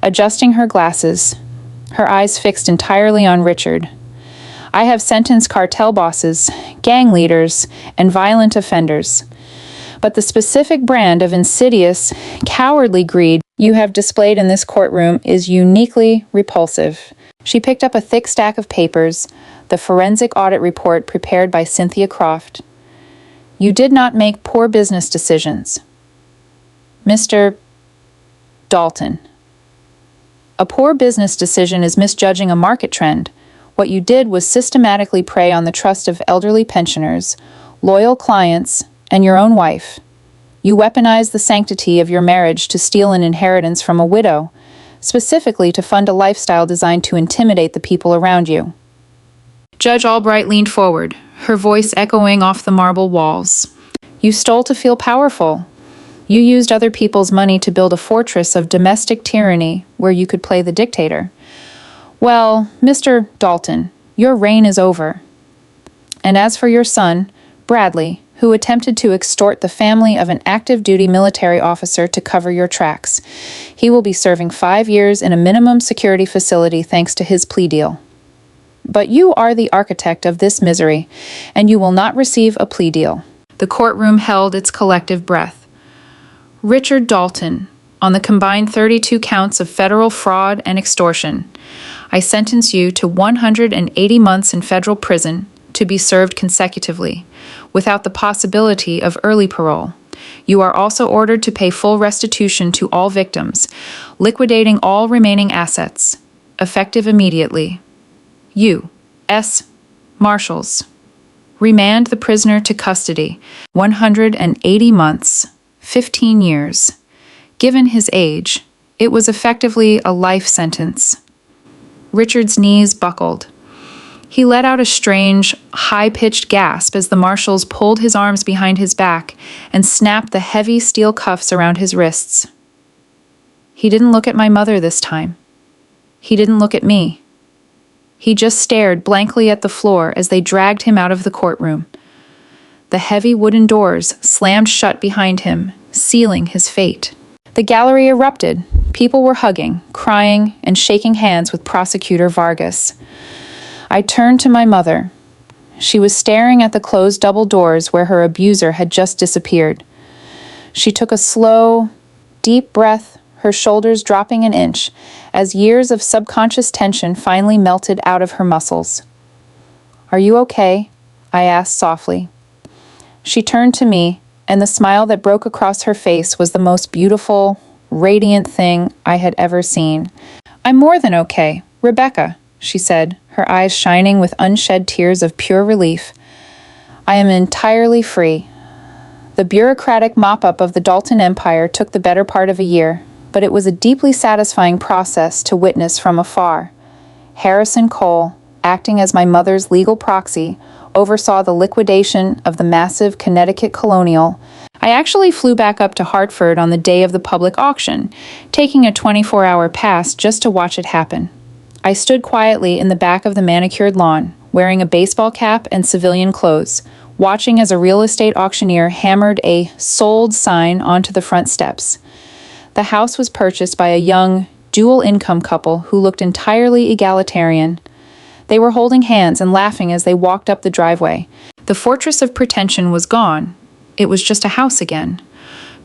[SPEAKER 1] adjusting her glasses, her eyes fixed entirely on Richard. "I have sentenced cartel bosses, gang leaders, and violent offenders. But the specific brand of insidious, cowardly greed you have displayed in this courtroom is uniquely repulsive." She picked up a thick stack of papers, the forensic audit report prepared by Cynthia Croft. "You did not make poor business decisions, Mr. Dalton. A poor business decision is misjudging a market trend. What you did was systematically prey on the trust of elderly pensioners, loyal clients, and your own wife. You weaponized the sanctity of your marriage to steal an inheritance from a widow, specifically to fund a lifestyle designed to intimidate the people around you." Judge Albright leaned forward, her voice echoing off the marble walls. "You stole to feel powerful. You used other people's money to build a fortress of domestic tyranny where you could play the dictator. Well, Mr. Dalton, your reign is over. And as for your son, Bradley, who attempted to extort the family of an active-duty military officer to cover your tracks, he will be serving 5 years in a minimum security facility thanks to his plea deal. But you are the architect of this misery, and you will not receive a plea deal." The courtroom held its collective breath. "Richard Dalton, on the combined 32 counts of federal fraud and extortion, I sentence you to 180 months in federal prison to be served consecutively, without the possibility of early parole. You are also ordered to pay full restitution to all victims, liquidating all remaining assets, effective immediately. U.S. Marshals. Remand the prisoner to custody, 180 months, 15 years. Given his age, It was effectively a life sentence. Richard's knees buckled. He let out a strange, high-pitched gasp as the marshals pulled his arms behind his back and snapped the heavy steel cuffs around his wrists. He didn't look at my mother this time. He didn't look at me. He just stared blankly at the floor as they dragged him out of the courtroom. The heavy wooden doors slammed shut behind him, sealing his fate. The gallery erupted. People were hugging, crying, and shaking hands with Prosecutor Vargas. I turned to my mother. She was staring at the closed double doors where her abuser had just disappeared. She took a slow, deep breath, her shoulders dropping an inch, as years of subconscious tension finally melted out of her muscles. "Are you okay?" I asked softly. She turned to me, and the smile that broke across her face was the most beautiful, radiant thing I had ever seen. "I'm more than okay, Rebecca," she said, her eyes shining with unshed tears of pure relief. "I am entirely free." The bureaucratic mop-up of the Dalton Empire took the better part of a year, but it was a deeply satisfying process to witness from afar. Harrison Cole, acting as my mother's legal proxy, oversaw the liquidation of the massive Connecticut Colonial. I actually flew back up to Hartford on the day of the public auction, taking a 24-hour pass just to watch it happen. I stood quietly in the back of the manicured lawn, wearing a baseball cap and civilian clothes, watching as a real estate auctioneer hammered a "sold" sign onto the front steps. The house was purchased by a young, dual-income couple who looked entirely egalitarian. They were holding hands and laughing as they walked up the driveway. The fortress of pretension was gone. It was just a house again,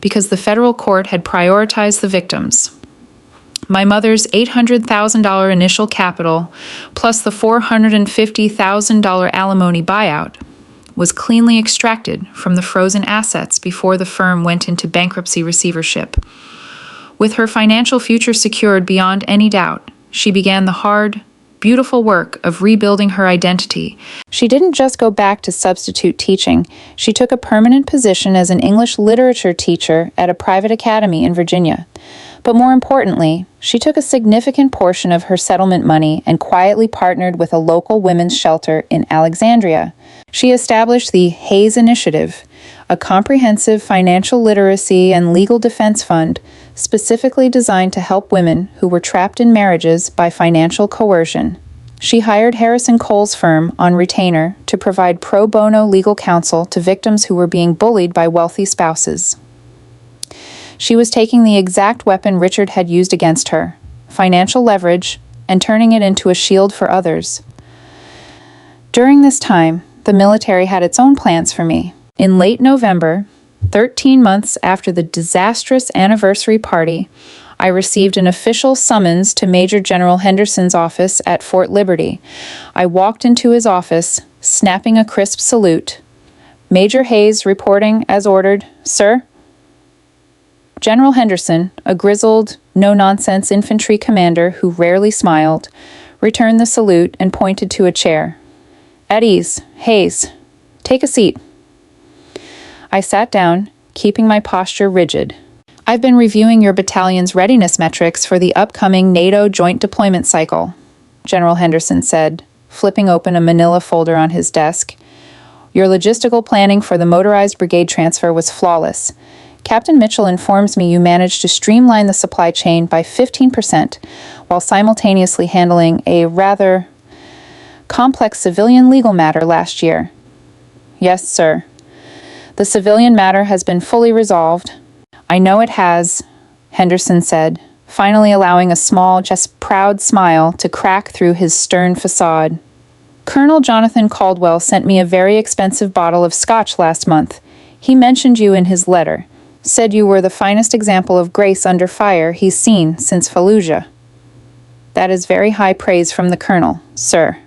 [SPEAKER 1] because the federal court had prioritized the victims. My mother's $800,000 initial capital, plus the $450,000 alimony buyout, was cleanly extracted from the frozen assets before the firm went into bankruptcy receivership. With her financial future secured beyond any doubt, she began the hard, beautiful work of rebuilding her identity. She didn't just go back to substitute teaching. She took a permanent position as an English literature teacher at a private academy in Virginia. But more importantly, she took a significant portion of her settlement money and quietly partnered with a local women's shelter in Alexandria. She established the Hayes Initiative, a comprehensive financial literacy and legal defense fund specifically designed to help women who were trapped in marriages by financial coercion. She hired Harrison Cole's firm on retainer to provide pro bono legal counsel to victims who were being bullied by wealthy spouses. She was taking the exact weapon Richard had used against her, financial leverage, and turning it into a shield for others. During this time, the military had its own plans for me. In late November, 13 months after the disastrous anniversary party, I received an official summons to Major General Henderson's office at Fort Liberty. I walked into his office, snapping a crisp salute. Major Hayes reporting as ordered, "Sir?" General Henderson, a grizzled, no-nonsense infantry commander who rarely smiled, returned the salute and pointed to a chair. "At ease, Hayes. Take a seat." I sat down, keeping my posture rigid. "I've been reviewing your battalion's readiness metrics for the upcoming NATO joint deployment cycle," General Henderson said, flipping open a manila folder on his desk. "Your logistical planning for the motorized brigade transfer was flawless. Captain Mitchell informs me you managed to streamline the supply chain by 15% while simultaneously handling a rather complex civilian legal matter last year." "Yes, sir. The civilian matter has been fully resolved." "I know it has," Henderson said, finally allowing a small, just proud smile to crack through his stern facade. "Colonel Jonathan Caldwell sent me a very expensive bottle of scotch last month. He mentioned you in his letter. Said you were the finest example of grace under fire he's seen since Fallujah." "That is very high praise from the colonel, sir."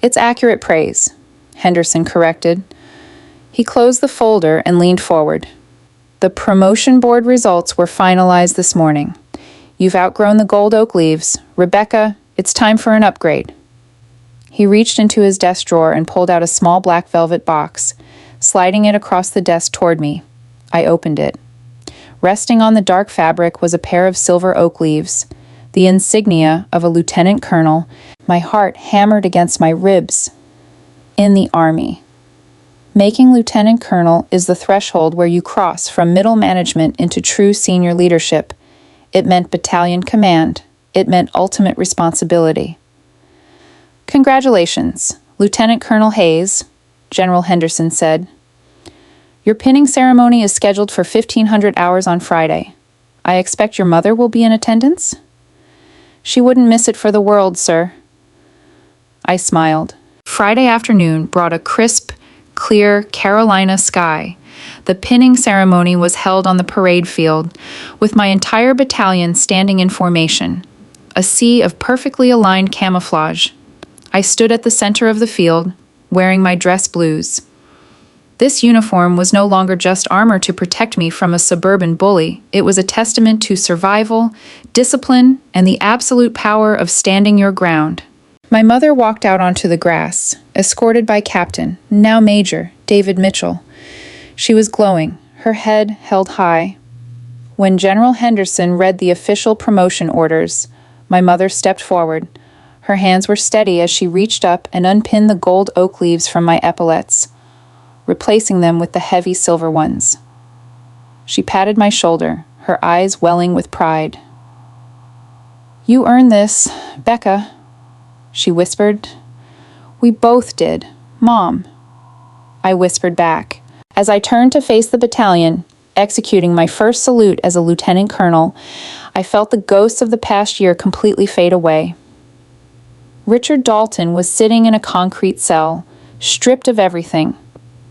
[SPEAKER 1] "It's accurate praise," Henderson corrected. He closed the folder and leaned forward. "The promotion board results were finalized this morning. You've outgrown the gold oak leaves. Rebecca, it's time for an upgrade." He reached into his desk drawer and pulled out a small black velvet box, sliding it across the desk toward me. I opened it. Resting on the dark fabric was a pair of silver oak leaves, the insignia of a lieutenant colonel. My heart hammered against my ribs. In the Army. Making lieutenant colonel is the threshold where you cross from middle management into true senior leadership. It meant battalion command. It meant ultimate responsibility. "Congratulations, Lieutenant Colonel Hayes," General Henderson said. "Your pinning ceremony is scheduled for 1500 hours on Friday. I expect your mother will be in attendance?" "She wouldn't miss it for the world, sir." I smiled. Friday afternoon brought a crisp, clear Carolina sky. The pinning ceremony was held on the parade field, with my entire battalion standing in formation, a sea of perfectly aligned camouflage. I stood at the center of the field, wearing my dress blues. This uniform was no longer just armor to protect me from a suburban bully. It was a testament to survival, discipline, and the absolute power of standing your ground. My mother walked out onto the grass, escorted by Captain, now Major, David Mitchell. She was glowing, her head held high. When General Henderson read the official promotion orders, my mother stepped forward. Her hands were steady as she reached up and unpinned the gold oak leaves from my epaulets, replacing them with the heavy silver ones. She patted my shoulder, her eyes welling with pride. "You earned this, Becca," she whispered. "We both did, Mom," I whispered back. As I turned to face the battalion, executing my first salute as a lieutenant colonel, I felt the ghosts of the past year completely fade away. Richard Dalton was sitting in a concrete cell, stripped of everything,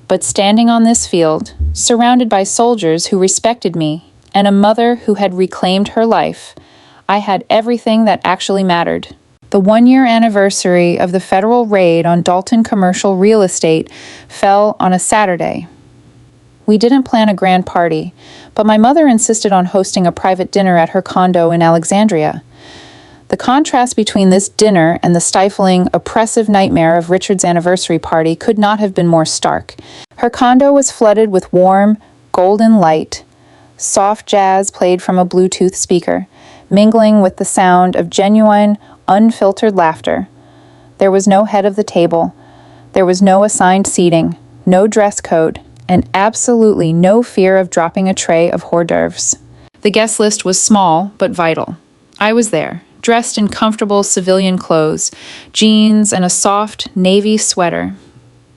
[SPEAKER 1] but standing on this field, surrounded by soldiers who respected me and a mother who had reclaimed her life, I had everything that actually mattered. The one-year anniversary of the federal raid on Dalton commercial real estate fell on a Saturday. We didn't plan a grand party, but my mother insisted on hosting a private dinner at her condo in Alexandria. The contrast between this dinner and the stifling, oppressive nightmare of Richard's anniversary party could not have been more stark. Her condo was flooded with warm, golden light. Soft jazz played from a Bluetooth speaker, mingling with the sound of genuine, unfiltered laughter. There was no head of the table. There was no assigned seating, no dress code, and absolutely no fear of dropping a tray of hors d'oeuvres. The guest list was small but vital. I was there, dressed in comfortable civilian clothes, jeans and a soft navy sweater.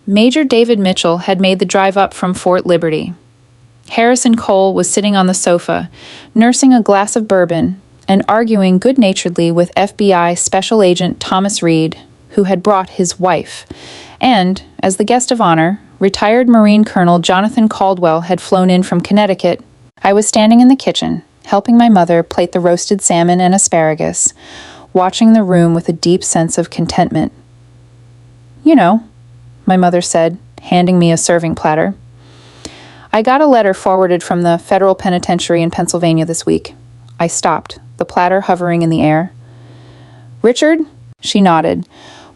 [SPEAKER 1] Major David Mitchell had made the drive up from Fort Liberty. Harrison Cole was sitting on the sofa, nursing a glass of bourbon and arguing good-naturedly with FBI Special Agent Thomas Reed, who had brought his wife. And, as the guest of honor, retired Marine Colonel Jonathan Caldwell had flown in from Connecticut. I was standing in the kitchen, helping my mother plate the roasted salmon and asparagus, watching the room with a deep sense of contentment. "You know," my mother said, handing me a serving platter. "I got a letter forwarded from the federal penitentiary in Pennsylvania this week." I stopped, the platter hovering in the air. "Richard?" She nodded,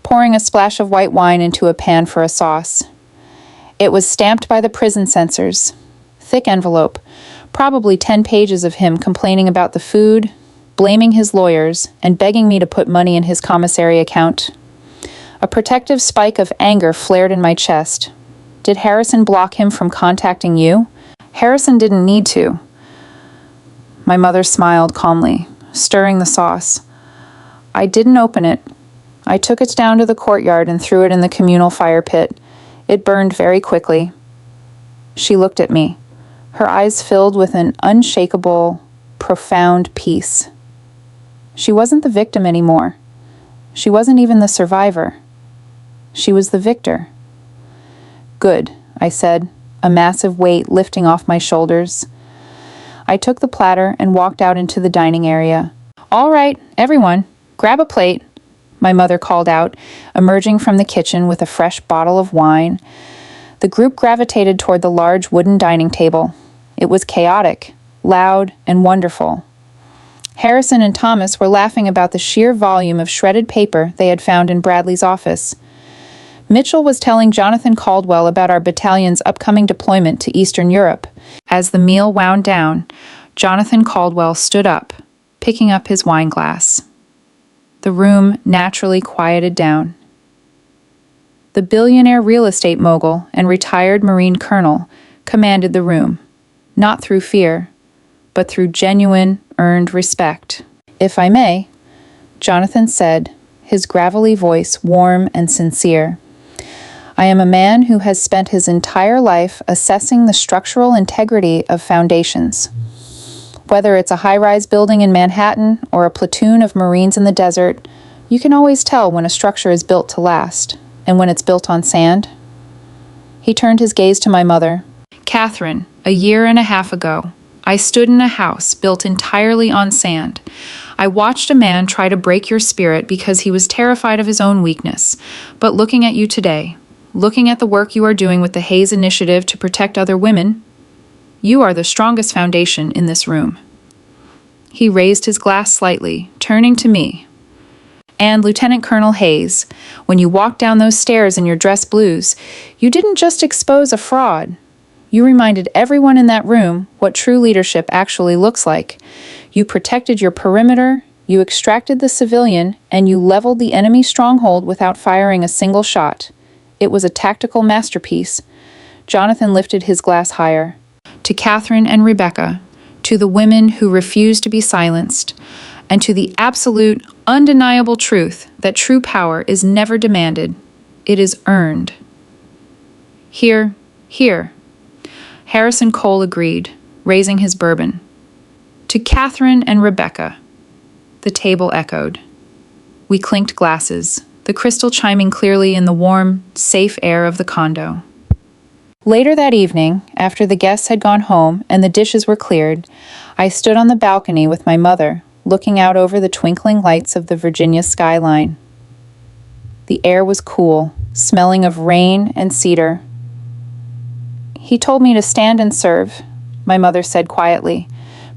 [SPEAKER 1] pouring a splash of white wine into a pan for a sauce. It was stamped by the prison censors. Thick envelope, probably 10 pages of him complaining about the food, blaming his lawyers, and begging me to put money in his commissary account. A protective spike of anger flared in my chest. Did Harrison block him from contacting you? Harrison didn't need to. My mother smiled calmly, stirring the sauce. "I didn't open it. I took it down to the courtyard and threw it in the communal fire pit. It burned very quickly." She looked at me, her eyes filled with an unshakable, profound peace. She wasn't the victim anymore. She wasn't even the survivor. She was the victor. "Good," I said, a massive weight lifting off my shoulders. I took the platter and walked out into the dining area. "All right, everyone, grab a plate," my mother called out, emerging from the kitchen with a fresh bottle of wine. The group gravitated toward the large wooden dining table. It was chaotic, loud, and wonderful. Harrison and Thomas were laughing about the sheer volume of shredded paper they had found in Bradley's office. Mitchell was telling Jonathan Caldwell about our battalion's upcoming deployment to Eastern Europe. As the meal wound down, Jonathan Caldwell stood up, picking up his wine glass. The room naturally quieted down. The billionaire real estate mogul and retired Marine colonel commanded the room, not through fear, but through genuine, earned respect. "If I may," Jonathan said, his gravelly voice warm and sincere, "I am a man who has spent his entire life assessing the structural integrity of foundations. Whether it's a high-rise building in Manhattan or a platoon of Marines in the desert, you can always tell when a structure is built to last, and when it's built on sand." He turned his gaze to my mother. "Catherine, a year and a half ago, I stood in a house built entirely on sand. I watched a man try to break your spirit because he was terrified of his own weakness. But looking at you today, looking at the work you are doing with the Hayes Initiative to protect other women, you are the strongest foundation in this room." He raised his glass slightly, turning to me. "And Lieutenant Colonel Hayes, when you walked down those stairs in your dress blues, you didn't just expose a fraud. You reminded everyone in that room what true leadership actually looks like. You protected your perimeter, you extracted the civilian, and you leveled the enemy stronghold without firing a single shot. It was a tactical masterpiece." Jonathan lifted his glass higher. "To Catherine and Rebecca, to the women who refuse to be silenced, and to the absolute, undeniable truth that true power is never demanded, it is earned." "Here, here." Harrison Cole agreed, raising his bourbon. "To Catherine and Rebecca." The table echoed. We clinked glasses, the crystal chiming clearly in the warm, safe air of the condo. Later that evening, after the guests had gone home and the dishes were cleared, I stood on the balcony with my mother, looking out over the twinkling lights of the Virginia skyline. The air was cool, smelling of rain and cedar. "He told me to stand and serve," my mother said quietly,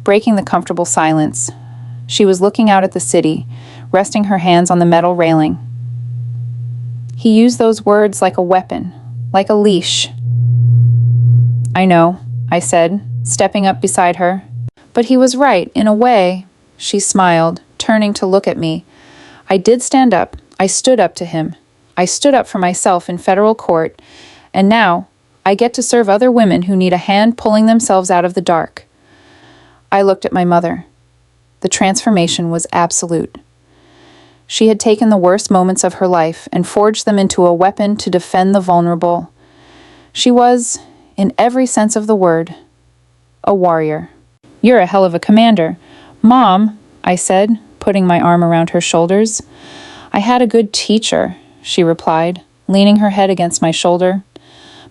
[SPEAKER 1] breaking the comfortable silence. She was looking out at the city, resting her hands on the metal railing. "He used those words like a weapon, like a leash." "I know," I said, stepping up beside her. "But he was right, in a way," she smiled, turning to look at me. "I did stand up. I stood up to him. I stood up for myself in federal court, and now I get to serve other women who need a hand pulling themselves out of the dark." I looked at my mother. The transformation was absolute. She had taken the worst moments of her life and forged them into a weapon to defend the vulnerable. She was, in every sense of the word, a warrior. "You're a hell of a commander." "Mom," I said, putting my arm around her shoulders. "I had a good teacher," she replied, leaning her head against my shoulder.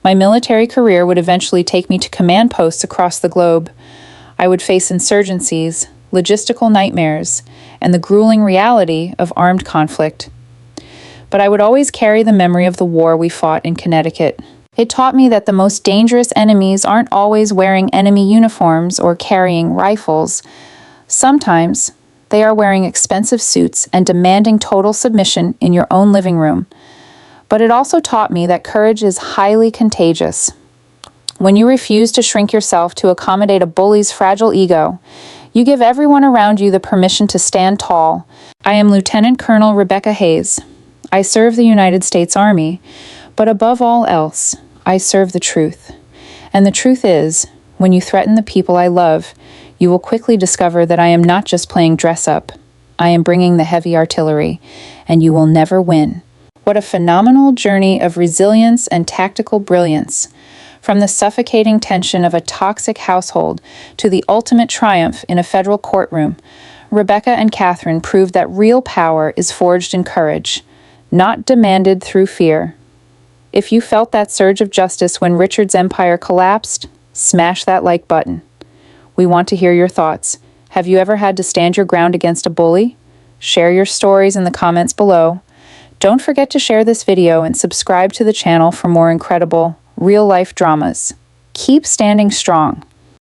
[SPEAKER 1] My military career would eventually take me to command posts across the globe. I would face insurgencies, logistical nightmares, and the grueling reality of armed conflict. But I would always carry the memory of the war we fought in Connecticut. It taught me that the most dangerous enemies aren't always wearing enemy uniforms or carrying rifles. Sometimes they are wearing expensive suits and demanding total submission in your own living room. But it also taught me that courage is highly contagious. When you refuse to shrink yourself to accommodate a bully's fragile ego, you give everyone around you the permission to stand tall. I am Lieutenant Colonel Rebecca Hayes. I serve the United States Army, but above all else, I serve the truth. And the truth is, when you threaten the people I love, you will quickly discover that I am not just playing dress-up. I am bringing the heavy artillery, and you will never win. What a phenomenal journey of resilience and tactical brilliance. From the suffocating tension of a toxic household to the ultimate triumph in a federal courtroom, Rebecca and Catherine proved that real power is forged in courage, not demanded through fear. If you felt that surge of justice when Richard's empire collapsed, smash that like button. We want to hear your thoughts. Have you ever had to stand your ground against a bully? Share your stories in the comments below. Don't forget to share this video and subscribe to the channel for more incredible, real-life dramas. Keep standing strong.